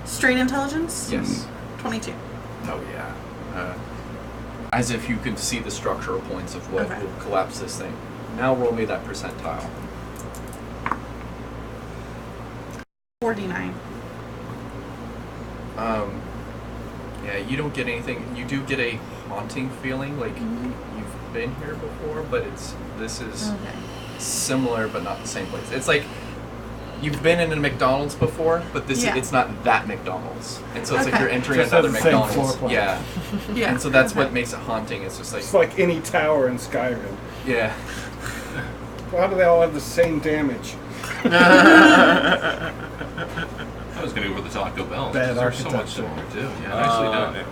Straight intelligence? Yes. 22. Oh yeah. As if you can see the structural points of what Okay. will collapse this thing. Now roll me that percentile. 49. Yeah, you don't get anything. You do get a haunting feeling, like you've been here before, but this is similar, but not the same place. It's like you've been in a McDonald's before, but it's not that McDonald's, and so it's like you're entering Just another has the same McDonald's. floor plan. Yeah, Yeah. and so that's what makes it haunting. It's just like It's like any tower in Skyrim. yeah. Why do they all have the same damage? I was going to go for the Taco Bell. Bad They're somewhat architecture. similar too. Yeah, nicely done.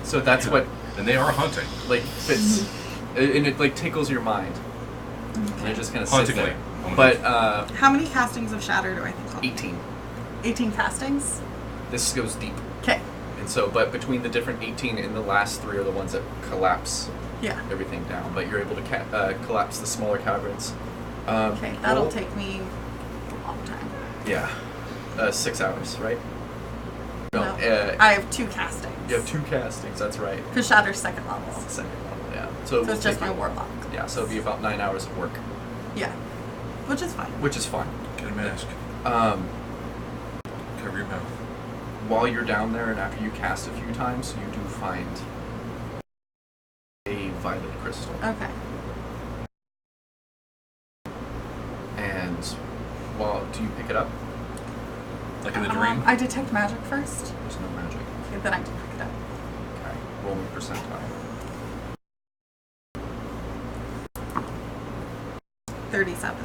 So that's what And they are hunting. like fits, and it like tickles your mind. And it just kind of sits Hauntingly. there. But How many castings of Shatter do I think on? 18. 18 castings? This goes deep. Okay. And so, but between the different 18 and the last 3 are the ones that collapse Yeah. everything down. But you're able to collapse the smaller caverns. Okay, that'll roll- take me a long time. Yeah. 6 hours, right? No, I have 2 castings. You have 2 castings, that's right. Because Shatter's second level. It's the second level, yeah. So will it's just take my you- Warlock. Yeah, so it'll be about 9 hours of work, Yeah. Which is fine. which is fine. Get a mask. Cover your mouth. While you're down there and after you cast a few times, you do find a violet crystal. Okay. And, well, do you pick it up? Like in the dream. I detect magic first. There's no magic. Okay, then I do pick it up. Okay, roll me percentile. 37.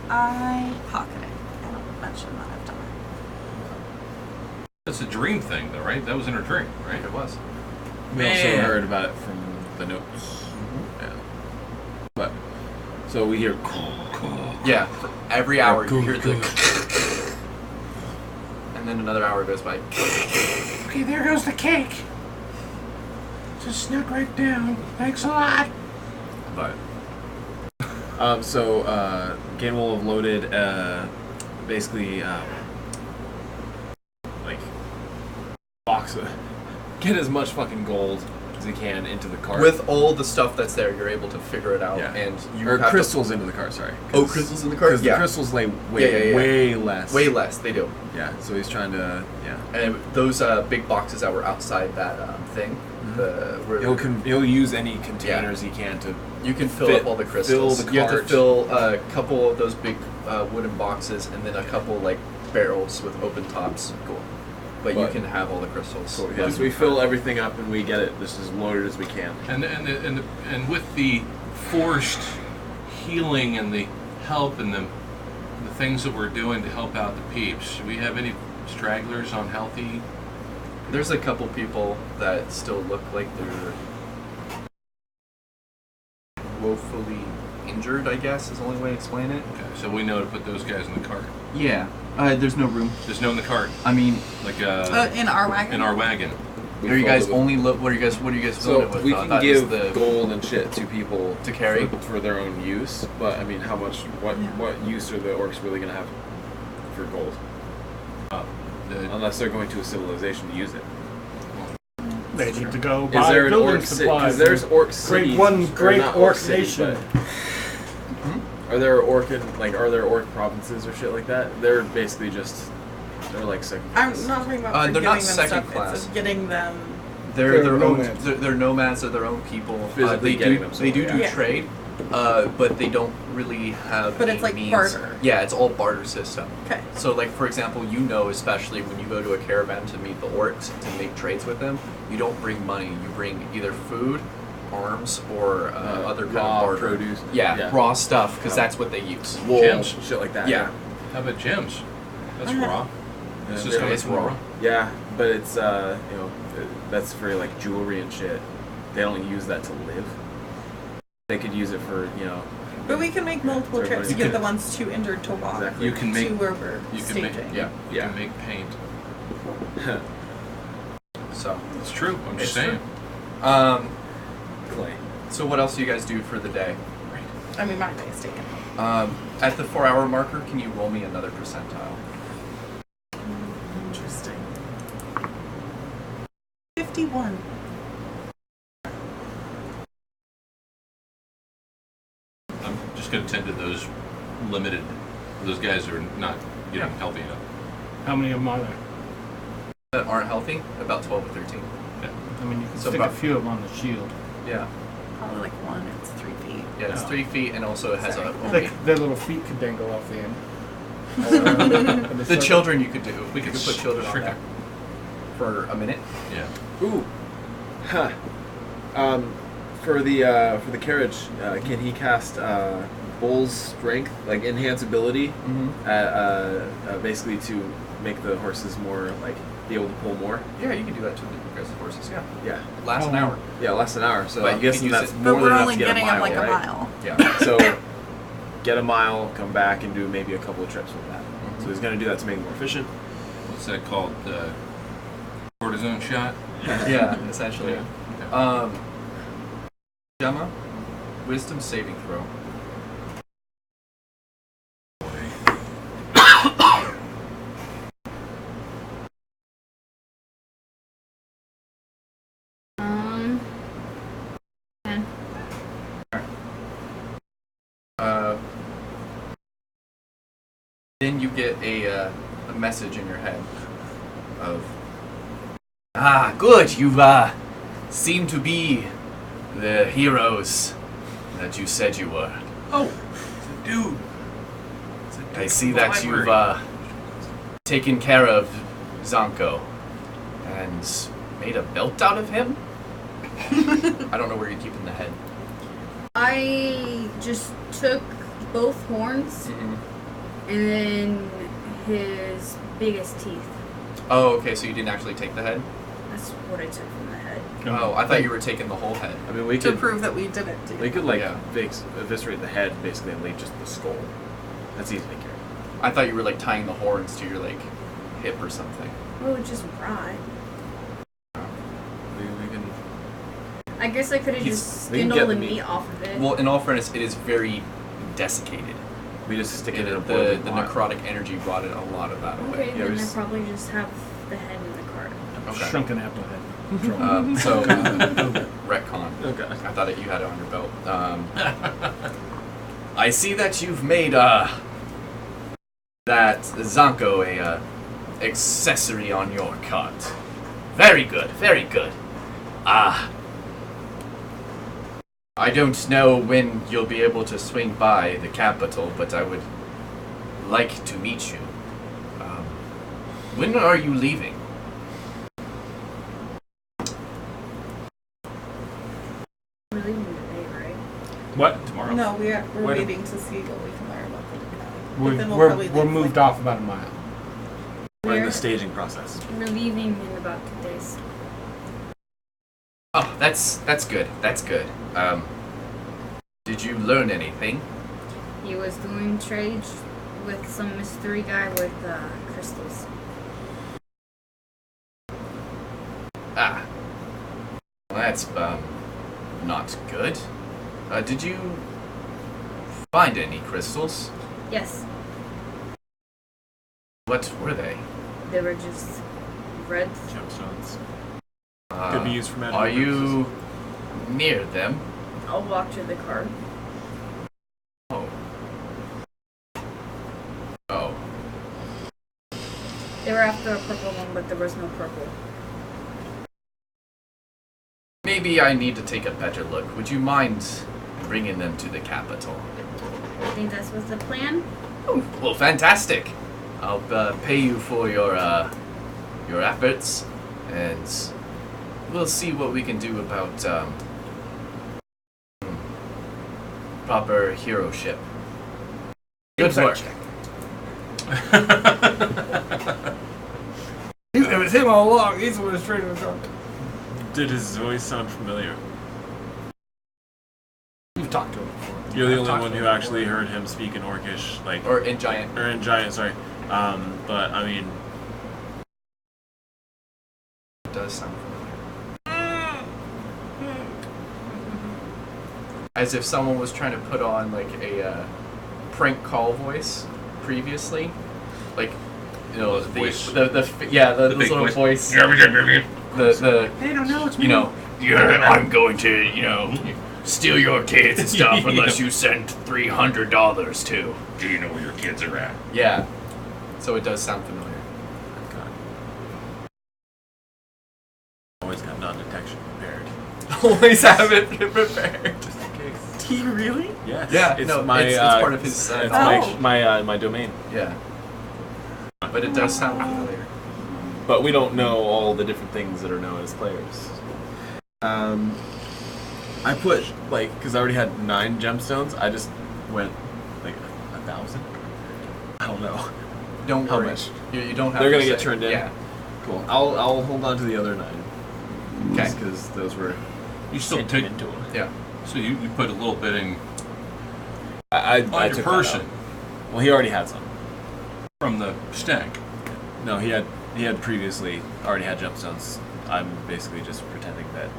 I pocket it. I don't mention that I've done it. That's a dream thing, though, right? That was in her dream, Right, right? it was. We Man. also heard about it from the notes. Yeah. But so we hear Yeah, for every hour you hear the... And then another hour goes by. Okay, there goes the cake. Just snuck right down. Thanks a lot. But Gain will have loaded basically like box of get as much fucking gold as he can into the cart. with all the stuff that's there, you're able to figure it out. Yeah. And you or have crystals into the cart, sorry. Oh, crystals in the cart? Because Yeah. the crystals lay Yeah. way less. Way less, they do. Yeah, so he's trying to And those big boxes that were outside that thing, where he'll use any containers he can to you can fill fit- up all the fill crystals. the You have to cart. fill a couple of those big wooden boxes and then a couple like barrels with open tops. Cool. But you But- can have all the crystals. So once we fill everything up and we get it this as loaded as we can. And with the forced healing and the help and the things that we're doing to help out the peeps, do we have any stragglers on healthy? There's a couple people that still look like they're woefully injured, I guess is the only way to explain it. Okay, so we know to put those guys in the cart. Yeah. There's no room. There's no in the cart, I mean, like In our wagon? in our wagon. are you guys only what are you guys So loaded with? we can That is give the gold and shit to people To carry? for their own use, but I mean, what use are the orcs really gonna have for gold? Unless they're going to a civilization to use it. They need to go Is buy there an building orc city? supplies. Because there's orc cities. or Great not orc city, nation. but- Are there orc provinces or shit like that? They're basically just they're like second I'm class. not talking about they're giving not them second stuff. class. It's getting them. they're They're their nomads. own they're nomads, they're their own people. Physically They getting do them they do somewhere, yeah. trade, but they don't really have But any it's like means. barter. Yeah, it's all barter system. Okay. So, like, for example, especially when you go to a caravan to meet the orcs, to make trades with them, you don't bring money. You bring either food, arms, or other kind raw of barter. produce. Yeah, Yeah. raw stuff, because that's what they use. Wool, Gems. shit like that. Yeah. How about gems? That's Uh-huh. raw. Yeah, It's just coming it's from raw. Yeah, but it's that's for like jewelry and shit. They don't use that to live. They could use it for But we can make multiple So trips to everybody- get the ones too injured to walk. Exactly. You can make- to where we're you can make- staging. Yeah. You Yeah. can make paint. So, It's true. I'm just It's saying. clay. so what else do you guys do for the day? I mean, my day is taken. At the 4-hour marker, can you roll me another percentile? Interesting. 51. I'm just going to tend to those limited. Those guys are not getting healthy enough. How many of them are there? That aren't healthy, about 12 or 13. I mean, you can So stick a about- few of them on the shield. Yeah. Probably like one. It's 3 feet. Yeah, it's 3 feet, and also it has a. Their little feet could dangle off the end. The children you could do. We could put children on shrink there for a minute. Yeah. Ooh. Huh. For the carriage, can he cast Bull's strength, like enhance ability, basically to make the horses more like be able to pull more? Yeah, you can do that to the aggressive horses. Yeah. Yeah. Last an hour. Yeah, less than an hour. So But I'm you guessing can use that's it- more But than we're enough only to get getting a mile, him like right? a mile. Yeah. So get a mile, come back, and do maybe a couple of trips with that. So he's going to do that to make it more efficient. What's that called? Cortisone shot? Yeah, essentially. Okay. Gemma, wisdom saving throw. And Then you get a message in your head of, ah, good, you seem to be the heroes that you said you were. Oh, dude. I see that you've taken care of Zonko and made a belt out of him. I don't know where you're keeping the head. I just took both horns and then his biggest teeth. Oh, okay, so you didn't actually take the head? That's what I took from the head. Oh, I thought you were taking the whole head. I mean, we To could prove that we didn't do we could like Yeah. eviscerate the head basically and leave just the skull. That's easy to carry. I thought you were like tying the horns to your like hip or something. Well, it just rot. We can. I guess I could have He's- just we can skinned get all the the meat. meat off of it. Well, in all fairness, it is very desiccated. We just stick it And in a the boiling the water. necrotic energy rotted a lot of that away. Okay, Yeah, then we I just- probably just have the head in the cart. Okay. Shrunken apple head. So, retcon. Okay. I thought that you had it on your belt. I see that you've made that Zonko a accessory on your cart. Very good, very good. I don't know when you'll be able to swing by the capital, but I would like to meet you. When are you leaving? We're leaving today, right? What? Tomorrow. No, we're Wait a- waiting to see what we can learn about the Decay. But We're, then we'll we're, probably we're leave, moved like, off about a mile. We're in Where? the staging process. We're leaving in about 2 days. Oh, that's good. That's good. Did you learn anything? He was doing trades with some mystery guy with crystals. Ah. Well, that's not good. Did you find any crystals? Yes, What were they? they were just red. Gemstones. Uh, Could be used for magical Are you near them? I'll walk to the car. Oh. Oh. They were after a purple one, but there was no purple. Maybe I need to take a better look. Would you mind bringing them to the capital? I think that was the plan. Oh, well, fantastic. I'll pay you for your efforts, and we'll see what we can do about proper heroship. Good work. It was him all along. He's the one who's trading the truck. Did his voice sound familiar? We've talked to him before. You're the I've only talked one to who him actually before. heard him speak in Orcish, like Or in giant. or in Giant. Sorry, but I mean, It does sound familiar. As if someone was trying to put on like a prank call voice previously, like you know Those voice- the big little voice. voice, Yeah, the They don't know it's me. you know, I'm going to steal your kids and stuff unless you send $300 to. Do you know where your kids are at? Yeah. So it does sound familiar. Always got non-detection prepared. Always have it prepared. Just in case. Do you really? Yes. Yeah, It's no, my. it's part of his it's knowledge. my domain. Yeah. But it does sound familiar. But we don't know all the different things that are known as players. I put because I already had 9 gemstones. I just went 1,000. I don't know. Don't How worry. much? You don't have They're to gonna get say. turned in? Yeah. Cool. I'll hold on to the other 9. Okay. Because those were You still take. sentimental. Yeah. So you put a little bit in I on your took that person out. Well, he already had some. from the stack. No, he had previously already had gemstones. I'm basically just pretending that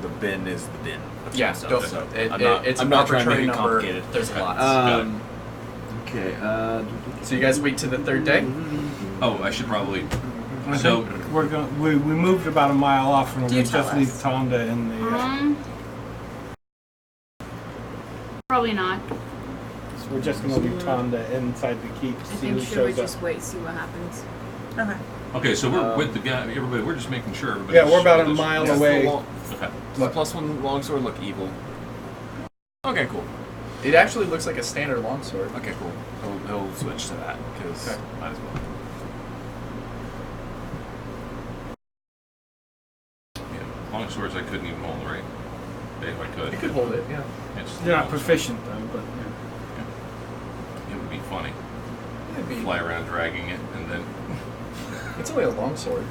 the bin is the bin of Yeah. gemstones. Don't, So it's I'm an not trying to arbitrary make it number. complicated. There's lots. Okay. So you guys wait to the third day? Oh, I should probably. I So think we're going. We moved about a mile off, and Do we you tell just leave us? Tonda in the. Probably not. So we're just going to leave Tonda inside the keep. I See think who should we shows just up. wait, see what happens? Okay. okay, so we're with the guy. Everybody, we're just making sure. Yeah, we're about a everybody's- mile Yes, away. Okay. Does the +1 longsword look evil? Okay, cool. It actually looks like a standard longsword. Okay, cool. He'll switch to that because Okay. might as well. Yeah. Long swords I couldn't even hold, right? If I could. You could hold it, yeah. It's You're not proficient though, but It would be funny. It'd be- Fly around dragging it and then. It's only a longsword.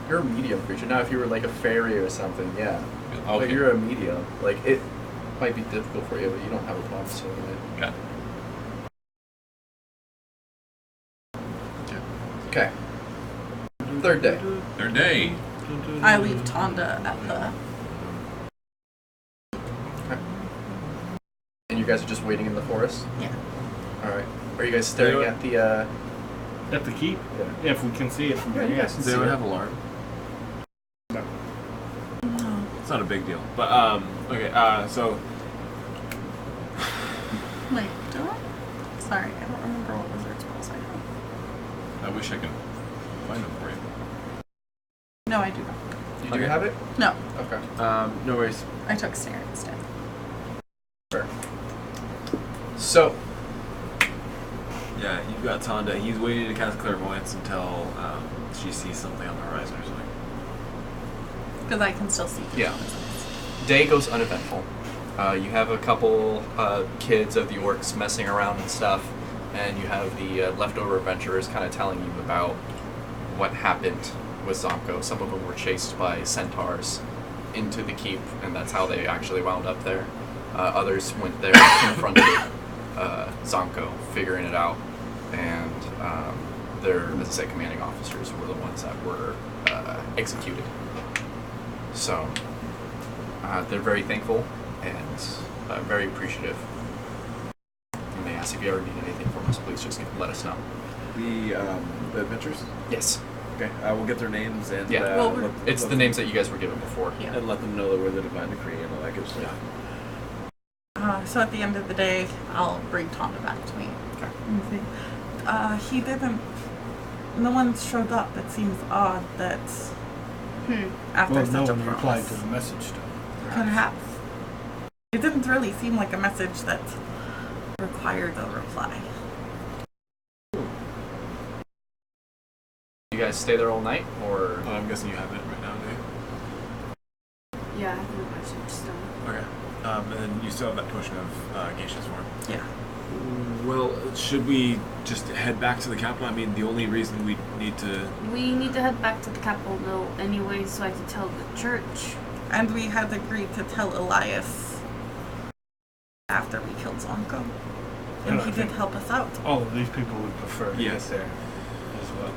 You're a medium creature. Now, if you were like a fairy or something, yeah. But Okay. you're a medium. Like, it might be difficult for you, but you don't have a problem swinging it. Got it. Okay. Third day. Third day. I leave Tonda at the. And you guys are just waiting in the forest? Yeah. Alright. Are you guys staring Yeah. at the, at the keep. Yeah. Yeah, if we can see it from Yeah, here. you guys can Does anyone have alarm? No. It's not a big deal. But okay. So Wait, do I? Sorry, I don't remember what wizard spells I have. I wish I could find them for you. No, I do not. you do Okay. have it? No, Okay. no worries. I took Stare instead. Sure. So, Yeah, you've got Tonda. He's waiting to cast clairvoyance until she sees something on the horizon or something. Because I can still see. yeah. Day goes uneventful. You have a couple kids of the orcs messing around and stuff, and you have the leftover adventurers kind of telling you about what happened with Zonko. Some of them were chased by centaurs into the keep, and that's how they actually wound up there. Others went there and confronted Zonko, figuring it out, and their, as I say, commanding officers were the ones that were executed. So they're very thankful and very appreciative. And they ask if you ever need anything from us, please just let us know. The adventures. Yes. Okay, I will get their names and Yeah. Well, It's the names that you guys were given before. Yeah. and let them know that we're the divine decree and all that good stuff. So at the end of the day, I'll bring Tonda back to me. Okay. And see. He didn't. No one showed up. It seems odd that after Well, such no a one replied promise. to the message though. Perhaps. It didn't really seem like a message that required a reply. You guys stay there all night, or I'm guessing you have it right now, Dave. Yeah, I have no message still. Okay. And then you still have that potion of geisha's form. Yeah. Well, should we just head back to the capital? I mean, the only reason we need to... We need to head back to the capital though anyway, so I can tell the church. And we had agreed to tell Elias after we killed Zonko. And Yeah, he I did think- help us out. All of these people would prefer to Yes. get there as well.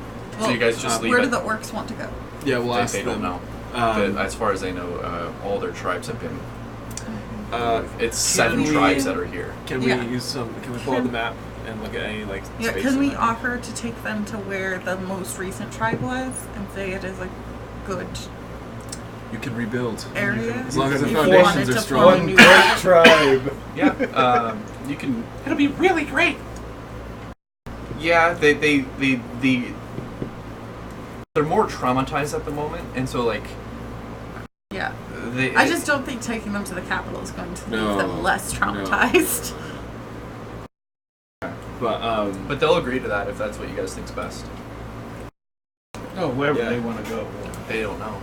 so you guys just leave Where it? do the orcs want to go? Yeah, we'll ask They don't them. know. As far as they know, all their tribes have been. It's can 7 we- tribes that are here. Can we Yeah. use some... Can we pull out the map and look at any, like, Yeah, space can in we that? offer to take them to where the most recent tribe was and say it is a good You can rebuild. area? As long as the If we foundations wanted are to strong. form a One new great tribe. tribe. Yeah. You can. It'll be really great. Yeah, they're more traumatized at the moment, and so like. Yeah. I just don't think taking them to the capital is going to leave them less traumatized. But they'll agree to that if that's what you guys think's best. Oh, wherever they want to go. They don't know.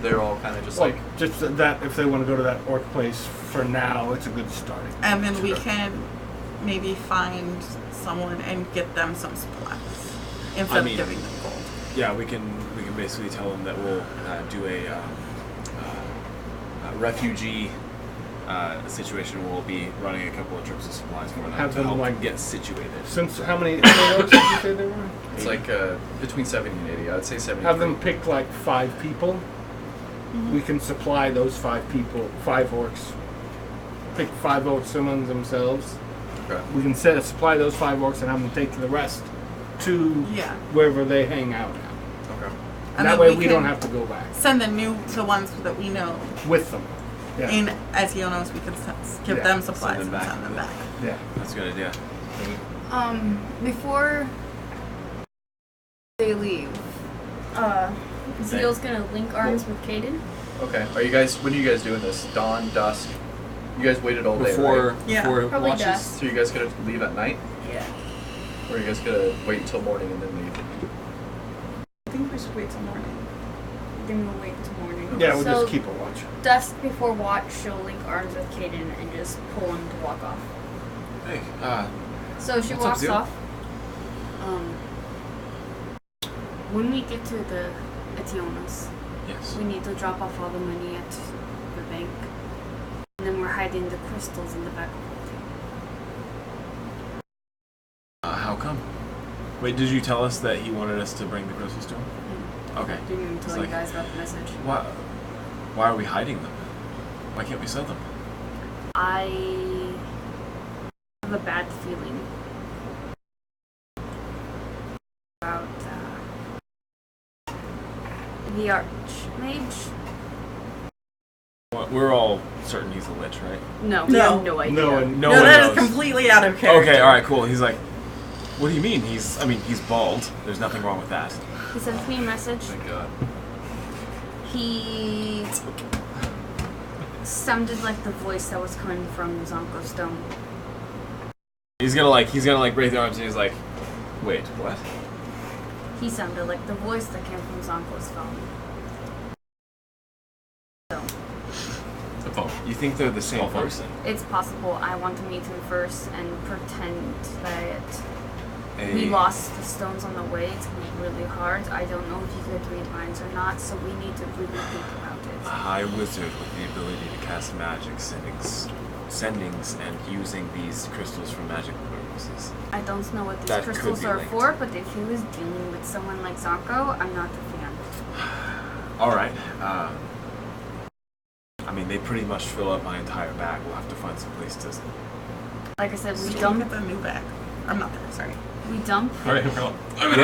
They're all kind of just like just that. If they want to go to that orc place for now, it's a good starting. And then we can maybe find someone and get them some supplies instead of giving them gold. Yeah, we can basically tell them that we'll do a refugee situation. We'll be running a couple of trips of supplies for them to help get situated. Since how many orcs did you say there were? It's like between 70 and 80. I'd say 70. Have them pick like 5 people. Mm-hmm. We can supply those 5 people, 5 orcs. Pick 5 orcs among themselves. Okay. We can supply those 5 orcs and have them take the rest to wherever they hang out at. Okay. And that way we don't have to go back. Send the ones that we know with them. Yeah. And as Jonas, we can give them supplies and send them back. Yeah, that's a good idea. Before they leave, Zeal's gonna link arms with Caden. Okay. When are you guys doing this? Dawn, dusk? You guys waited all day, before probably watches? dusk. So you guys gonna leave at night? Yeah. Or are you guys gonna wait until morning and then leave? I think we should wait till morning. Then we'll wait till morning. Yeah, we'll just keep a watch. Dusk before watch, she'll link arms with Caden and just pull him to walk off. Hey, so she walks off. When we get to the Etionas, we need to drop off all the money at the bank. And then we're hiding the crystals in the back of the thing. How come? Wait, did you tell us that he wanted us to bring the crystals to him? Okay. I didn't even tell you guys about the message. Why are we hiding them? Why can't we sell them? I have a bad feeling about the Archmage. We're all certain he's a lich, right? No, we have no idea. No one that knows. is completely out of character. Okay, alright, cool. He's like, what do you mean? He's bald. There's nothing wrong with that. He sent me a message. Thank God. He sounded like the voice that was coming from Zonko Stone. He's gonna break the arms and he's like, wait, what? He sounded like the voice that came from Zonko's phone. The phone. You think they're the same person? It's possible. I want to meet him first and pretend that we lost the stones on the way. It's going to be really hard. I don't know if you could read minds or not, so we need to really think about it. A high wizard with the ability to cast magic sendings and using these crystals for magic purposes. I don't know what these crystals are for, but if he was dealing with someone like Zonko, I'm not a fan. Alright. They pretty much fill up my entire bag. We'll have to find some place to... Like I said, we Still dump... get the new bag. I'm not there, sorry. We dump... Yeah. We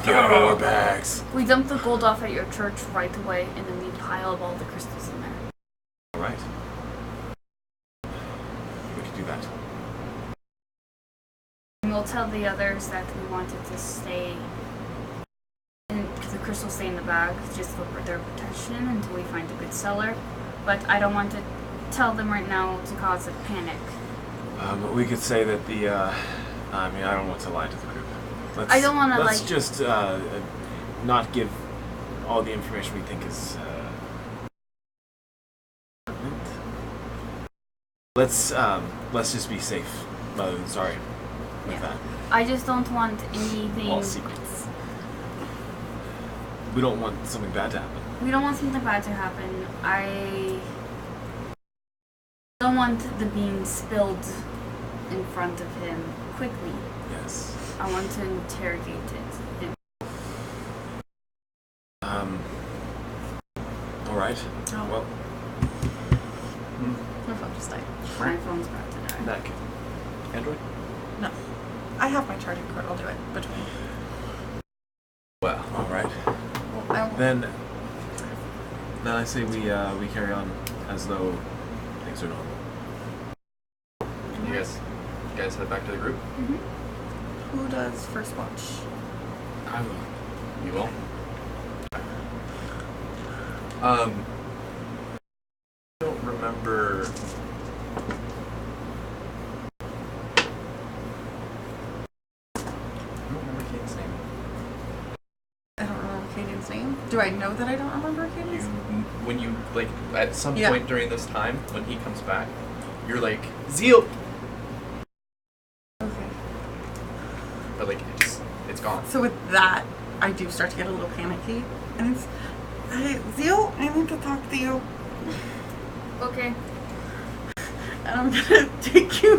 got our bags. We dump the gold off at your church right away, and then we pile all the crystals in there. Alright. We can do that. And we'll tell the others that we wanted to stay... Because the crystals stay in the bag, just for their protection until we find a good seller. But I don't want to tell them right now to cause a panic. We could say that the, I don't want to lie to the group. I don't want to, Let's just, not give all the information we think is, Let's just be safe rather than sorry with that. I just don't want anything... All secrets. We don't want something bad to happen. We don't want something bad to happen. I don't want the bean spilled in front of him quickly. Yes. I want to interrogate it. Alright. Oh. Well. My phone just died. My phone's about to die. Mac. Android? No. I have my charging cord. I'll do it between. Well. Alright. Well, Then I say we carry on as though things are normal. You guys head back to the group? Mm-hmm. Who does first watch? I will. You will. I don't remember. I don't remember Kate's name. I don't remember Caden's name. Do I know that I don't remember Caden's name? When you like at some Yeah. point during this time when he comes back, you're like Zeal, Okay. but like it's gone. So with that, I do start to get a little panicky. And it's, hey, Zeal, I need to talk to you. Okay. And I'm gonna take you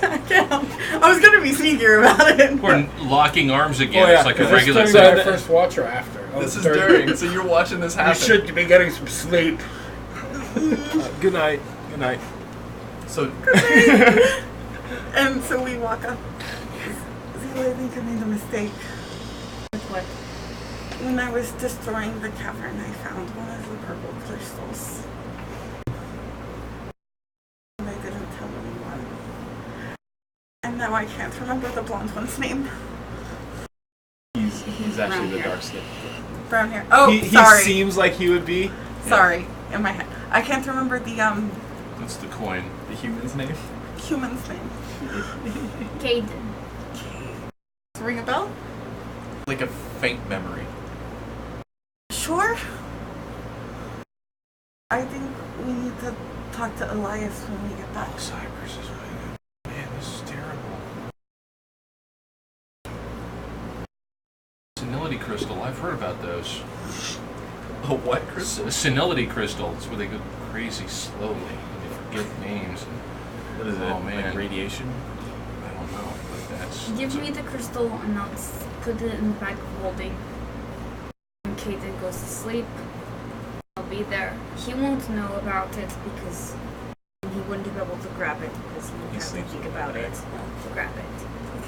back out. I was gonna be sneakier about it. We're locking arms again. Oh, yeah. It's like a Is this regular during set. my first watch or after? Oh, This is during. during, so you're watching this You happen. should be getting some sleep. Good night. Good night. So And so we walk up. Zeal, I think I made a mistake. What? When I was destroying the cavern, I found one of the purple crystals. And I didn't tell anyone. And now I can't remember the blonde one's name. he's actually the dark skin. Brown hair. Oh, He sorry. seems like he would be. Sorry, in my head. I can't remember the That's the coin. The human's name. human's name. Caden. Ring a bell? Like a faint memory. Sure. I think we need to talk to Elias when we get back. Cypress is man, this is terrible. Senility crystal. I've heard about those. A what crystal? Senility crystals, where they go crazy slowly and they forget names. What is it? Oh man, Like radiation? I don't know, but that's. Give me the crystal and I'll put it in the bag of holding. When Caden goes to sleep, I'll be there. He won't know about it because he wouldn't be able to grab it because he would have to sleeps think with about it. it to grab it.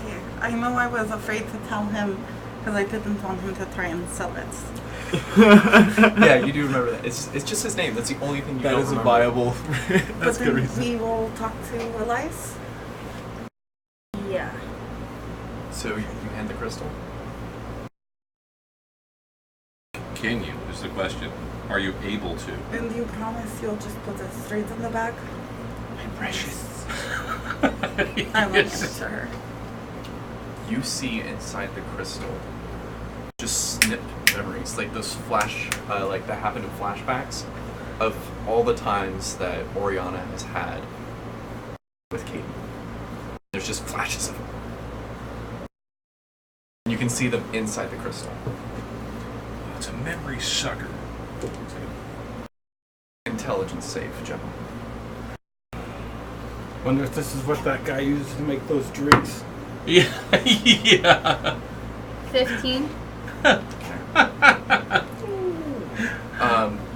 Okay. I know I was afraid to tell him because I didn't want him to try and sell it. Yeah, you do remember that. It's just his name. That's the only thing you That don't is a remember. viable. But That's a then good reason. we will talk to Elias. Yeah. So you hand the crystal? Can you? Is the question. Are you able to? And you promise you'll just put it straight in the bag? My precious. I will hand it to her. You see inside the crystal just snip memories, like those flash, like that happened in flashbacks of all the times that Oriana has had with Katie. There's just flashes of them. You can see them inside the crystal. It's a memory sucker. Intelligence save, gentlemen. Wonder if this is what that guy used to make those drinks. Yeah. Yeah. 15.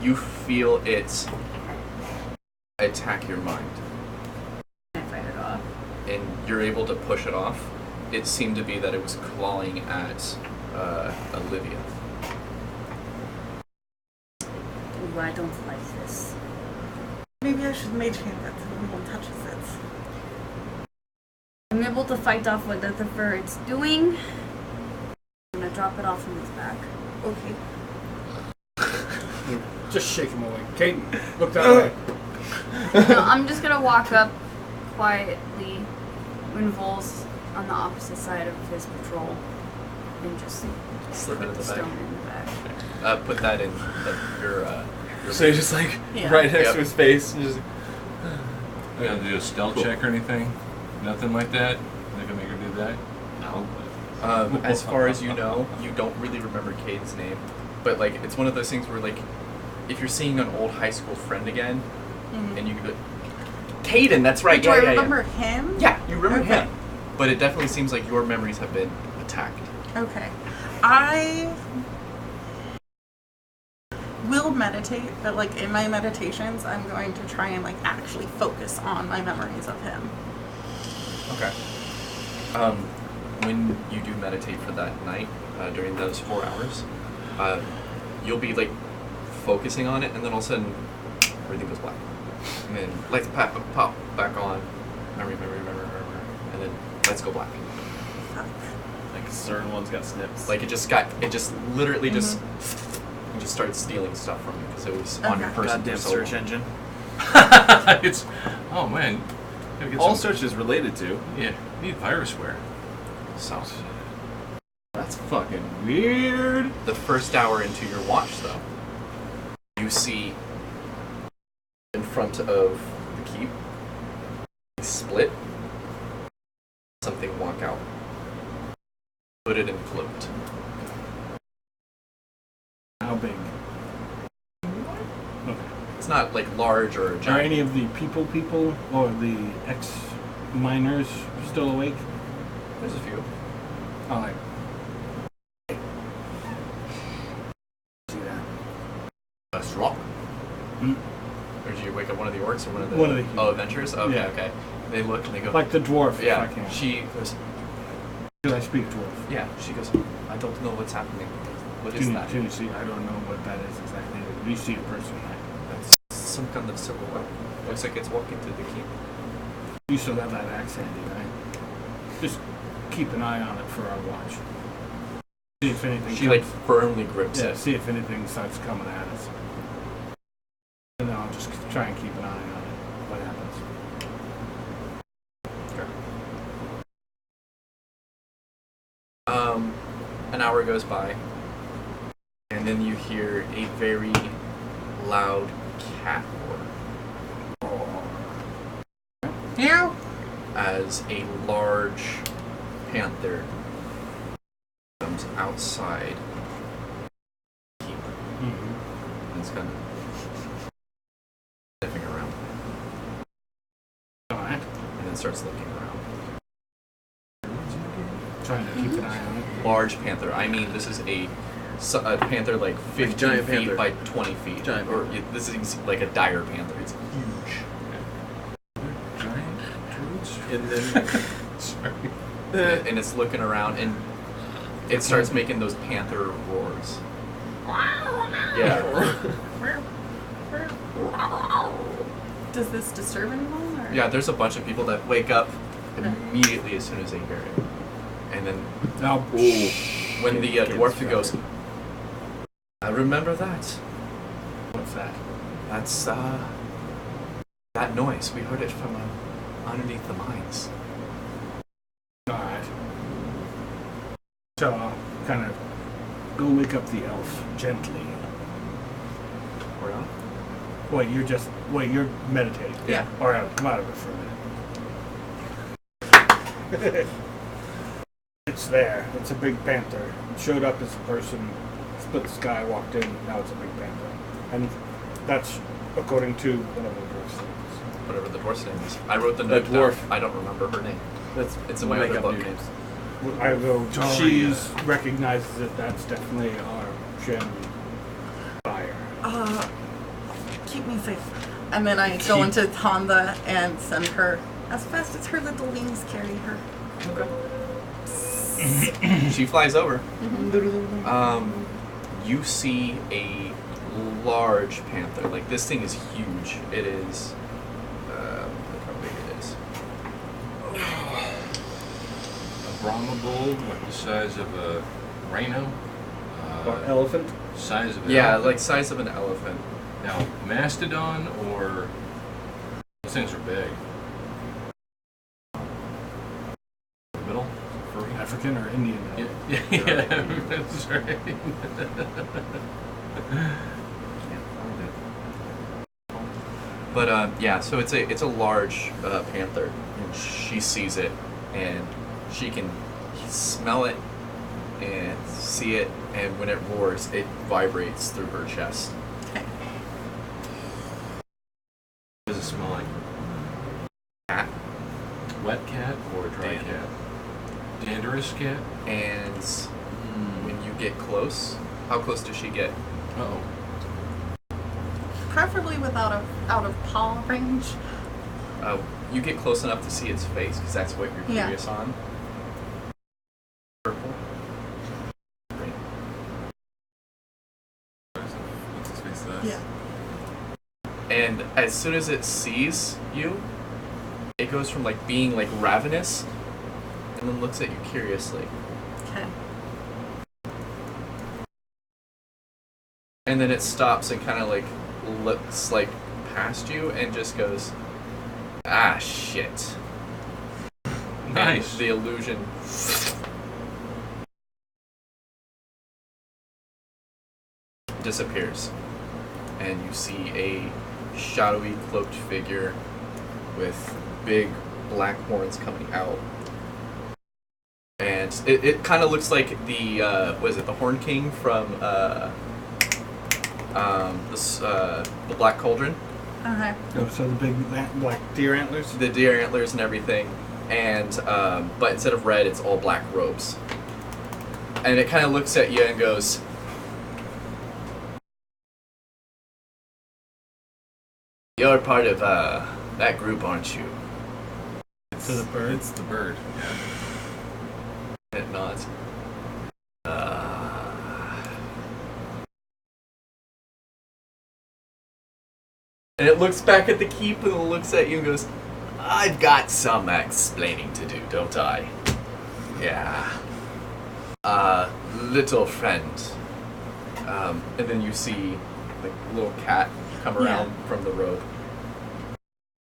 You feel it attack your mind, I fight it off. and you're able to push it off. It seemed to be that it was clawing at Olivia. Ooh, I don't like this. Maybe I should mage hand it so no one touches it. I'm able to fight off whatever it's doing. I'm gonna drop it off in his back. Okay. Just shake him away. Caden, look that way. No, I'm just gonna walk up quietly when Vol's on the opposite side of his patrol and just Slip it in put the the stone bag. in the bag. Put that in your. So you're just like Yeah. right next Yep. to his face. And just, You gotta do a stealth check or anything? Nothing like that? They can make her do that? No. As far as you know, you don't really remember Cade's name, but like it's one of those things where like if you're seeing an old high school friend again, and you could, Caden, that's right. Do Yeah, I yeah, remember him? Yeah, you remember Okay. him, but it definitely seems like your memories have been attacked. Okay. I will meditate, but like in my meditations, I'm going to try and like actually focus on my memories of him. Okay. When you do meditate for that night, during those 4 hours, you'll be like focusing on it, and then all of a sudden, everything goes black. And then lights pop back on. Memory, and then lights go black. Fuck. Like certain ones got snips. Like it just literally just started stealing stuff from you because it was on your Okay. person. goddamn for so search long. engine. It's oh man, gotta get All some, search is related to. Yeah, need virusware. So That's fucking weird. the first hour into your watch, though, you see in front of the keep split something walk out, hooded and cloaked. How big? Okay. It's not like large or Are giant. any of the people or the ex-miners still awake? There's a few. Oh, like, Let's rock. Hmm? Or did you wake up one of the orcs or one of the? One of the- Oh, adventurers. Okay, Yeah. okay. They look and they go. like the dwarf. if I yeah. can. She goes. Do I speak dwarf? Yeah. She goes. I don't know what's happening. What is that? Can you see? I don't know what that is exactly. You see a person, right? That's some kind of silhouette. Looks like it's walking through the keep. You still got that axe handy, right? Just keep an eye on it for our watch. See if anything. She like firmly grips yeah. it. See if anything starts coming at us. And then I'll just try and keep an eye on it. What happens? An hour goes by, and then you hear a very loud cat roar Meow. as a large panther comes outside. And it's kind of sniffing around, All right. and then starts looking around. Trying to keep an eye on it. Large panther. I mean, this is a panther like 15 giant feet panther. by 20 feet. Giant or panther. this is like a dire panther. It's huge. Giant druids. And then Sorry. And it's looking around, and it starts making those panther roars. Yeah. Does this disturb anyone? Or? Yeah, there's a bunch of people that wake up immediately as soon as they hear it. And then Now, when the dwarf goes, I remember that. what's that? That's, that noise. We heard it from underneath the mines. All right. So I'll kind of go wake up the elf gently. Or not? Wait, you're meditating. Yeah. All right, come out of it for a minute. It's there. It's a big panther. It showed up as a person, split the sky, walked in, now it's a big panther. And that's according to whatever the dwarf says. Whatever the dwarf's name is. I wrote the The note dwarf. down. I don't remember her name. that's It's in we'll my make other up book. new names. I will. Daria. She recognizes that that's definitely our gem buyer. Keep me safe. And then I go into Honda and send her as fast as her little wings carry her. She flies over. You see a large panther. Like, this thing is huge. It is. Look how big it is. A Brahma bull, what the size of a rhino? Or elephant? Size of an Yeah, elephant. like size of an elephant. Now, mastodon or those things are big. Middle, furry. African or Indian? Yeah, that's right. But yeah, so it's a large panther, and she sees it, and she can smell it and see it, and when it roars, it vibrates through her chest. What does it smell like? Cat. Wet cat or dry Dander. cat? Danderous cat? And when you get close, how close does she get? Uh-oh. Preferably without out of paw range. You get close enough to see its face, because that's what you're Yeah. curious on. Purple. Green. What's his face to us? Yeah. And as soon as it sees you, it goes from like being like ravenous and then looks at you curiously. Okay. And then it stops and kind of like looks like past you and just goes, ah, shit. Nice. And the illusion disappears. And you see a shadowy cloaked figure with big black horns coming out. And it kind of looks like the, the Horn King from the Black Cauldron. Okay. Oh, so the big black deer antlers? The deer antlers and everything. And, but instead of red, it's all black robes. And it kind of looks at you and goes, you're part of, that group, aren't you? To the bird? It's the bird. Yeah. And it nods. And it looks back at the keep and looks at you and goes, I've got some explaining to do, don't I? Yeah. Little friend. And then you see like a little cat come around from the road.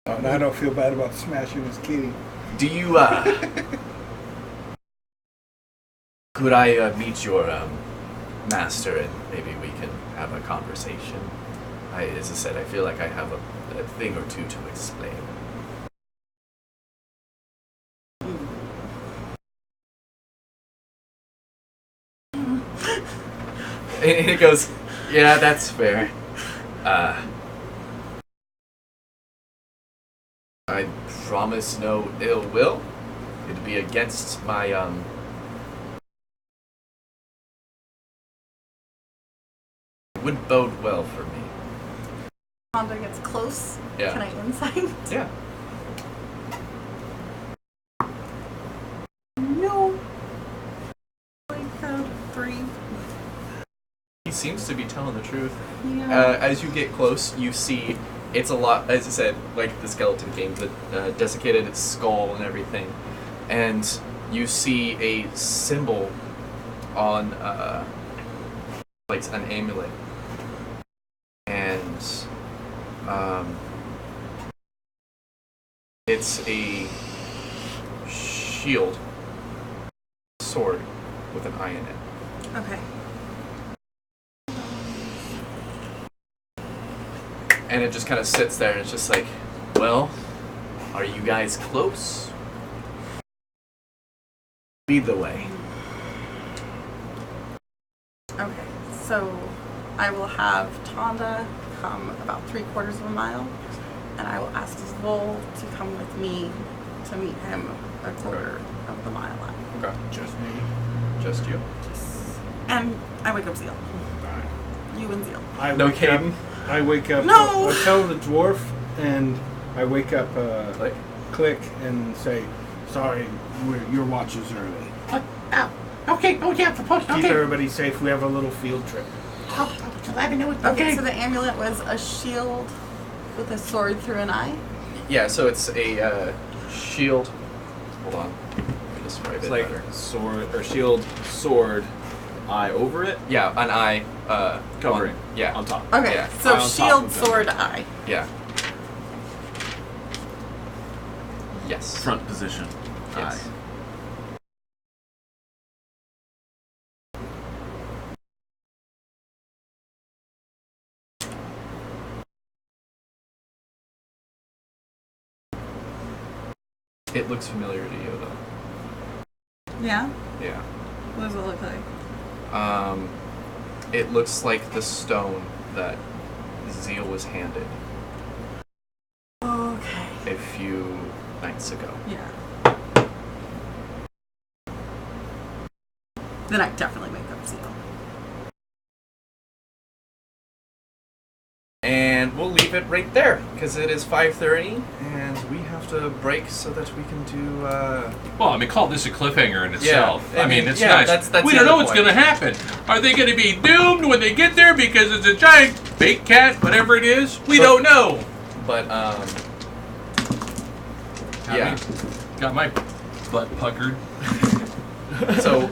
Oh, now I don't feel bad about smashing his kitty. Do you, could I meet your master and maybe we can have a conversation? As I said, I feel like I have a thing or two to explain. And it goes, yeah, that's fair. I promise no ill will. It'd be against my, it wouldn't bode well for me. Honda gets close. Yeah. Can I insight? Yeah. No. Like 3. He seems to be telling the truth. Yeah. As you get close, you see it's a lot, as I said, like the skeleton king, the desiccated its skull and everything. And you see a symbol on, like an amulet. And, it's a shield, sword with an eye in it. Okay. And it just kind of sits there and it's just like, well, are you guys close? Lead the way. Okay. So I will have Tonda come about 3/4 of a mile, and I will ask Zvol to come with me to meet him a 1/4 of the mile out. Okay. Just me. Just you? And I wake up Zeal. You and Zeal. No Caden? I wake up. No! I tell the dwarf, and I wake up Click. and say, sorry, your watch is early. Okay. Oh yeah, proposed. Keep Okay. everybody safe. We have a little field trip. Oh, so let me know. Okay. Okay. So the amulet was a shield with a sword through an eye. Yeah, so it's a shield. Hold on. Let me describe It's it like better. sword or shield, sword, eye over it, Yeah, an eye. covering. Yeah. On top. Okay. Yeah. So Eye on top shield, of them. sword, eye. Yeah. Yes. Front position. Yes. Eye. It looks familiar to you, though. Yeah. Yeah. What does it look like? It looks like the stone that Zeal was handed Okay. a few nights ago. Yeah. Then I definitely wake up Zeal. And we'll leave it right there because it is 5:30 and we have to break so that we can do. Well, I mean, call this a cliffhanger in itself. I I mean, mean, it's yeah, nice. that's We the don't know other what's point. going to happen. Are they going to be doomed when they get there because it's a giant fake cat, whatever it is? We don't know. But Got yeah. me. Got my butt puckered. So,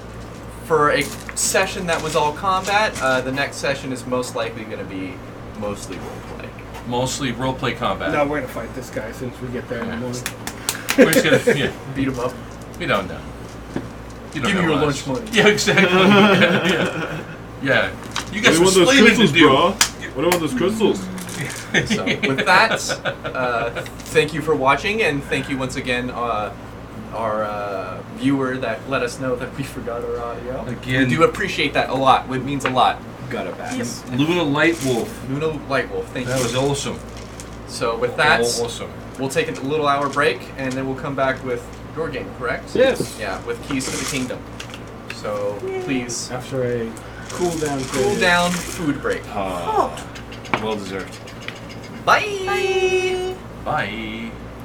for a session that was all combat, the next session is most likely going to be mostly roleplay. Mostly roleplay combat. No, we're gonna fight this guy since we get there in the morning. We're just gonna Beat him up. we don't know. You don't Give me know your us. lunch money. Yeah, exactly. Yeah. You got some What do you want those explaining to crystals, do. bro? What do you want those crystals? So, with that, thank you for watching, and thank you once again, our viewer that let us know that we forgot our audio. Again. We do appreciate that a lot. It means a lot. Got it back. Luna Lightwolf. Luna Lightwolf, thank That you. was awesome. So with that, Awesome. we'll take a little hour break, and then we'll come back with your game, correct? Yes. Yeah, with Keys to the Kingdom. So please, After a cool down cool period. down food break. Well deserved. Bye. Bye.